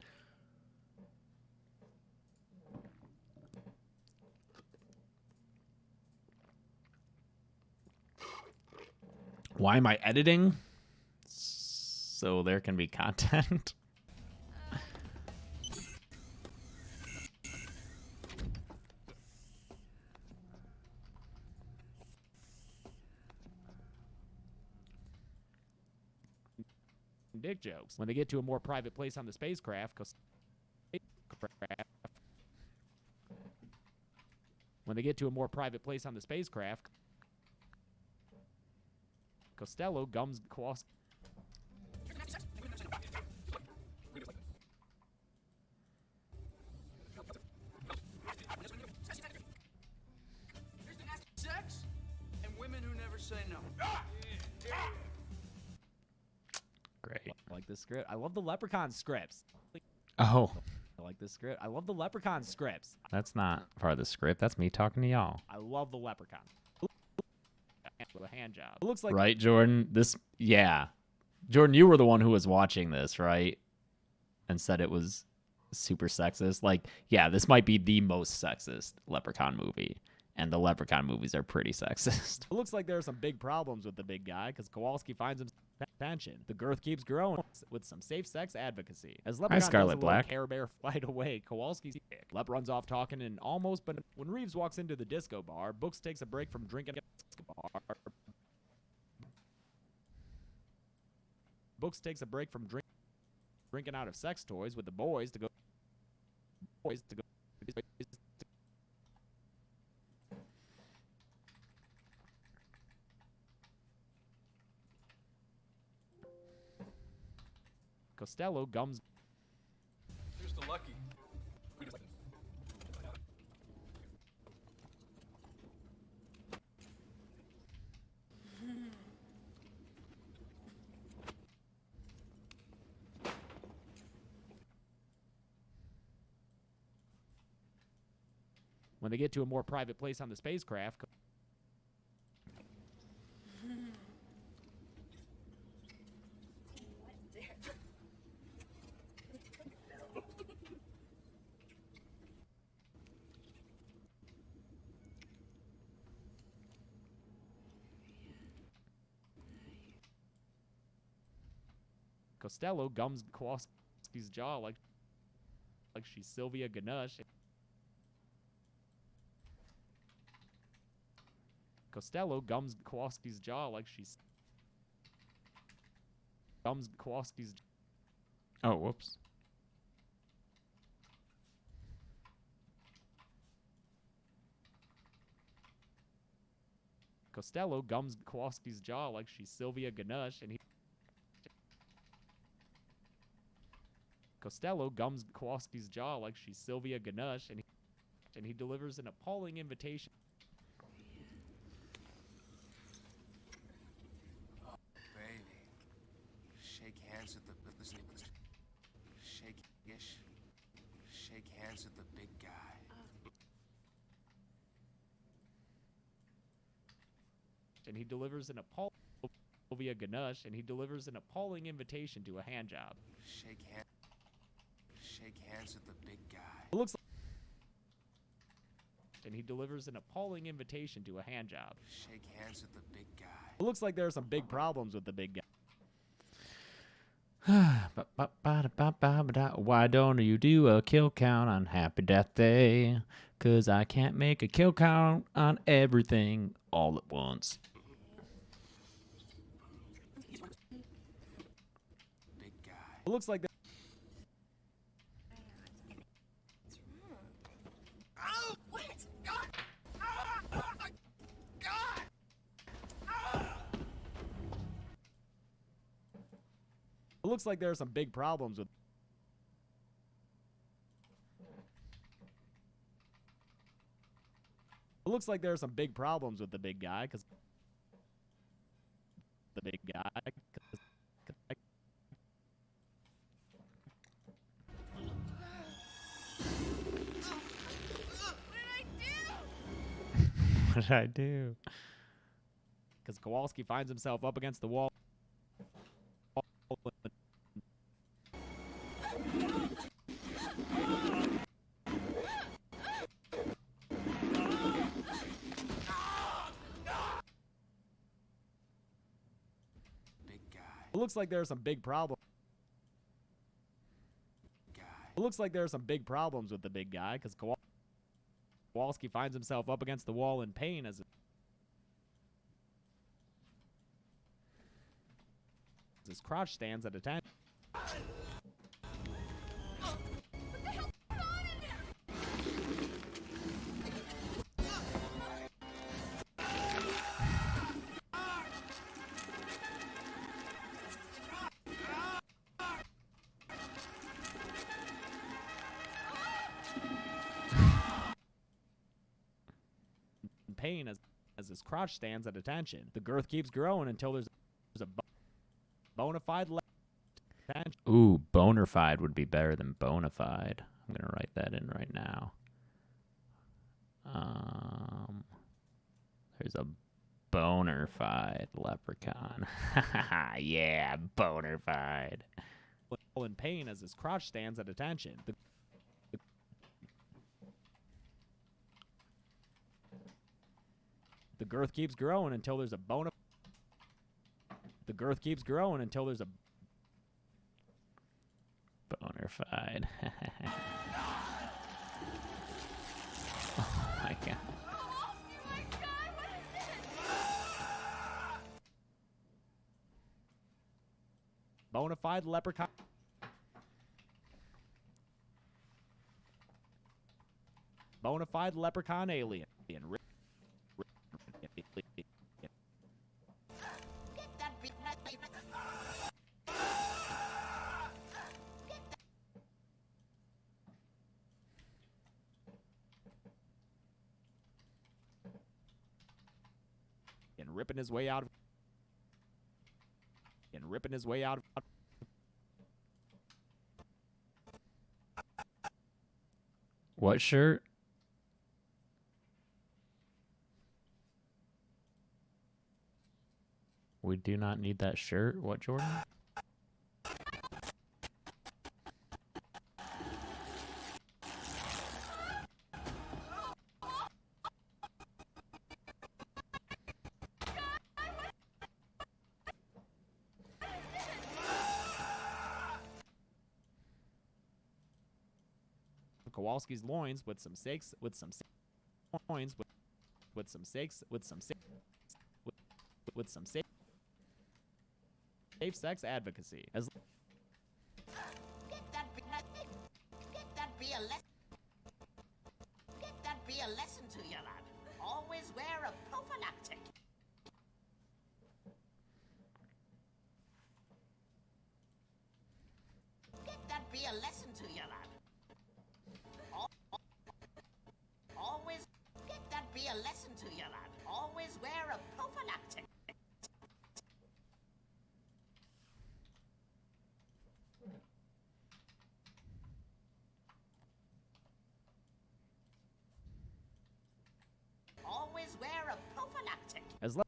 Why am I editing? So there can be content. Dick jokes. When they get to a more private place on the spacecraft, Costello gums Kowalski. Sex and women who never say no. Great. I like this script. I love the Leprechaun scripts. Oh. I like this script. I love the Leprechaun scripts. That's not part of the script. That's me talking to y'all. I love the Leprechaun. With a hand job. It looks like right, Jordan. Yeah. Jordan, you were the one who was watching this, right? And said it was super sexist. Like, yeah, this might be the most sexist Leprechaun movie. And the Leprechaun movies are pretty sexist. It looks like there are some big problems with the big guy because Kowalski finds him attention. The girth keeps growing with some safe sex advocacy. As Leprechaun Scarlet does a Black. Care Bear flight away, Kowalski's sick. Lep runs off talking and almost, but when Reeves walks into the disco bar, Books takes a break from drinking. Books takes a break from drinking out of sex toys with the boys to go. Costello gums. Here's the lucky. When they get to a more private place on the spacecraft. Costello gums Kowalski's jaw like she's Sylvia Ganush. Costello gums Kowalski's jaw like she's gums Kowalski's. Oh, whoops. Costello gums Kowalski's jaw like she's Sylvia Ganush, and he. Costello gums Kowalski's jaw like she's Sylvia Ganush, and he delivers an appalling invitation. Oh, baby. Shake hands with the shake hands with the big guy. And he delivers an appalling Sylvia Ganush, and he delivers an appalling invitation to a hand job. Shake hands with the big guy. It looks like, and he delivers an appalling invitation to a hand job. Shake hands with the big guy. It looks like there are some big problems with the big guy. Why don't you do a kill count on Happy Death Day? 'Cause I can't make a kill count on everything all at once. Big guy. It looks like It looks like there are some big problems with. It looks like there are some big problems with the big guy because the big guy. What did I do? Because Kowalski finds himself up against the wall. Big guy. It looks like there are some big problems. It looks like there are some big problems with the big guy because Kowalski finds himself up against the wall in pain as his crotch stands at attention. Pain as his crotch stands at attention. The girth keeps growing until there's a bona fide attention. Ooh, boner fide would be better than bona fide. I'm gonna write that in right now. There's a boner fide leprechaun. Yeah, boner fide. In pain as his crotch stands at attention. The girth keeps growing until there's a bona. The girth keeps growing until there's a boner fide. Oh my god. Bona fide leprechaun. Bona fide leprechaun alien. And ripping his way out of. And ripping his way out of. What shirt? We do not need that shirt. What, Jordan? Kowalski's loins with some sakes loins with some sakes with some safe sex advocacy as That be a lesson. That be a lesson to you, lad. Always wear a prophylactic. That be a lesson to you, lad. Always. That be a lesson to you, lad. Always wear a prophylactic. Always wear a prophylactic. as To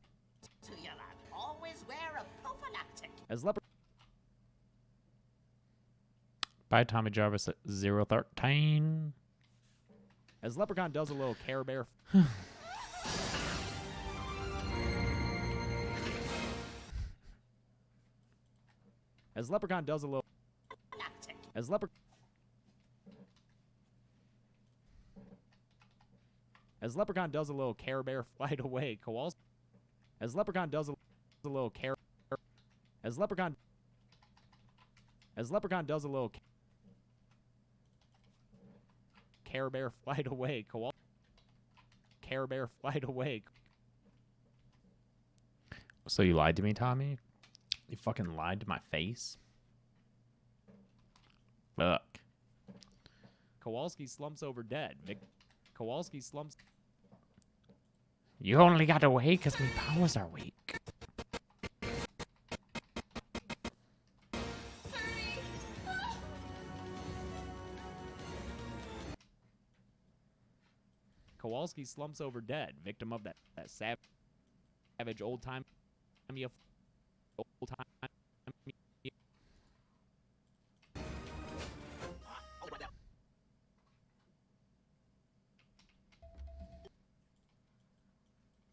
you, lad. Always wear a prophylactic. leopard. By Tommy Jarvis at 013. As Leprechaun does a little Care Bear. As Leprechaun does a little. Prophylactic. As Leprechaun does a little Care Bear flight away, Kowalski. As Leprechaun does a little Care. As Leprechaun does a little Care Bear flight away, Kowalski. Care Bear flight away. So you lied to me, Tommy? You fucking lied to my face? Fuck. Kowalski slumps over dead. Kowalski slumps. You only got away because my powers are weak. Kowalski Kowalski slumps over dead, victim of that savage old time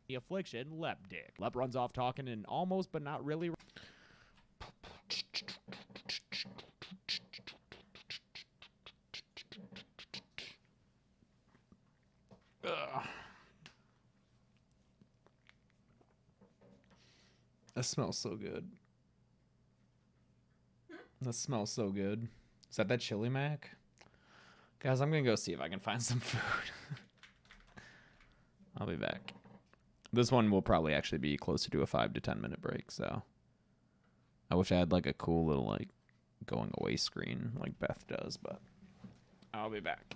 the affliction, Lep Dick. Lep runs off talking and almost but not really. Ugh. That smells so good. That smells so good. Is that chili mac? Guys, I'm gonna go see if I can find some food. I'll be back. This one will probably actually be closer to a 5 to 10 minute break, so I wish I had like a cool little like going away screen like Beth does, but I'll be back.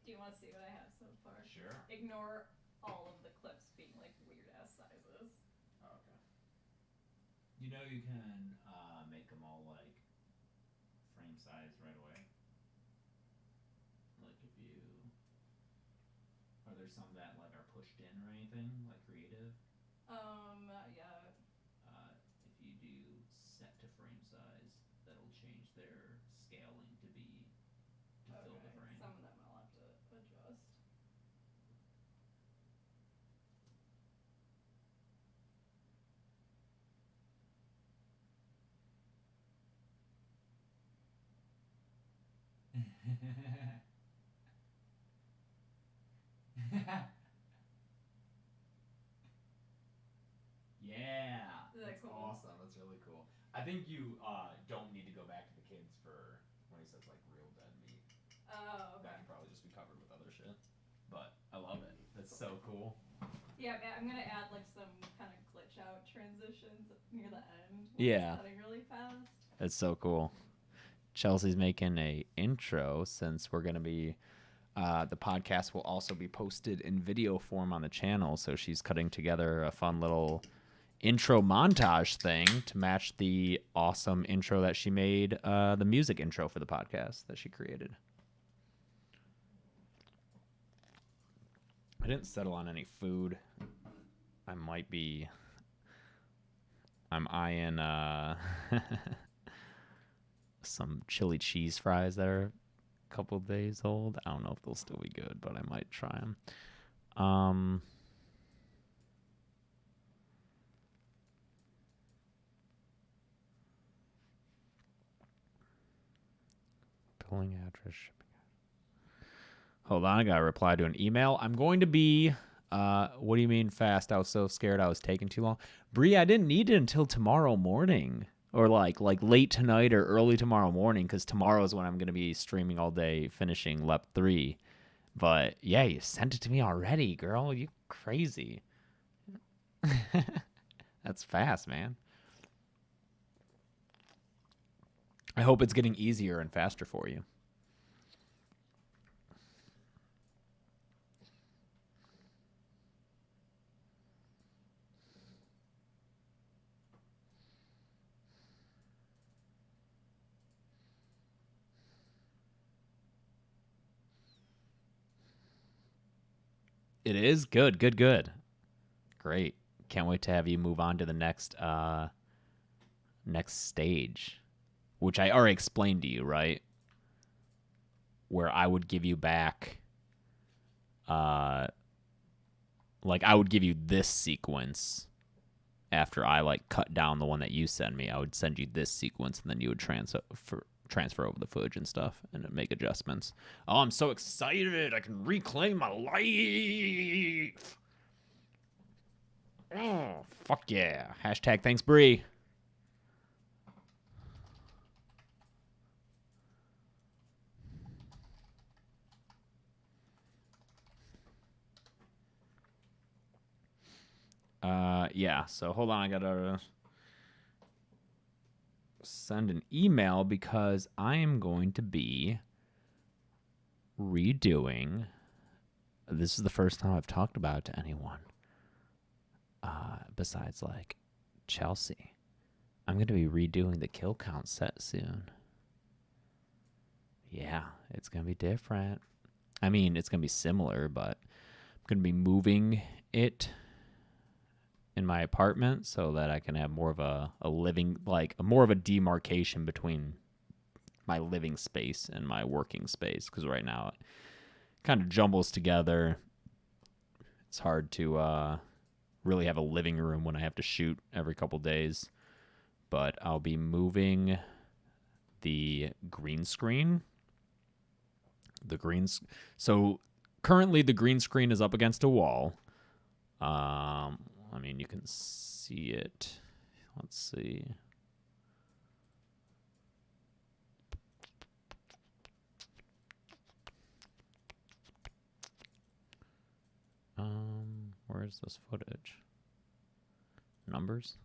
Do you want to see what I have so far? Sure. Ignore all of the clips being like weird ass sizes. Okay. You know you can make them all like frame size right away. Like if you are there some that like are pushed in or anything like creative? Yeah. If you do set to frame size, that'll change their scaling to be to fill the frame. Some of them I'll have to adjust. Is Yeah, that that's cool? awesome. That's really cool. I think you don't need to go back to the kids for when he says like real dead meat. Oh, okay. That can probably just be covered with other shit. But I love it. That's so cool. Yeah, I'm gonna add like some kind of glitch out transitions near the end. Yeah. Cutting really fast. That's so cool. Chelsea's making a intro since we're gonna be. The podcast will also be posted in video form on the channel, so she's cutting together a fun little intro montage thing to match the awesome intro that she made, the music intro for the podcast that she created. I didn't settle on any food. I'm eyeing some chili cheese fries that are a couple days old. I don't know if they'll still be good, but I might try them. Billing address, shipping. Hold on, I gotta reply to an email. I'm going to be. What do you mean fast? I was so scared I was taking too long. Bree, I didn't need it until tomorrow morning, or like late tonight or early tomorrow morning, because tomorrow is when I'm gonna be streaming all day, finishing Lep 3. But yeah, you sent it to me already, girl. You crazy. That's fast, man. I hope it's getting easier and faster for you. It is good, good, good. Great. Can't wait to have you move on to the next stage, which I already explained to you, right? Where I would give you back, like I would give you this sequence after I like cut down the one that you send me. I would send you this sequence, and then you would transfer over the footage and stuff and make adjustments. Oh, I'm so excited. I can reclaim my life. Oh, fuck yeah. Hashtag thanks, Bree. Yeah, so hold on. I gotta send an email because I am going to be redoing. This is the first time I've talked about it to anyone. Besides like Chelsea. I'm going to be redoing the kill count set soon. Yeah, it's going to be different. I mean, it's going to be similar, but I'm going to be moving it in my apartment so that I can have more of a living, like more of a demarcation between my living space and my working space, because right now it kind of jumbles together. It's hard to really have a living room when I have to shoot every couple days. But I'll be moving the green screen. So currently the green screen is up against a wall. I mean, you can see it. Let's see. Where is this footage? Numbers?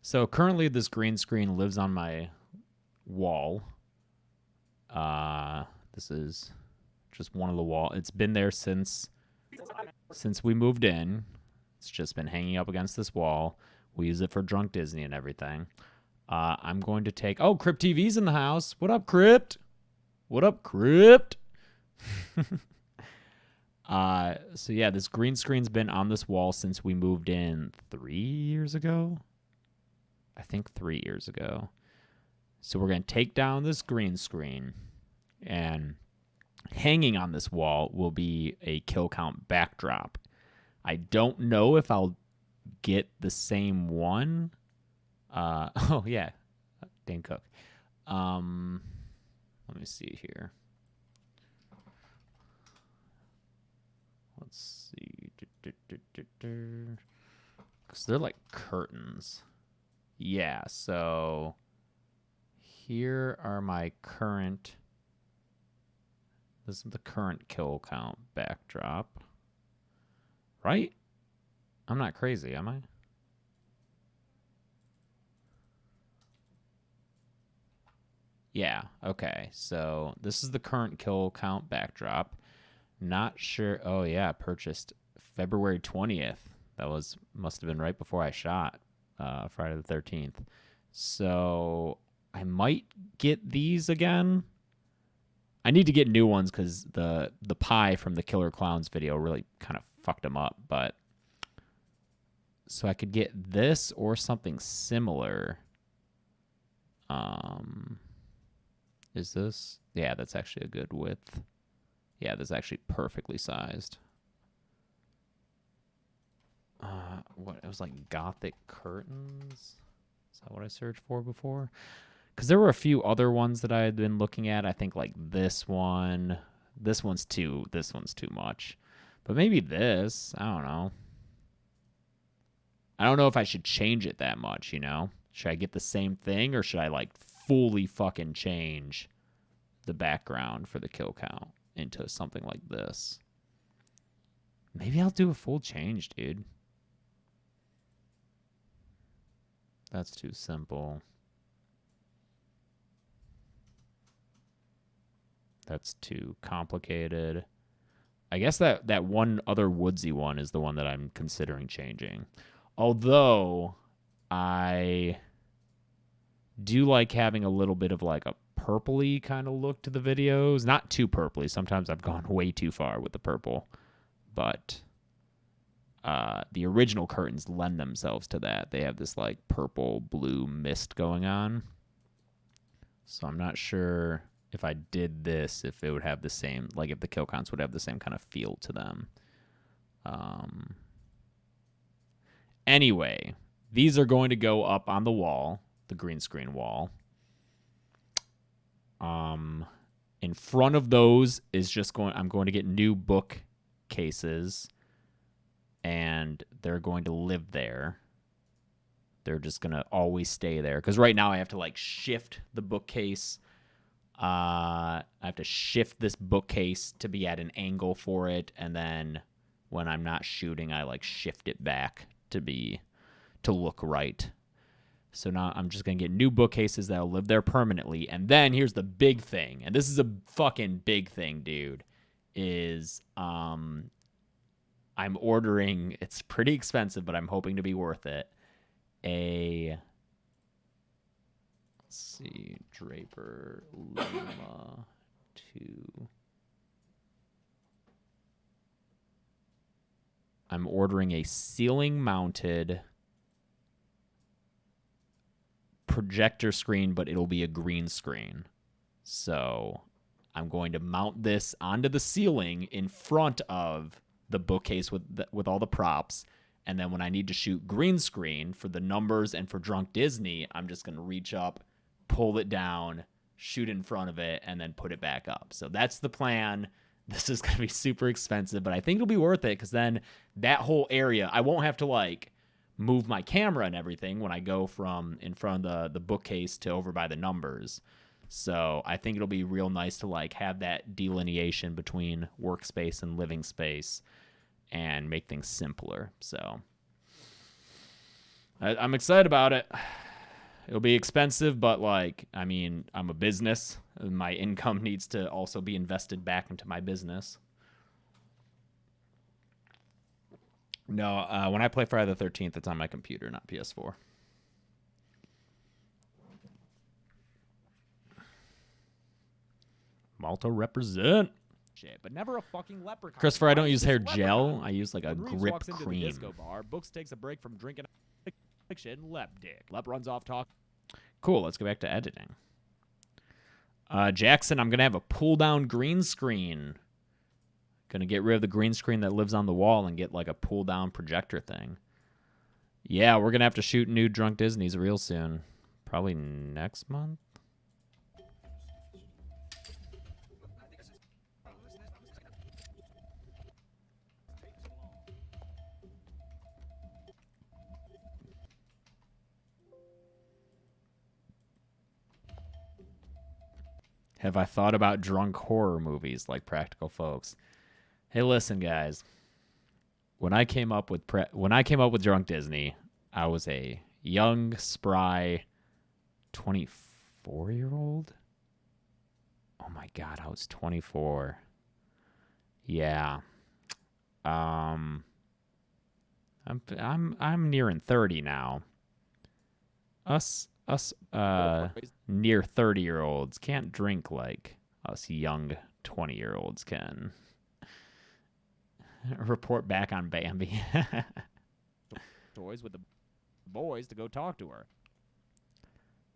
So currently this green screen lives on my wall. This is Just one of the wall. It's been there since we moved in. It's just been hanging up against this wall. We use it for Drunk Disney and everything. I'm going to take... Oh, Crypt TV's in the house. What up, Crypt? What up, Crypt? So yeah, this green screen's been on this wall since we moved in 3 years ago. I think 3 years ago. So we're going to take down this green screen, and hanging on this wall will be a kill count backdrop. I don't know if I'll get the same one. Oh yeah, Dane Cook. Let me see here. Let's see. Because they're like curtains. Yeah, so here are my current... This is the current kill count backdrop. Right? I'm not crazy, am I? Yeah, okay. So this is the current kill count backdrop. Not sure. Oh, yeah, purchased February 20th. That must have been right before I shot Friday the 13th. So I might get these again. I need to get new ones because the pie from the Killer Clowns video really kind of fucked them up. But so I could get this or something similar. Is this? Yeah, that's actually a good width. Yeah, that's actually perfectly sized. What? It was like gothic curtains. Is that what I searched for before? Because there were a few other ones that I had been looking at. I think like this one. This one's too much. But maybe this. I don't know. I don't know if I should change it that much, you know? Should I get the same thing, or should I like fully fucking change the background for the kill count into something like this? Maybe I'll do a full change, dude. That's too simple. That's too complicated. I guess that one other woodsy one is the one that I'm considering changing. Although I do like having a little bit of like a purpley kind of look to the videos. Not too purpley. Sometimes I've gone way too far with the purple. But the original curtains lend themselves to that. They have this like purple blue mist going on. So I'm not sure if I did this, if it would have the same, like if the kill counts would have the same kind of feel to them. Anyway, these are going to go up on the wall, the green screen wall. In front of those is I'm going to get new bookcases, and they're going to live there. They're just going to always stay there. Because right now I have to like shift the bookcase. I have to shift this bookcase to be at an angle for it, and then when I'm not shooting, I like shift it back to look right. So now I'm just going to get new bookcases that'll live there permanently. And then here's the big thing, and this is a fucking big thing, dude, is I'm ordering, it's pretty expensive, but I'm hoping to be worth it, let's see, Draper Luma 2. I'm ordering a ceiling-mounted projector screen, but it'll be a green screen. So I'm going to mount this onto the ceiling in front of the bookcase with all the props. And then when I need to shoot green screen for the numbers and for Drunk Disney, I'm just going to reach up, pull it down, shoot in front of it, and then put it back up. So that's the plan. This is going to be super expensive, but I think it'll be worth it, because then that whole area, I won't have to like move my camera and everything when I go from in front of the bookcase to over by the numbers. So I think it'll be real nice to like have that delineation between workspace and living space and make things simpler. So I'm excited about it. It'll be expensive, but like, I mean, I'm a business. And my income needs to also be invested back into my business. No, when I play Friday the 13th, it's on my computer, not PS4. Malta represent. Shit, but never a fucking leprechaun. Christopher, I don't use hair gel. I use like a grip cream. Disco bar. Books takes a break from drinking shit and Lep dick. Lep runs off talk. Cool, let's go back to editing. Jackson, I'm gonna have a pull down green screen. Gonna get rid of the green screen that lives on the wall and get like a pull down projector thing. Yeah, we're gonna have to shoot new Drunk Disneys real soon. Probably next month. Have I thought about drunk horror movies like Practical Folks? Hey, listen, guys. When I came up with Drunk Disney, I was a young, spry, 24-year-old. Oh my God, I was 24. Yeah. I'm nearing 30 now. Us near 30-year-olds can't drink like us young 20-year-olds can. Report back on Bambi. Toys with the boys to go talk to her.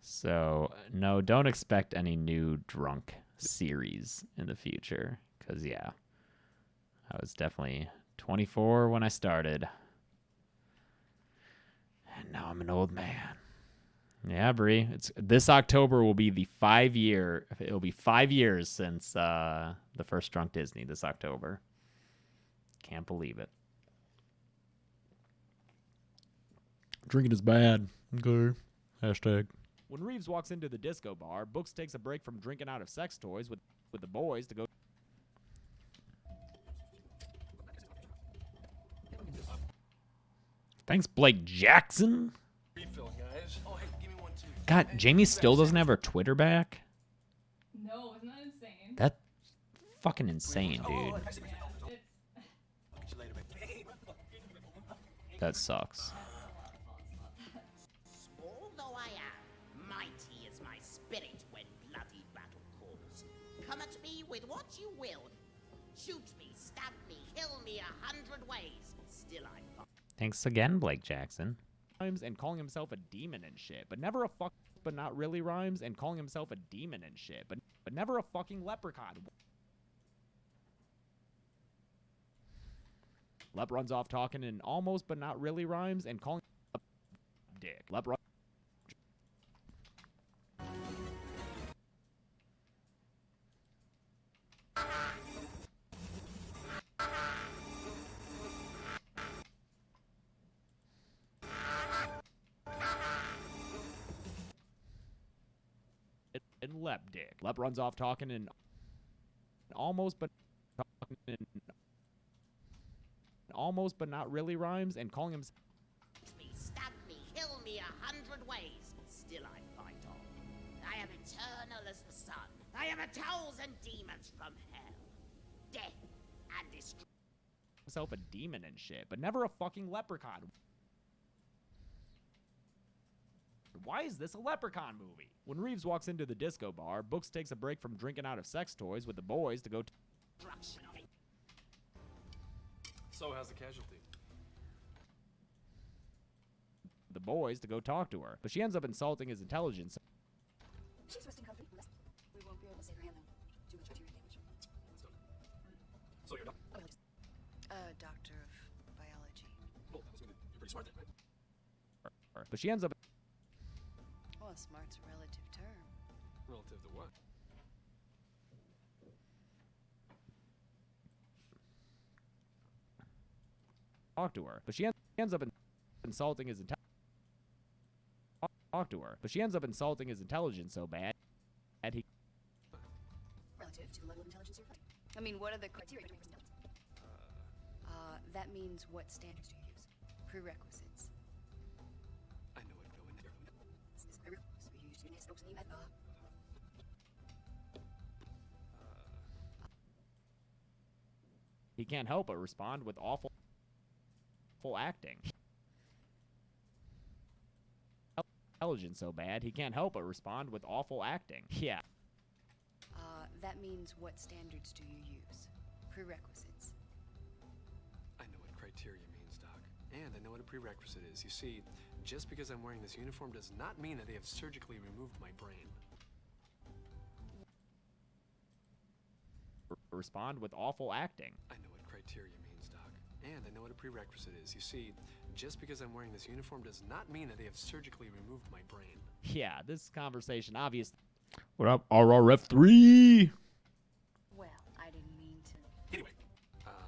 So, no, don't expect any new drunk series in the future. Because, yeah, I was definitely 24 when I started. And now I'm an old man. Yeah, Bree. This October will be the 5 year. It'll be 5 years since the first Drunk Disney this October. Can't believe it. Drinking is bad. Okay. Hashtag. When Reeves walks into the disco bar, Books takes a break from drinking out of sex toys with the boys to go. Thanks, Blake Jackson. Refill, guys. Oh, hey, give me one too. God, Jamie still doesn't have her Twitter back? No, isn't that insane? That's fucking insane, dude. Yeah, it's Catch you later, baby. That sucks. Small though I am, mighty is my spirit when bloody battle calls. Come at me with what you will. Shoot me, stab me, kill me 100 ways. Still I fight. Thanks again, Blake Jackson. Rhymes and calling himself a demon and shit, but never a fuck, but not really rhymes and calling himself a demon and shit, but never a fucking leprechaun. Lep runs off talking in almost but not really rhymes and calling a dick. Lep run. And Lep dick. Lep runs off talking in almost but talking in almost but not really rhymes and calling him. Me, stab me, kill me 100 ways. Still I fight on. I am eternal as the sun. I am 1,000 demons from hell. Death and destruction. Himself a demon and shit, but never a fucking leprechaun. Why is this a leprechaun movie? When Reeves walks into the disco bar, Books takes a break from drinking out of sex toys with the boys to go. So how's the casualty? The boys to go talk to her, but she ends up insulting his intelligence. She's resting comfort. We won't be able to save her hand, though. Too much bacteria damage. So you're done. Doctor of biology. Well, that was good. You're pretty smart then, right? But she ends up. Well, smart's a relative term. Relative to what? Talk to her, but she ends up insulting his intelligence. Talk to her, but she ends up insulting his intelligence so bad, and he. Relative to the level of intelligence you're fighting. I mean, what are the criteria for intelligence? That means what standards do you use? Prerequisites. I know it. Go in there. Is this very real? He can't help but respond with awful acting. Intelligence so bad, he can't help but respond with awful acting. Yeah. That means what standards do you use? Prerequisites. I know what criteria means, Doc. And I know what a prerequisite is. You see, just because I'm wearing this uniform does not mean that they have surgically removed my brain. Respond with awful acting. I know what criteria means, Doc. And I know what a prerequisite is. You see, just because I'm wearing this uniform does not mean that they have surgically removed my brain. Yeah, this conversation obviously. What up, RRF3? Well, I didn't mean to. Anyway,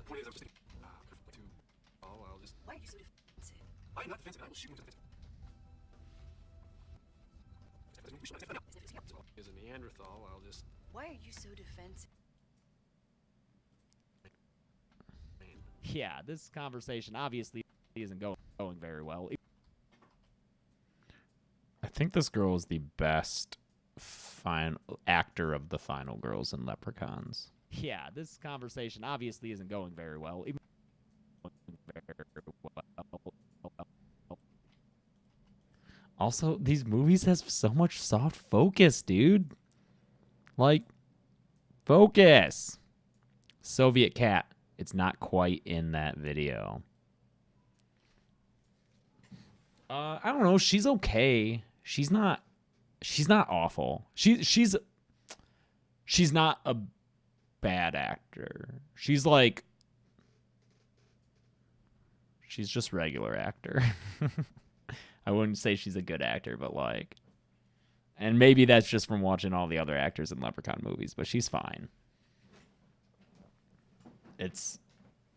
20 days I was thinking, I'll just... Why are you so defensive? I'm not defensive, I will shoot him. As a Neanderthal, I'll just... Why are you so defensive? Yeah, this conversation obviously isn't going very well. I think this girl is the best actor of the final girls in Leprechauns. Yeah, this conversation obviously isn't going very well. Also, these movies have so much soft focus, dude. Like, focus. Soviet Cat. It's not quite in that video. I don't know. She's okay. She's not awful. She's not a bad actor. She's just regular actor. I wouldn't say she's a good actor, but and maybe that's just from watching all the other actors in Leprechaun movies, but she's fine. It's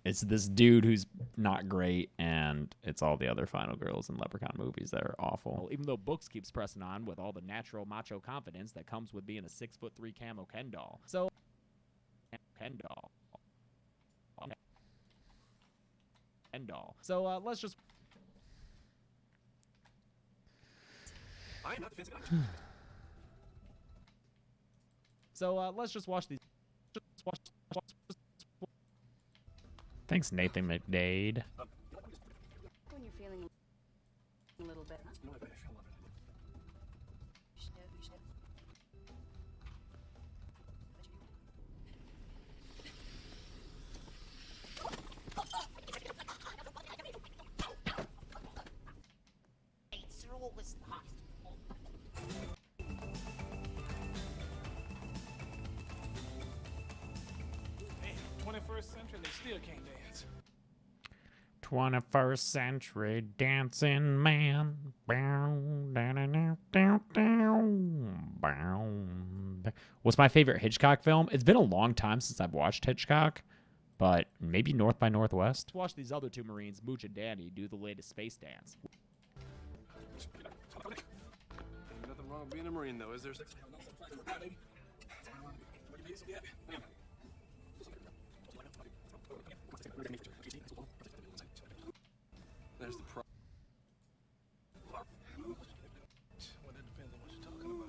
this dude who's not great, and it's all the other final girls in Leprechaun movies that are awful. Even though Books keeps pressing on with all the natural macho confidence that comes with being a 6'3" camo Ken doll. So, Ken doll. So let's just. I'm not defensive. So let's just watch these. Thanks, Nathan McDade. When you're feeling a little better. No, I bet I feel a lot better. You should know. Dates are always nice. Man, 21st century, they still can't dance. 21st century dancing man. What's my favorite Hitchcock film? It's been a long time since I've watched Hitchcock, but maybe North by Northwest. Watch these other two Marines, Mooch and Danny, do the latest space dance. Ain't nothing wrong with being a Marine, though, is there? There's the problem. Well, that depends on what you're talking about.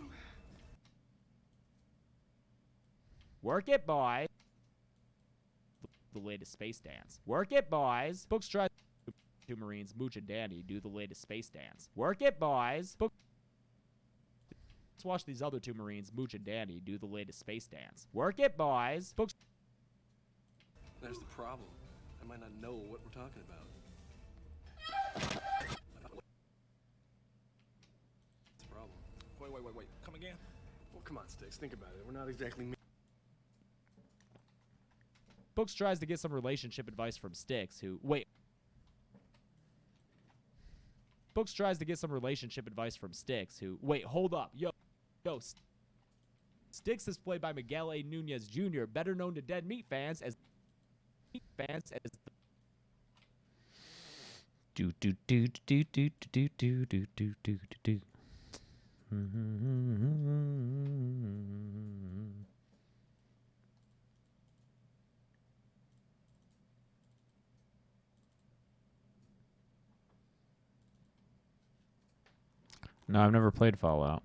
Work it, boys. The latest space dance. Work it, boys. Books try. Two Marines, Mooch and Danny, do the latest space dance. Work it, boys. Let's watch these other two Marines, Mooch and Danny, do the latest space dance. Work it, boys. Books. There's the problem. I might not know what we're talking about. What's the problem? Wait. Come again? Well, come on, Sticks. Think about it. We're not exactly... Books tries to get some relationship advice from Sticks, who... Books tries to get some relationship advice from Sticks, who... Wait, hold up. Yo. Sticks is played by Miguel A. Nunez Jr., better known to Dead Meat fans as... Do do do do do do do do do do do. No, I've never played Fallout.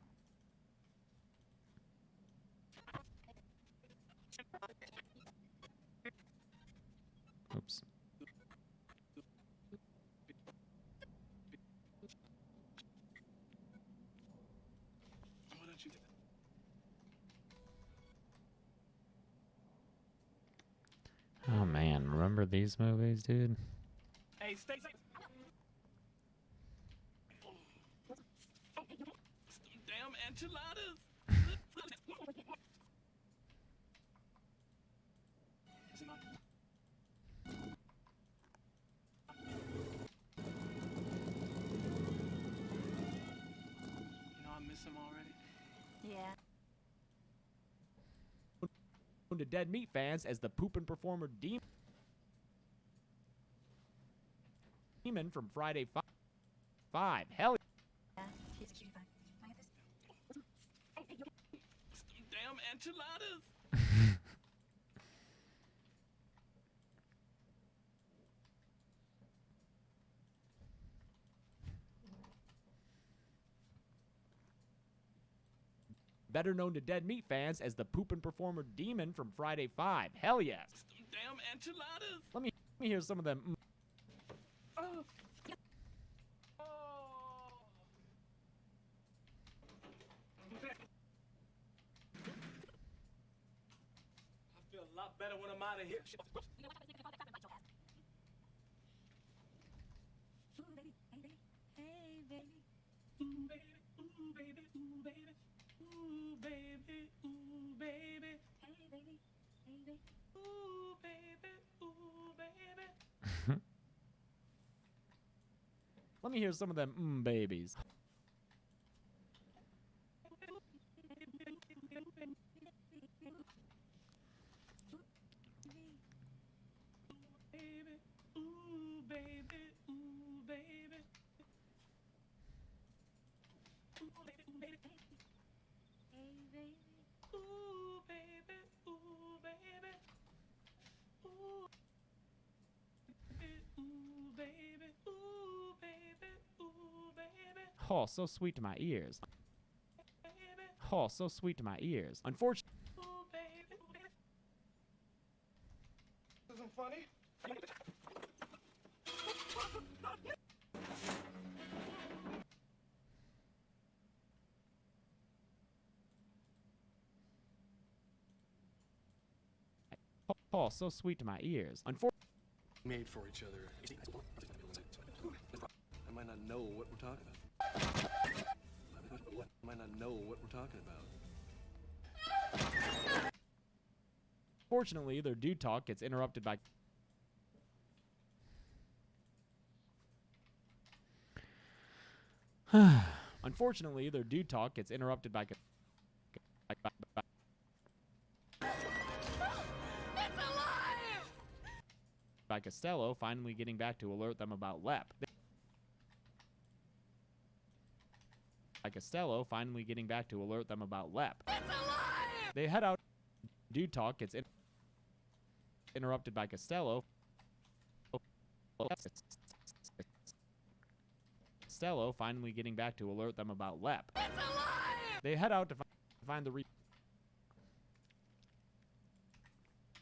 Oh man, remember these movies, dude? Hey, stay safe. Damn enchiladas. You know I miss him already. Yeah. To Dead Meat fans as the poopin' performer Demon from Friday 5. Hell Yeah. She's a cutie pie. Can I get this? Damn enchiladas. better known to Dead Meat fans as the poopin' performer Demon from Friday 5. Hell yes. Damn enchiladas. Let me hear some of them. Oh. I feel a lot better when I'm out of here. Hey, baby. Ooh, baby, ooh, baby, ooh, baby. Ooh, baby, ooh, baby. Hey, baby. Hey, baby. Ooh, baby, ooh, baby. Let me hear some of them babies. Baby, ooh, baby, ooh, baby. Ooh, baby, ooh, baby. Hey, baby. Ooh, baby, ooh, baby. Ooh, baby, ooh, baby. Ooh, baby, ooh, baby. Oh, so sweet to my ears. Baby, Oh, so sweet to my ears. Unfortunately, ooh, baby, ooh, baby. Isn't funny? oh, so sweet to my ears. Unfortunately, Made for each other. I might not know what we're talking about. I might not know what we're talking about. fortunately, their dude talk gets interrupted by. Unfortunately, their dude talk gets interrupted by. By Costello finally getting back to alert them about Lep. By Costello finally getting back to alert them about Lep. They head out. Dude talk gets interrupted by Costello. Costello finally getting back to alert them about Lep. They head out to find the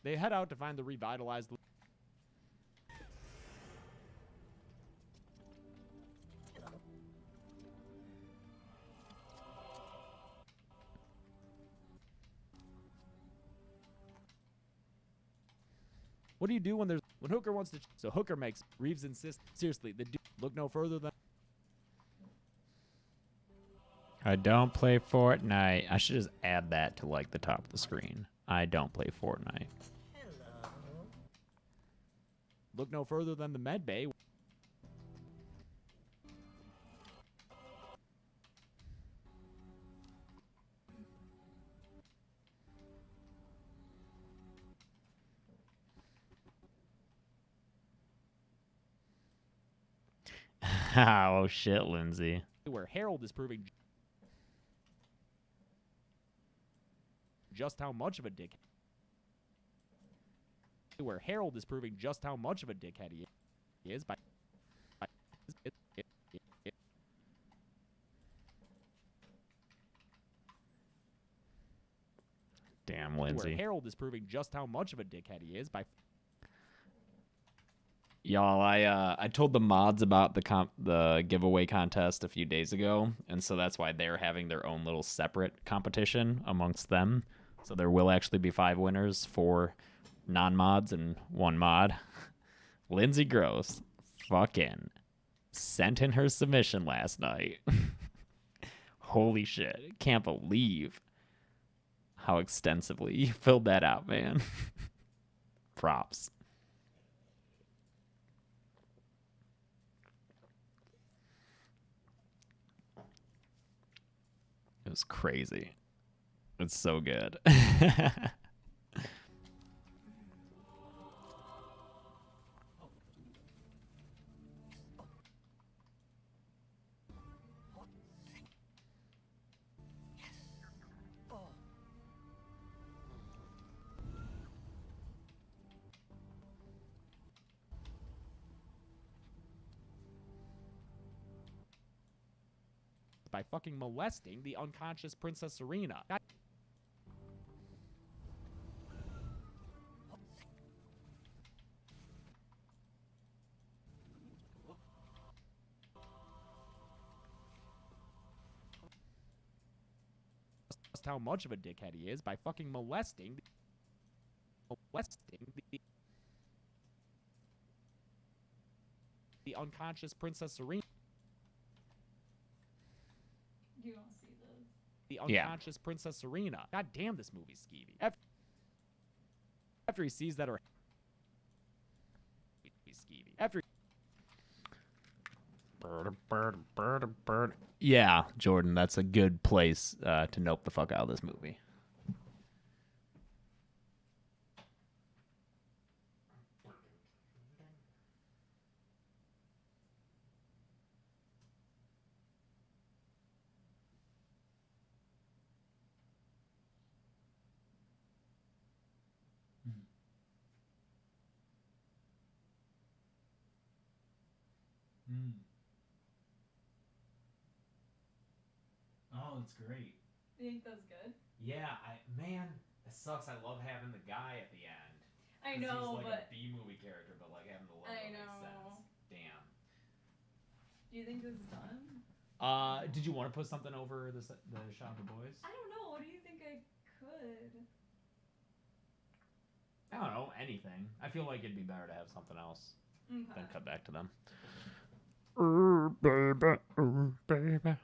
They head out to find the revitalized. What do you do when Hooker wants to? So Hooker makes Reeves insist. Seriously, the dude look no further than. I don't play Fortnite. I should just add that to like the top of the screen. I don't play Fortnite. Hello. Look no further than the med bay. Oh shit, Lindsay. Where Harold is proving just how much of a dickhead. Where Harold is proving just how much of a dickhead he is by. Damn, Lindsay. Where Harold is proving just how much of a dickhead he is by. Y'all, I told the mods about the giveaway contest a few days ago, and so that's why they're having their own little separate competition amongst them. So there will actually be 5 winners for non-mods and one mod. Lindsay Gross fucking sent in her submission last night. Holy shit. Can't believe how extensively you filled that out, man. Props. It was crazy. It's so good. By fucking molesting the unconscious Princess Serena. God. Just how much of a dickhead he is by fucking molesting the unconscious Princess Serena. You don't see this. The unconscious Princess Serena. God damn, this movie's skeevy. After he sees that her skeevy. Yeah, Jordan, that's a good place to nope the fuck out of this movie. Oh, it's great. You think that's good? Yeah, man, it sucks. I love having the guy at the end. I know, he's like but a B movie character, but like having the logo I makes know. sense. Damn. Do you think this is done? Did you want to put something over the shot of the boys? I don't know. What do you think I could? I don't know, anything. I feel like it'd be better to have something else Okay. than cut back to them. Baby.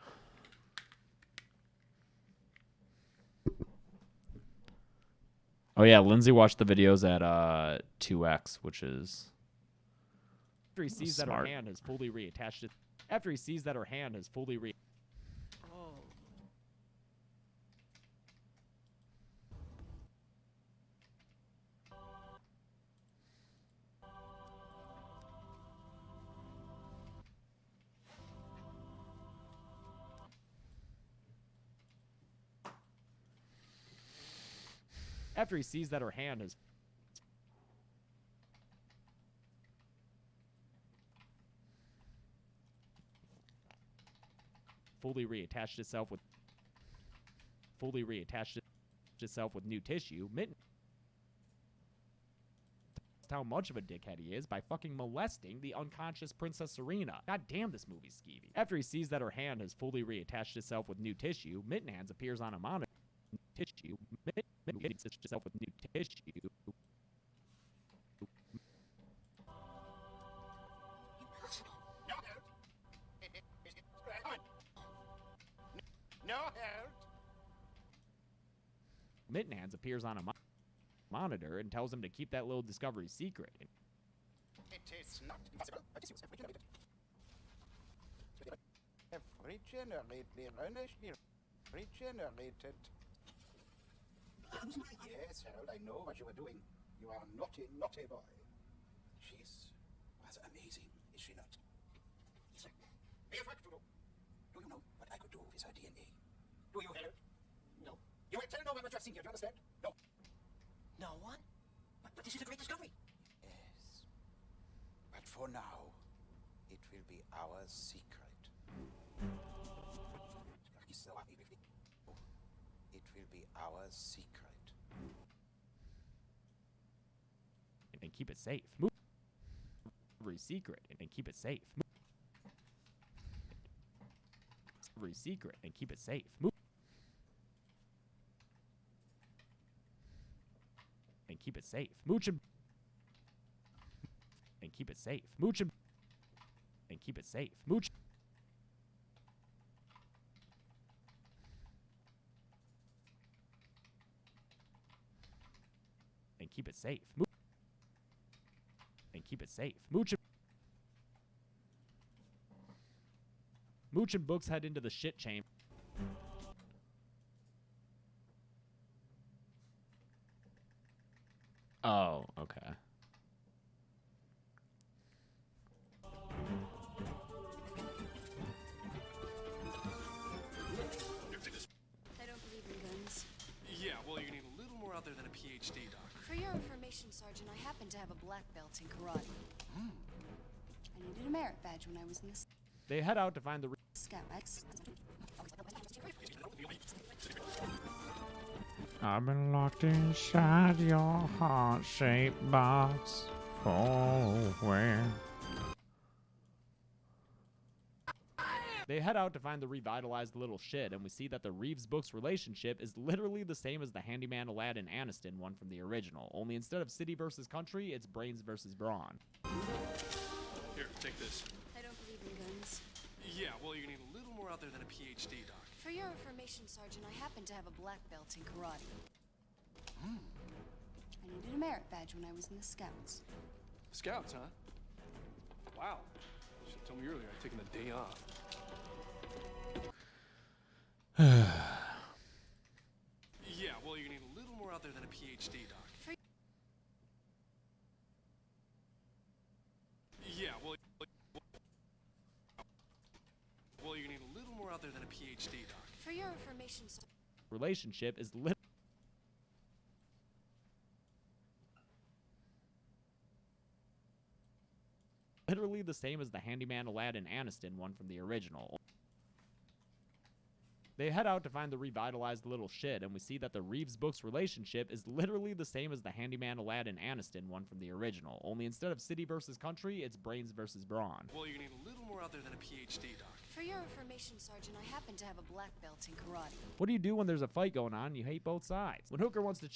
Oh yeah, Lindsay watched the videos at 2x, which is after he sees that her hand has fully reattached it. After he sees that her hand has fully after he sees that her hand has fully reattached itself with new tissue, Mitten how much of a dickhead he is by fucking molesting the unconscious Princess Serena. God damn, this movie's skeevy. After he sees that her hand has fully reattached itself with new tissue, Mittenhands appears on a monitor. Itself with new tissue. No help. Mittenhands appears on a monitor and tells him to keep that little discovery secret. It is not possible. Regenerated. Yes, Harold, I know what you were doing. You are a naughty, naughty boy. She's rather amazing, is she not? Yes, sir. We have work to do. Do you know what I could do with her DNA? Do you, Harold? No. You will tell no one what you have seen here, do you understand? No. No one? But this is a great discovery. Yes. But for now, it will be our secret. It will be our secret. And keep it safe. Discovery secret and keep it safe. Discovery secret and keep it safe. and keep it safe. Mooch and keep it safe. Mooch and keep it safe. Mooch and keep it safe. And keep it safe. Mooch and Books head into the shit chamber. Oh, okay. I don't believe in guns. Yeah, well, you need a little more out there than a PhD, Doc. For your information, Sergeant, I happen to have a black belt in karate. I needed a merit badge when I was in the They head out to find the Scouts. I've been locked inside your heart-shaped box for where? They head out to find the revitalized little shit, and we see that the Reeves-Books relationship is literally the same as the handyman Aladdin Aniston one from the original, only instead of city versus country, it's brains versus brawn. Here, take this. I don't believe in guns. Yeah, well, you need a little more out there than a PhD, Doc. For your information, Sergeant, I happen to have a black belt in karate. I needed a merit badge when I was in the Scouts. Scouts, huh? Wow. You should have told me earlier I'd taken the day off. Yeah, well, you need a little more out there than a PhD, Doc. Yeah, well, you need a little more out there than a PhD, Doc. For your information, Relationship is literally the same as the handyman Aladdin Aniston one from the original. They head out to find the revitalized little shit, and we see that the Reeves-Books relationship is literally the same as the handyman Aladdin Aniston one from the original, only instead of city versus country, it's brains versus brawn. Well, you need a little more out there than a PhD, Doc. For your information, Sergeant, I happen to have a black belt in karate. What do you do when there's a fight going on and you hate both sides? When Hooker wants to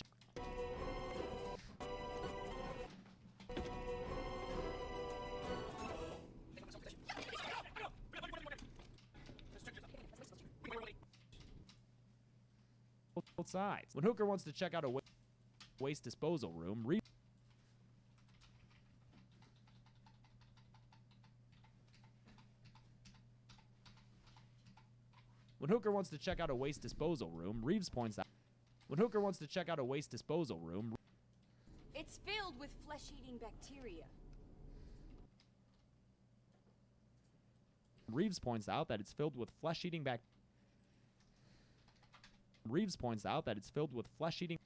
both sides. When Hooker wants to check out a waste disposal room, When Hooker wants to check out a waste disposal room, Reeves points out. When Hooker wants to check out a waste disposal room, It's filled with flesh-eating bacteria. Reeves points out that it's filled with flesh-eating Reeves points out that it's filled with flesh-eating.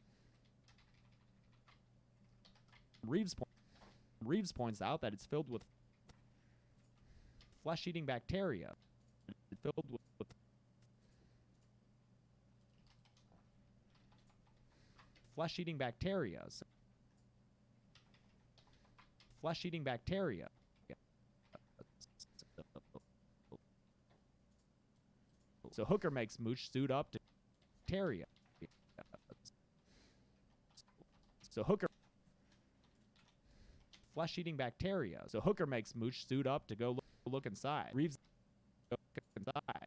Reeves points out that it's filled with flesh-eating bacteria. It's filled with flesh-eating bacteria. Flesh-eating bacteria. So Hooker makes Mooch suit up to bacteria. So Hooker flesh-eating bacteria. So Hooker makes Mooch suit up to go look inside. Reeves go look inside.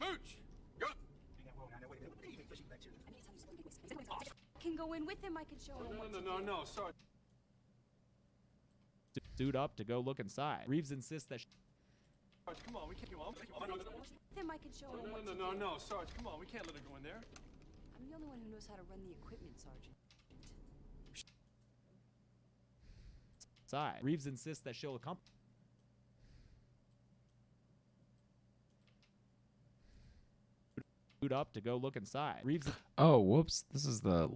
Mooch! Go! Can go in with him. I can show him. what to do. No, sorry. Suit up to go look inside. Reeves insists that Sarge, come on, we can't go on. With him, I can show him. what to do. No, Sarge, come on, we can't let her go in there. I'm the only one who knows how to run the equipment, Sergeant. inside. Reeves insists that she'll accompany. Up to go look inside. Reeves. Oh, whoops. This is the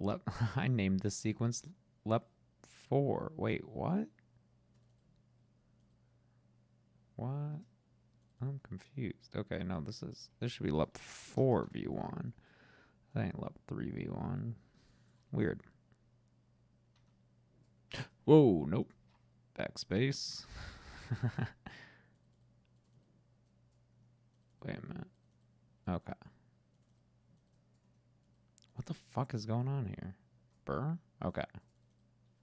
I named this sequence Lep 4. Wait, what? What? I'm confused. Okay, no, this should be Lep 4 V1. That ain't Lep 3 V1. Weird. Whoa, nope. Backspace. Wait a minute. Okay. What the fuck is going on here? Harper. Okay.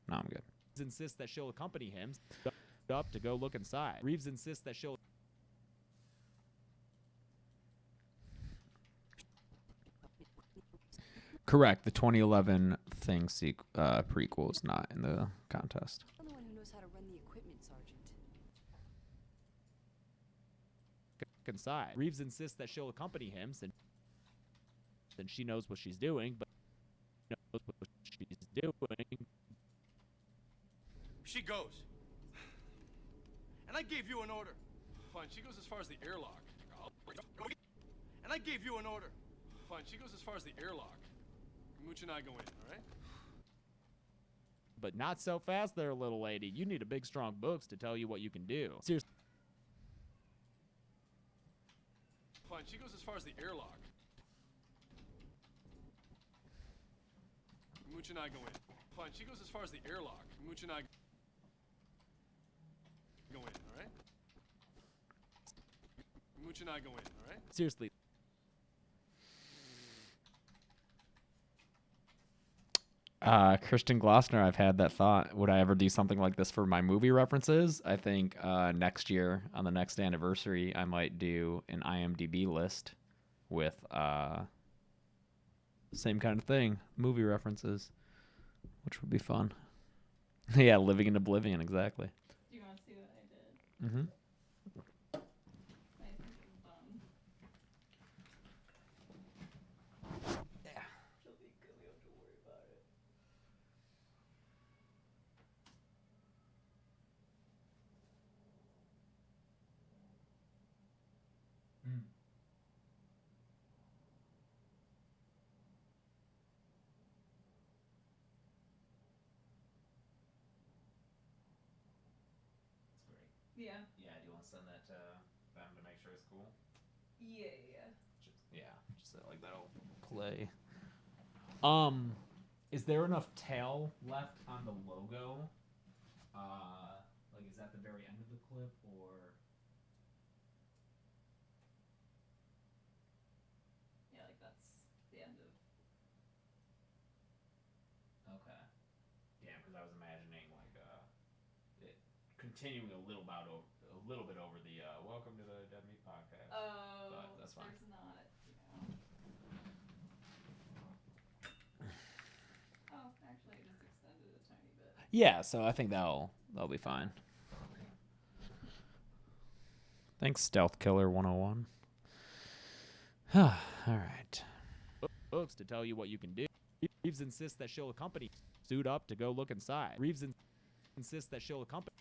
No, I'm good. Insists that she'll accompany him up to go look inside. Reeves insists that she'll. Correct. The 2011 thing prequel is not in the contest. I'm the one who knows how to run the equipment, Sergeant. Inside. Reeves insists that she'll accompany him since she knows what she's doing, but knows what she's doing. She goes. And I gave you an order. Fine, she goes as far as the airlock. And I gave you an order. Fine, she goes as far as the airlock. Mooch and I go in, all right? But not so fast there, little lady. You need a big, strong books to tell you what you can do. Seriously. Fine, she goes as far as the airlock. Mooch and I go in. Fine, she goes as far as the airlock. Mooch and I go in, all right? Mooch and I go in, all right? Seriously. Kristen Glossner, I've had that thought. Would I ever do something like this for my movie references? I think next year, on the next anniversary, I might do an IMDb list with same kind of thing, movie references, which would be fun. Yeah, Living in Oblivion, exactly. Do you want to see what I did? Mm-hmm. I think it's done. Yeah. She'll be good. We don't have to worry about it. Yeah. Yeah, do you want to send that to them to make sure it's cool? Yeah. Just so, like that'll play. Is there enough tail left on the logo? Like, is that the very end of the clip, or? Yeah, like that's the end of. Okay. Damn, because I was imagining like it continuing a little bit over the welcome to the Dead Meat Podcast. Oh, but that's fine. there's not. Oh, actually, I just extended a tiny bit. Yeah, so I think that'll be fine. Thanks, Stealth Killer 101. All right. Books to tell you what you can do. Reeves insists that she'll accompany. Suit up to go look inside. Reeves insists that she'll accompany.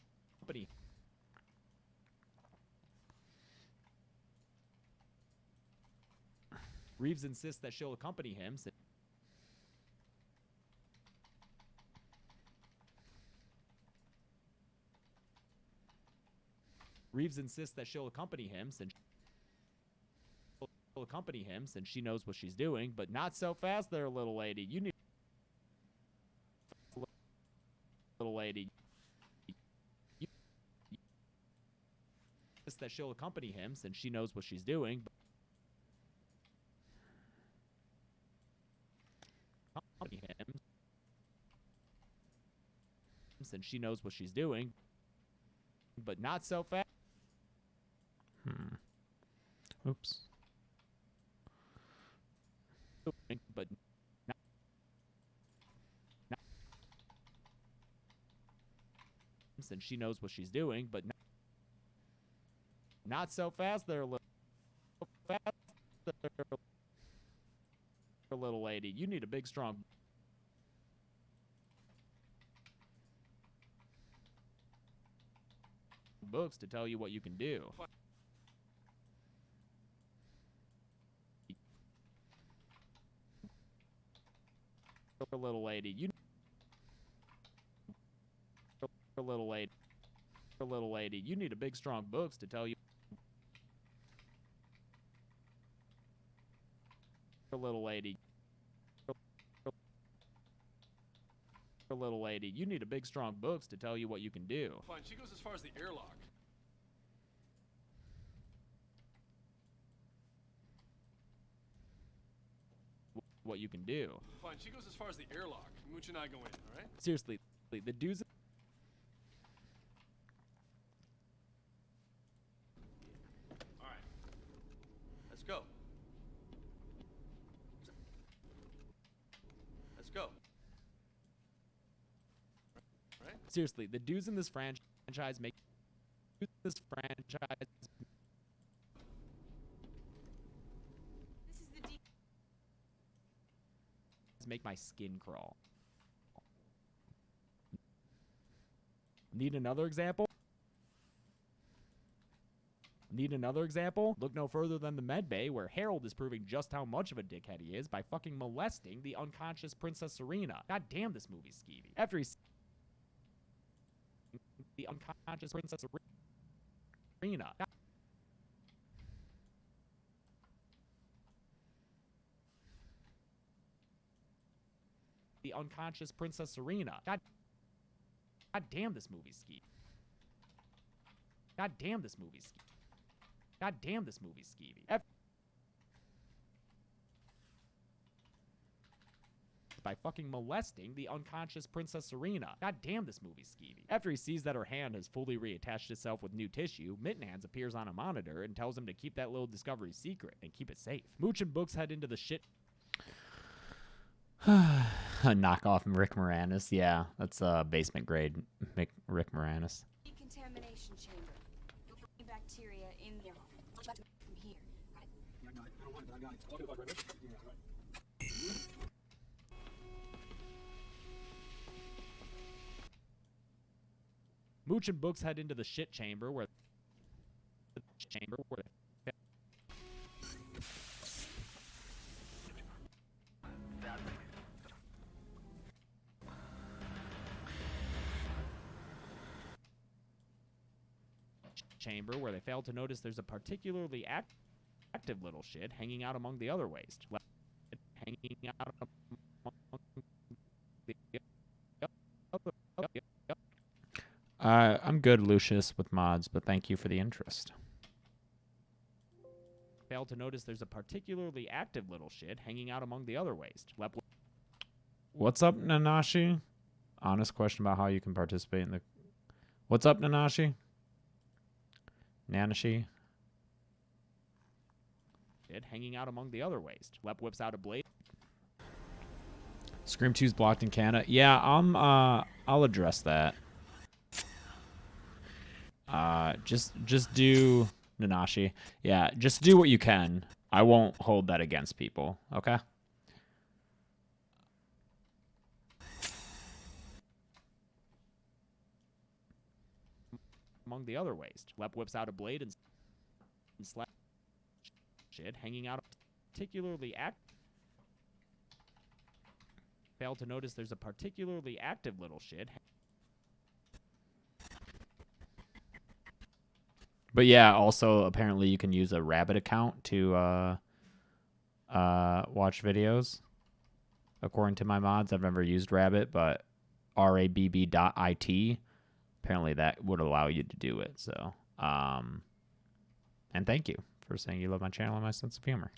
Reeves insists that she'll accompany him. Reeves insists that she'll accompany him since she knows what she's doing, but not so fast there, little lady. You need little lady. That she'll accompany him since she knows what she's doing. Accompany him since she knows what she's doing, but not so fast. Oops. But since she knows what she's doing, but not so fast there, little lady. You need a big, strong books to tell you what you can do. Little lady, you little lady, you need a big, strong books to tell you. Little lady, you need a big, strong books to tell you what you can do. Fine, she goes as far as the airlock. what you can do. Fine, she goes as far as the airlock. Mooch and I go in, all right? Seriously, the dudes. All right. Let's go. Let's go. Right? Seriously, the dudes in this franchise make this franchise This is the make my skin crawl. Need another example? Need another example? Look no further than the med bay, where Harold is proving just how much of a dickhead he is by fucking molesting the unconscious Princess Serena. God damn, this movie's skeevy. After he's the unconscious Princess Serena. The unconscious Princess Serena. God damn, this movie's skeevy. God damn, this movie's skeevy. God damn, this movie's skeevy. By fucking molesting the unconscious Princess Serena. God damn, this movie's skeevy. After he sees that her hand has fully reattached itself with new tissue, Mittenhands appears on a monitor and tells him to keep that little discovery secret and keep it safe. Mooch and Books head into the shit. A knockoff Rick Moranis. Yeah, that's basement grade Rick Moranis. decontamination chamber. You'll find bacteria in there. I'll try to from here. Mooch and Books head into the shit chamber where they fail to notice there's a particularly active little shit hanging out among the other waste. Hanging out among the I'm good, Lucius, with mods, but thank you for the interest. Fail to notice there's a particularly active little shit hanging out among the other waste. What's up, Nanashi? Honest question about how you can participate in the... What's up, Nanashi? Nanashi? Shit hanging out among the other waste. Lep whips out a blade. Scream 2's blocked in Canada. Yeah, I'll address that. Just do Nanashi. Yeah, just do what you can. I won't hold that against people, okay? Among the other waste. Lep whips out a blade and slaps shit hanging out particularly failed to notice there's a particularly active little shit. But yeah, also apparently you can use a Rabbit account to watch videos. According to my mods, I've never used Rabbit, but rabb.it, apparently that would allow you to do it. So, and thank you for saying you love my channel and my sense of humor.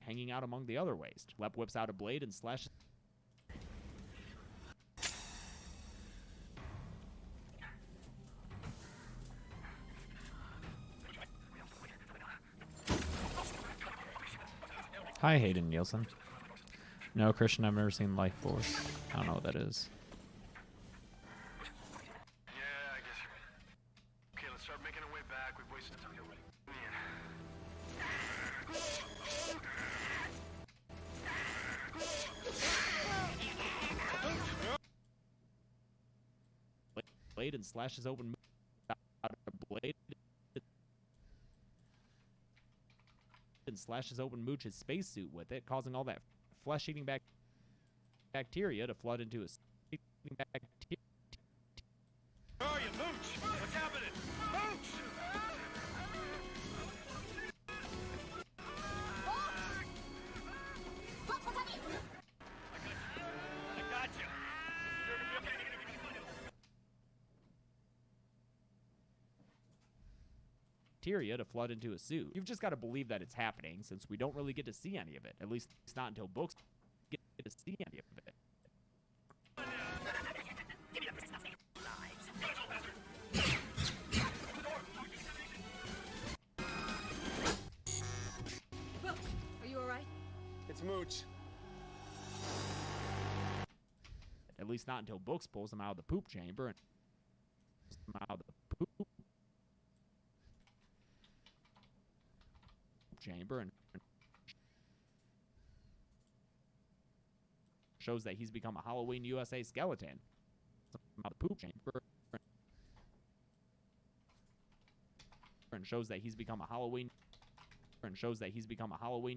Hanging out among the other waste. Lep whips out a blade and slashes. Hi, Hayden Nielsen. No, Christian, I've never seen Life Force. I don't know what that is. Yeah, I guess you're right. Okay, let's start making our way back. We've wasted time already. Blade and slashes open out a blade and slashes open Mooch's spacesuit with it, causing all that flesh-eating bacteria to flood into his bacteria. Where are you, Mooch? What's happening? Mooch! I got you. bacteria to flood into a suit. You've just got to believe that it's happening, since we don't really get to see any of it. At least it's not until books get to see any of it. Are you alright? It's Mooch. At least not until Books pulls him out of the poop chamber and shows that he's become a Halloween USA skeleton. Out of the poop chamber and shows that he's become a Halloween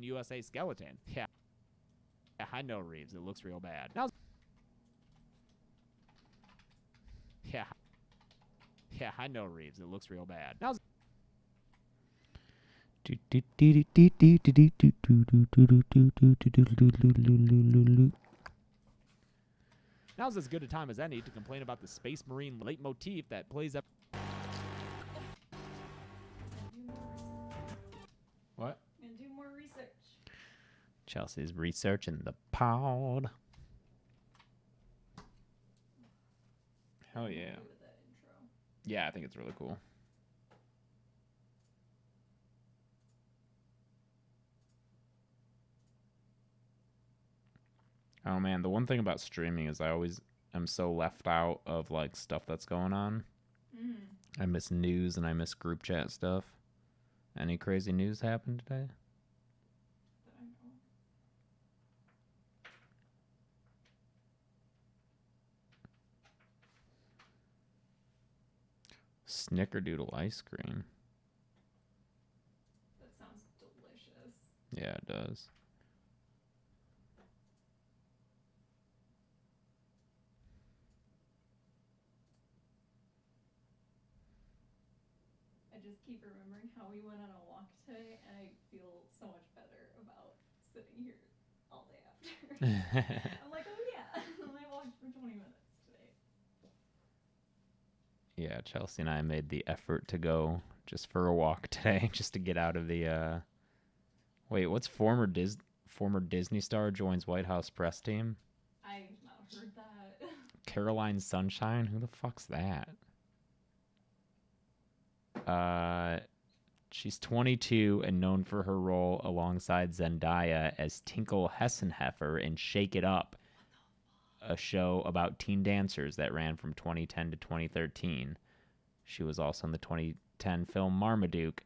USA skeleton. Yeah, I know, Reeves. It looks real bad. Now, yeah, I know, Reeves. It looks real bad. Now's as good a time as any to complain about the Space Marine leitmotif that plays up. What? And do more research. Chelsea's researching the pod. Hell yeah. With that intro. Yeah, I think it's really cool. Oh man, the one thing about streaming is I always am so left out of like stuff that's going on. I miss news and I miss group chat stuff. Any crazy news happened today? That I know. Snickerdoodle ice cream. That sounds delicious. Yeah, it does. I just keep remembering how we went on a walk today, and I feel so much better about sitting here all day after. I'm like, oh yeah, I walked for 20 minutes today. Yeah, Chelsea and I made the effort to go just for a walk today, just to get out of the. Wait, what's former Disney star joins White House press team? I've not heard that. Caroline Sunshine? Who the fuck's that? She's 22 and known for her role alongside Zendaya as Tinkle Hessenheffer in Shake It Up, a show about teen dancers that ran from 2010 to 2013. She was also in the 2010 film Marmaduke.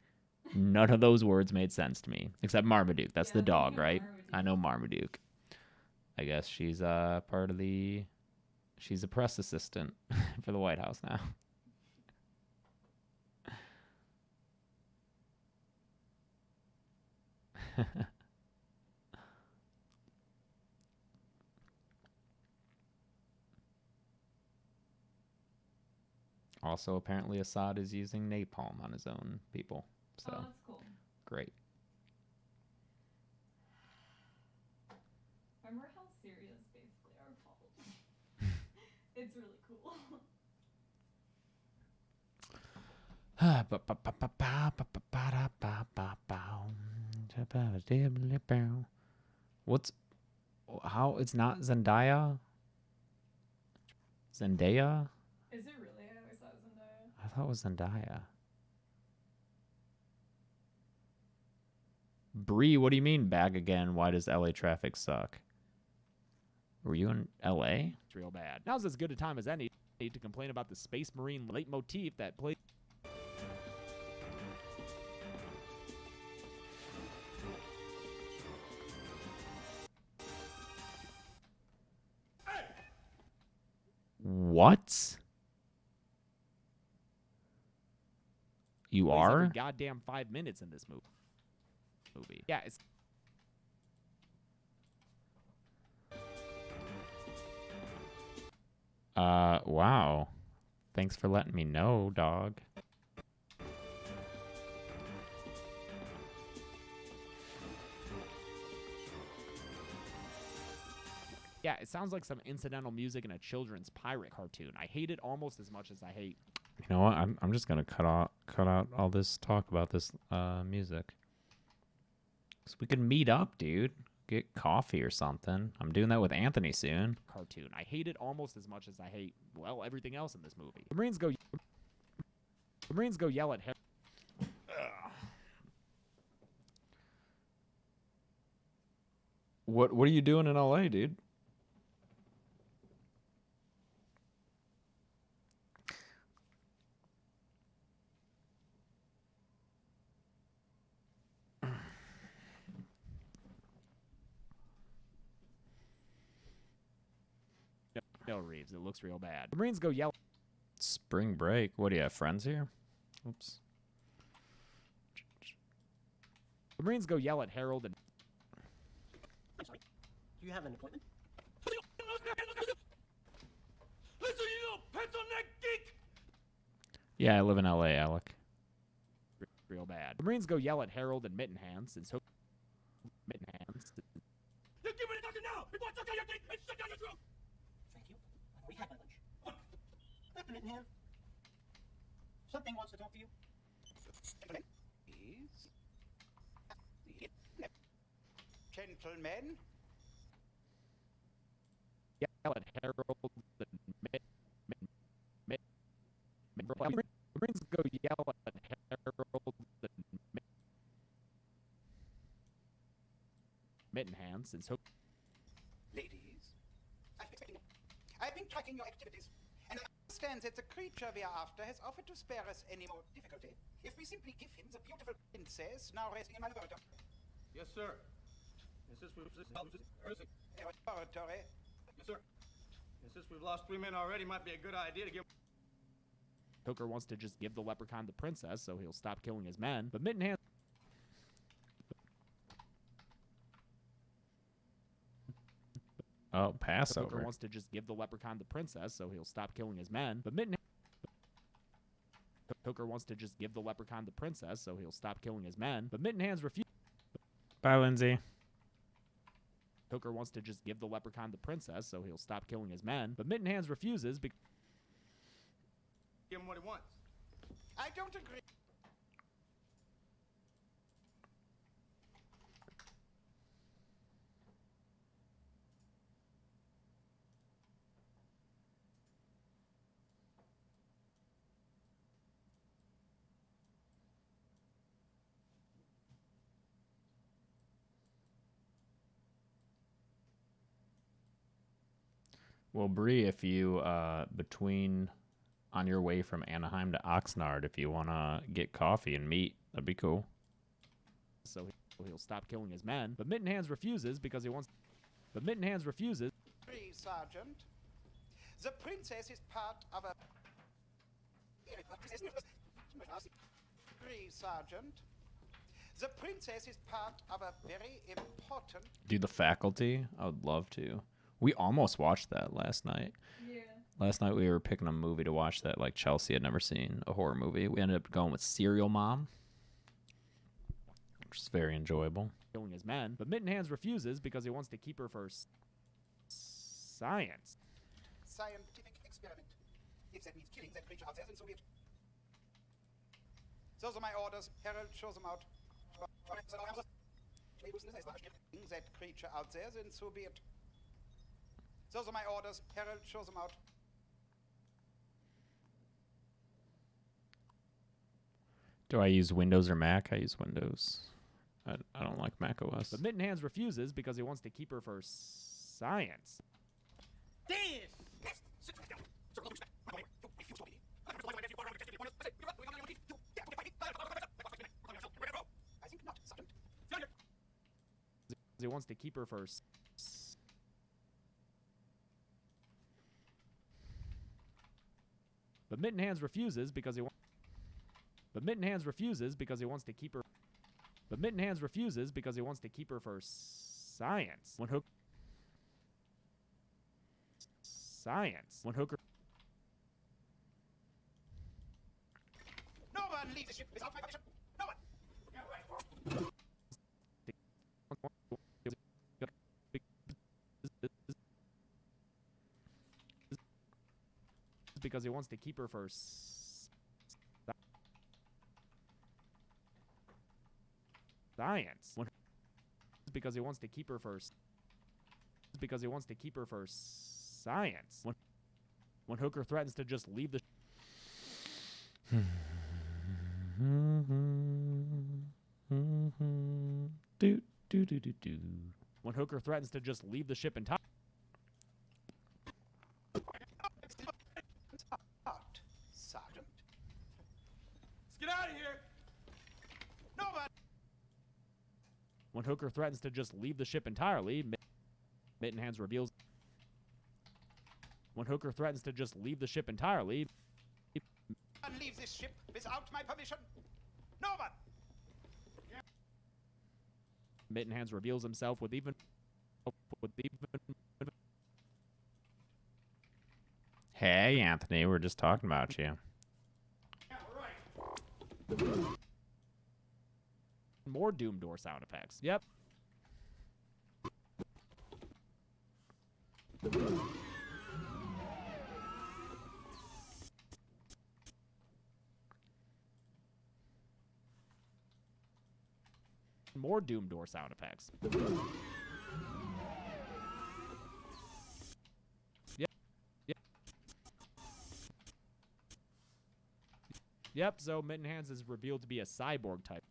None of those words made sense to me, except Marmaduke. That's the dog, right? I know Marmaduke. I guess she's part of the... She's a press assistant for the White House now. Also, apparently Assad is using napalm on his own people. So, Oh, that's cool. great. Remember how Syria is basically our fault? It's really cool. What's... How... It's not Zendaya? Zendaya? Is it really? I always thought it was Zendaya. I thought it was Zendaya. Bree, what do you mean bag again? Why does LA traffic suck? Were you in LA? It's real bad. Now's as good a time as any to complain about the Space Marine leitmotif that plays. What? You are? Every goddamn 5 minutes in this movie. Yeah, it's... Wow. Thanks for letting me know, dog. Yeah, it sounds like some incidental music in a children's pirate cartoon. I hate it almost as much as I hate... You know what? I'm just gonna cut cut out all this talk about this music. So we could meet up, dude. Get coffee or something. I'm doing that with Anthony soon. Cartoon. I hate it almost as much as I hate, well, everything else in this movie. The Marines go yell at Harry. What are you doing in LA, dude? No, Reeves, it looks real bad. The Marines go yell. Spring break. What do you have, friends here? Oops. The Marines go yell at Harold and. I'm sorry. Do you have an appointment? Listen, you little pencil neck geek! Yeah, I live in LA, Alec. Real bad. The Marines go yell at Harold and Mittenhands and so. Mittenhands. You give me the doctor now! Before I suck down your dick and shut down your throat! Thank you. I've already had my lunch. Gentleman in here. Something wants to talk to you. Please. Gentlemen. Yell at Harold and The Marines go yell at Harold and Mittenhands and so. Ladies. I've been tracking your activities, and I understand that the creature we are after has offered to spare us any more difficulty if we simply give him the beautiful princess now resting in my laboratory. Yes, sir. Yes, Laboratory. Yes, sir. And since we've lost 3 men already, might be a good idea to give. Hooker wants to just give the leprechaun the princess so he'll stop killing his men, but Mittenhands. Oh, Hooker Passover. wants to just give the leprechaun the princess so he'll stop killing his men, but Mittenhands. Hooker wants to just give the leprechaun the princess so he'll stop killing his men, but Mittenhands refuses. Bye, Lindsay. Hooker wants to just give the leprechaun the princess so he'll stop killing his men, but Mittenhands refuses because. Give him what he wants. I don't agree. Well, Bree, if you between on your way from Anaheim to Oxnard, if you want to get coffee and meet, that'd be cool. So he'll stop killing his men, but Mittenhands refuses because he wants. But Mittenhands refuses. Agree, Sergeant. The princess is part of a. Agree, Sergeant. The princess is part of a very important. Do the faculty? I would love to. We almost watched that last night. Yeah. Last night we were picking a movie to watch that like Chelsea had never seen, a horror movie. We ended up going with Serial Mom, which is very enjoyable. Killing his men, but Mittenhands refuses because he wants to keep her for science. Scientific experiment. If that means killing that creature out there, then so be it. Those are my orders. Harold, show them out. That creature out there, then so be it. Those are my orders. Harold, show them out. Do I use Windows or Mac? I use Windows. I don't like Mac OS. But Mittenhands refuses because he wants to keep her for science. This! I think not, Sergeant. He wants to keep her for But Mittenhands refuses because he wants. But Mittenhands refuses because he wants to keep her. But Mittenhands refuses because he wants to keep her for science. When Hooker. Science. When Hooker. No one leaves the ship without my permission. No one. Because he wants to keep her for science. Because he wants to keep her for science. When Hooker threatens to just leave the when Hooker threatens to just leave the ship entirely. Sergeant. Let's get out of here. Nobody. When Hooker threatens to just leave the ship entirely, Mittenhands reveals. When Hooker threatens to just leave the ship entirely, And leave this ship without my permission. No one. Mittenhands reveals himself with even. Hey, Anthony, we're just talking about you. More Doom Door sound effects. Yep. More Doom Door sound effects. Yep. Yep. Yep, so Mittenhands is revealed to be a cyborg type.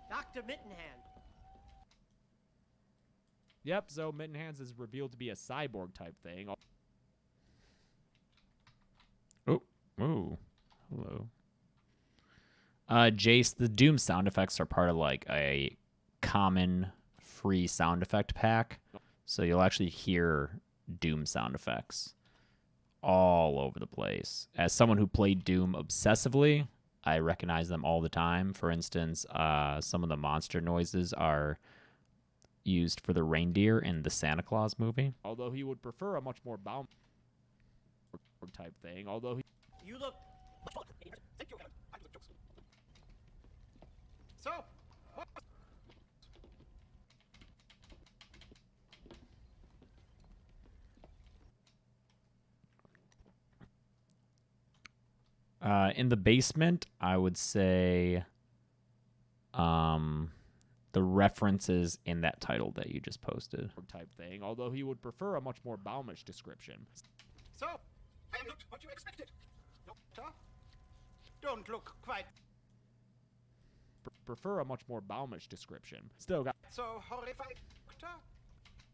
Dr. Mittenhand. Yep, so Mittenhands is revealed to be a cyborg type thing. Oh, oh, hello. Jace, the Doom sound effects are part of like a common free sound effect pack. So you'll actually hear Doom sound effects all over the place. As someone who played Doom obsessively, I recognize them all the time. For instance, some of the monster noises are used for the reindeer in the Santa Claus movie. Although he would prefer a much more Baum type thing. Although he... You look. Thank you, Helen. I look jokes. So, what? In the basement, I would say the references in that title that you just posted. Type thing, although he would prefer a much more Baumish description. So, I am not what you expected. Doctor, don't look quite Prefer a much more Baumish description. Still got... so horrified, Doctor.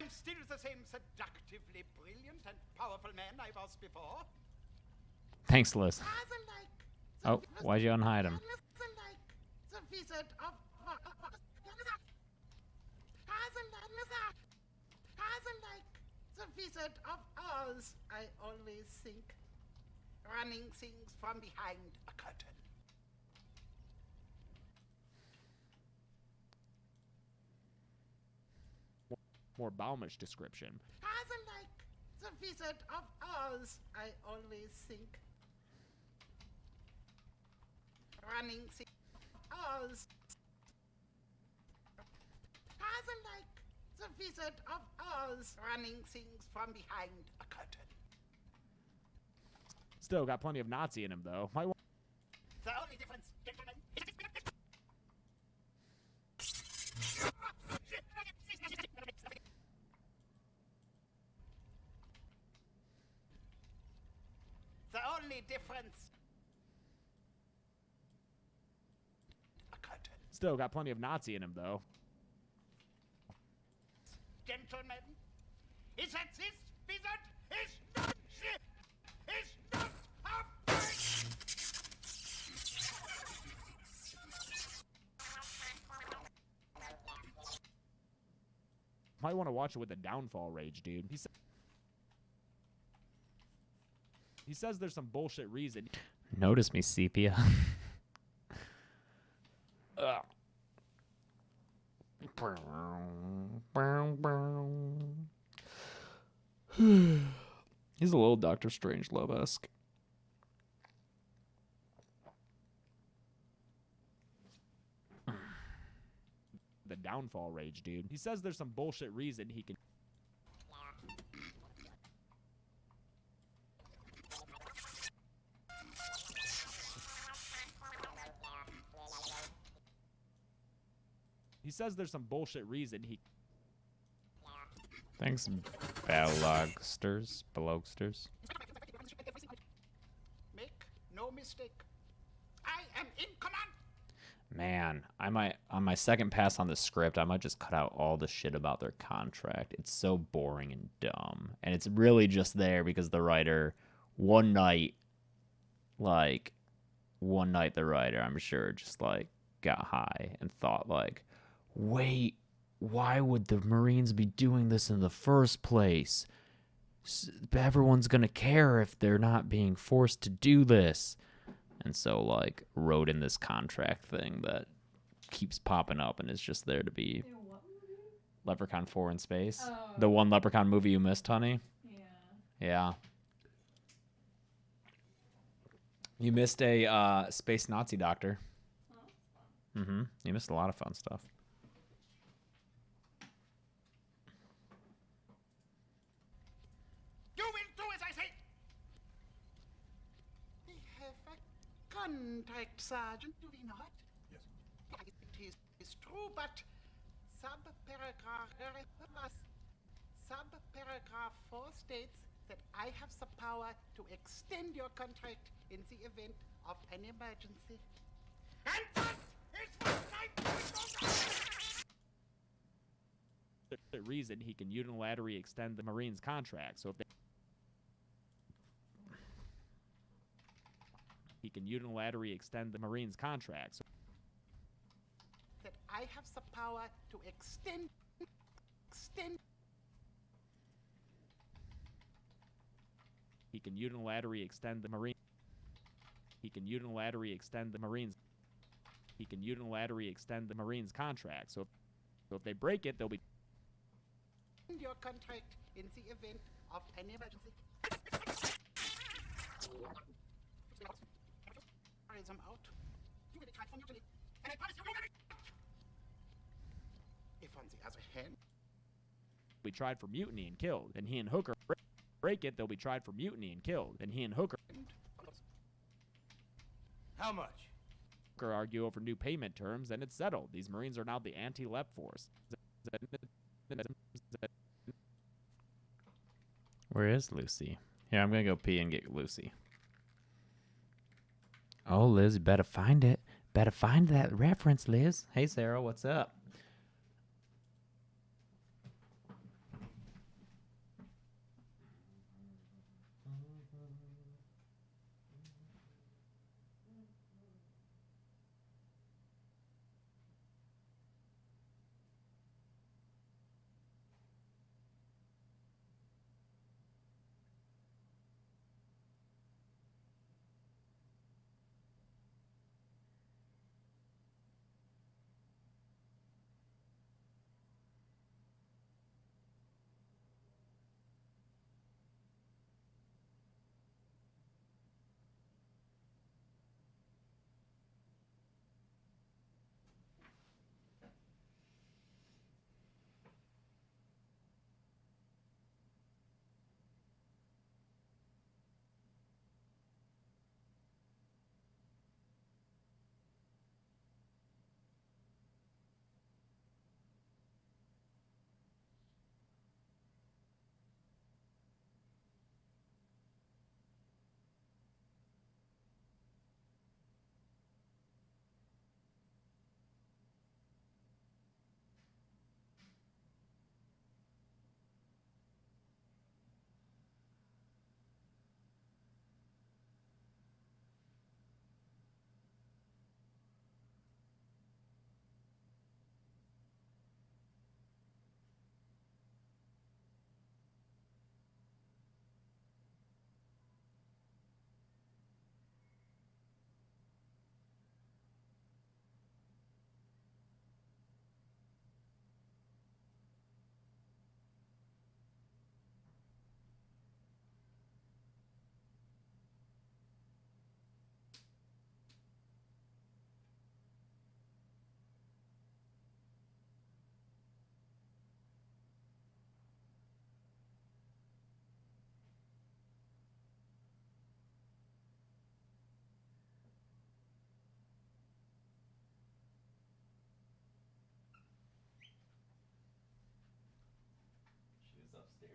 I'm still the same seductively brilliant and powerful man I was before. Thanks, Liz. Rather like Oh, why'd you unhide him? rather like the Wizard of rather like the Wizard of Oz, I always think. Running things from behind a curtain. More Baumish description. rather like the Wizard of Oz, I always think. Running things. Oz. rather like the Wizard of Oz, running things from behind a curtain. Still got plenty of Nazi in him, though. Might wa- The only difference, gentlemen, the only difference. A curtain. Still got plenty of Nazi in him, though. Gentlemen, is that this wizard is not shit, is not a fish. Might want to watch it with the downfall rage, dude. He says there's some bullshit reason. Notice me, sepia. He's a little Doctor Strangelove-esque. The downfall rage, dude. He says there's some bullshit reason he can... He says there's some bullshit reason he. Thanks, Belogsters. Make no mistake. I am in command. Man, I might, on my second pass on the script, I might just cut out all the shit about their contract. It's so boring and dumb. And it's really just there because the writer, one night, the writer, I'm sure, just like got high and thought like, wait, why would the Marines be doing this in the first place? Everyone's going to care if they're not being forced to do this. And so, like, wrote in this contract thing that keeps popping up and is just there to be. In what movie? Leprechaun 4 in Space. Oh, The one Leprechaun movie you missed, honey. Yeah. Yeah. You missed a space Nazi doctor. Oh, that's fun. You missed a lot of fun stuff. You will do as I say. We have a contract, Sergeant, do we not? Yes. It is true, but subparagraph 4 states that I have the power to extend your contract in the event of an emergency. And that is what I The reason he can unilaterally extend the Marines' contract. So if they. He can unilaterally extend the Marines' contract. So that I have the power to extend. he can unilaterally extend the Marine. He can unilaterally extend the Marines. He can unilaterally extend the Marines' contract. So if they break it, they'll be. Your contract in the event of an emergency. I'm out. You will be tried for mutiny, and I promise you will get it. If on the other hand, Be tried for mutiny and killed. Then he and Hooker break it. They'll be tried for mutiny and killed. Then he and Hooker How much? argue over new payment terms, and it's settled. These Marines are now the anti-LEP force. Where is Lucy? Here, I'm gonna go pee and get Lucy. Oh, Liz, you better find it. Better find that reference, Liz. Hey, Sarah, what's up?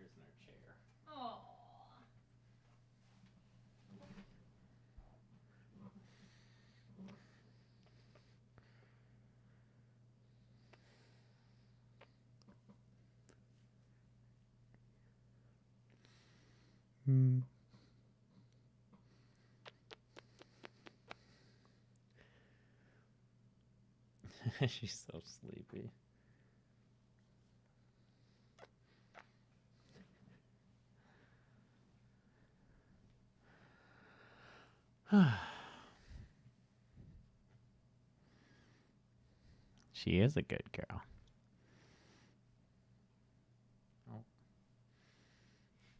upstairs in our chair. Oh. She's so sleepy. She is a good girl. Oh.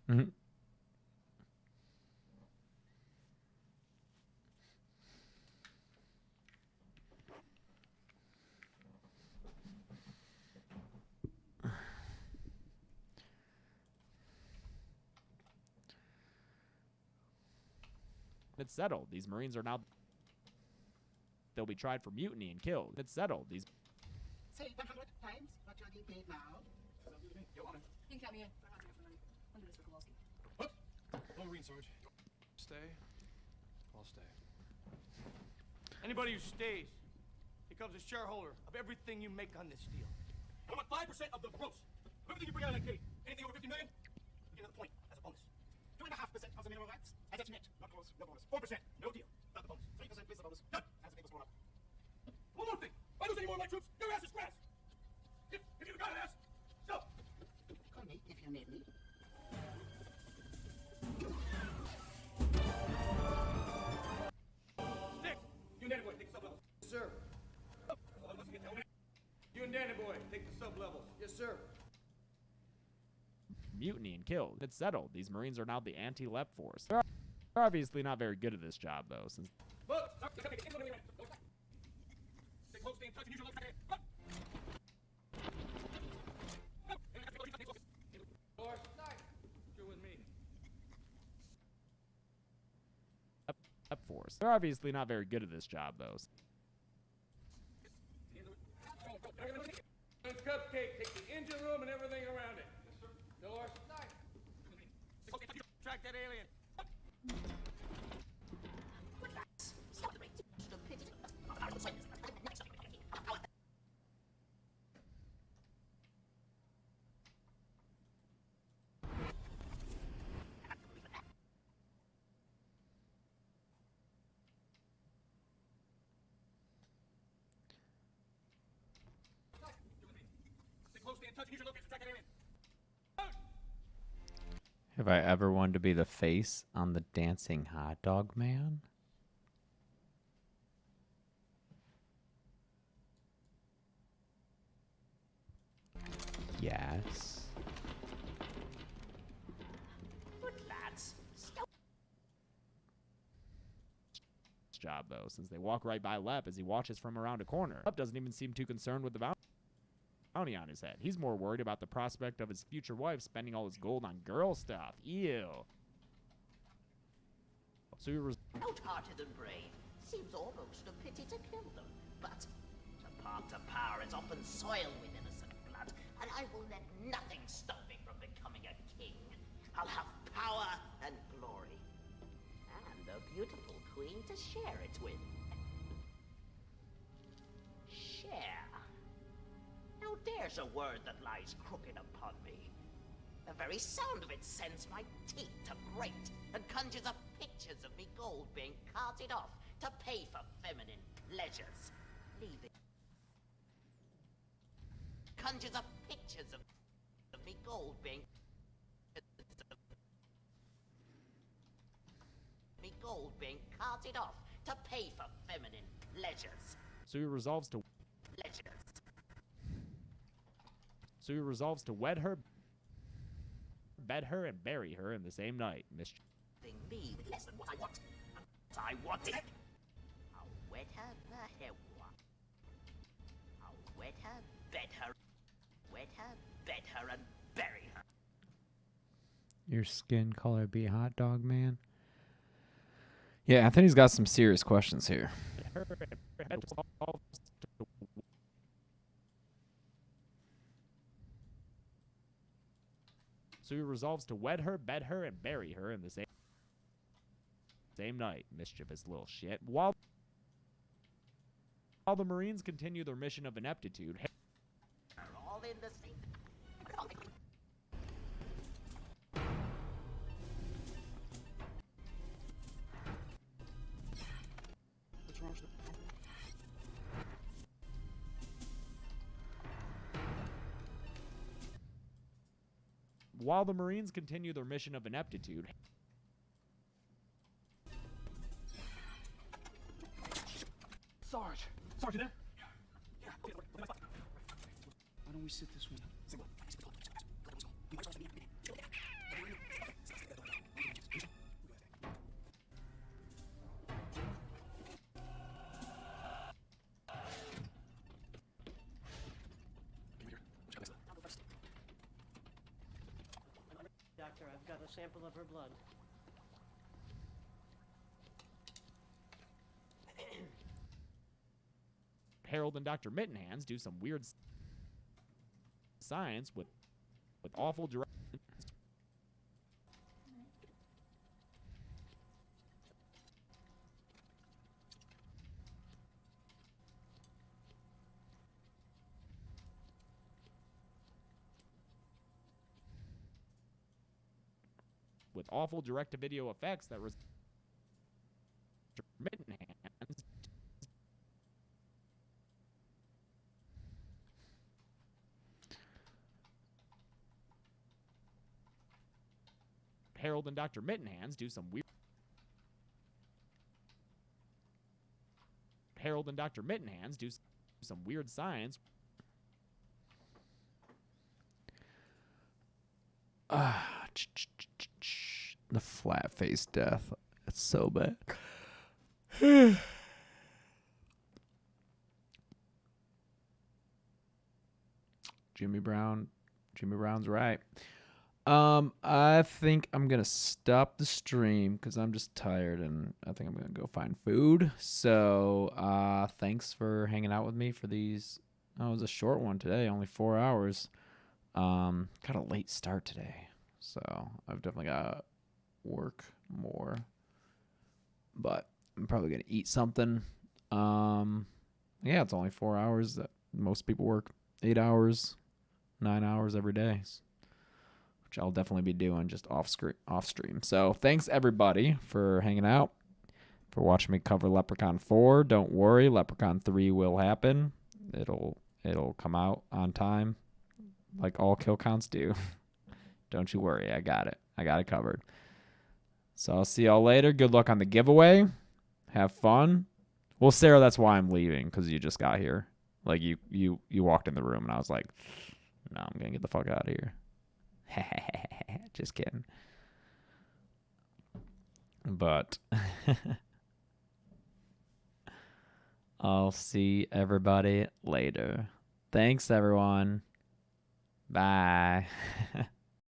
Mhm. It's settled. These Marines are now. They'll be tried for mutiny and killed. It's settled. These. Say 100 times what you're being paid now. Your Honor. You can count me in. Under this for Kowalski. What? No Marine, Sarge. Stay. I'll stay. Anybody who stays becomes a shareholder of everything you make on this deal. I want 5% of the gross. Of everything you bring out of that case. Anything over 50 million, you get another point as a bonus. 2.5% of the mineral rights. As it's net. Not gross. No bonus. 4%, no deal. Not the bonus. 3% is the bonus. Done. As the papers grown up. One more thing. If I lose any more of my troops, your ass is grass. If you've got an ass, go. Call me if you need me. Sticks, you and Danny Boy, take the sub-levels. Yes, sir. You and Danny Boy, take the sub-levels. Yes, sir. Mutiny and killed. It's settled. These Marines are now the anti-LEP force. They're obviously not very good at this job, though, since. Look, stop. Stay close, stay in touch, and use your legs. Doors, you're with me. LEP force. They're obviously not very good at this job, though. Cupcake, take the engine room and everything around it. Yes, sir. Doors, track that alien. Stay close, stay in touch, and use your locator. Track that alien. Have I ever wanted to be the face on the dancing hot dog man? Yes. Good lads. Job though, since they walk right by Lep as he watches from around a corner. Lep doesn't even seem too concerned with the bounty on his head. He's more worried about the prospect of his future wife spending all his gold on girl stuff. Ew. So he Out-hearted and brave. Seems almost a pity to kill them. But the path to power is often soiled with innocent blood, and I will let nothing stop me from becoming a king. I'll have power and glory. And a beautiful queen to share it with. Share. Now there's a word that lies crooked upon me. The very sound of it sends my teeth to grate and conjures up pictures of me gold being carted off to pay for feminine pleasures. Leaving. Conjures up pictures of me gold being carted off to pay for feminine pleasures. So he resolves to wed her, bed her, and bury her in the same night. Mischief. Me with less than what I want. I want it. I'll wed her, I'll wed her, bed her, and bury her. Your skin color be hot dog man? Yeah, Anthony's got some serious questions here. So he resolves to wed her, bed her, and bury her in the same night. Mischievous little shit. While the Marines continue their mission of ineptitude, All in the same. What's wrong with while the Marines continue their mission of ineptitude, Sarge! Sarge, you there? Yeah. Okay, why don't we sit this one? Doctor, I've got a sample of her blood. Harold and Dr. Mittenhands do some weird science with awful directions. With awful direct-to-video effects that Mittenhands Harold and Dr. Mittenhands do some weird science. The flat face death. It's so bad. Jimmy Brown's right. I think I'm gonna stop the stream because I'm just tired and I think I'm gonna go find food. So thanks for hanging out with me for these. Oh, it was a short one today, only 4 hours. Got a late start today, so I've definitely got to work more. But I'm probably gonna eat something. Yeah, it's only 4 hours. That most people work 8 hours, 9 hours every day, which I'll definitely be doing just off stream. So thanks everybody for hanging out, for watching me cover Leprechaun 4. Don't worry, Leprechaun 3 will happen. It'll come out on time, like all kill counts do. Don't you worry, I got it. I got it covered. So I'll see y'all later. Good luck on the giveaway. Have fun. Well, Sarah, that's why I'm leaving, because you just got here. Like you walked in the room and I was like, no, I'm gonna get the fuck out of here. Just kidding. But I'll see everybody later. Thanks, everyone. Bye.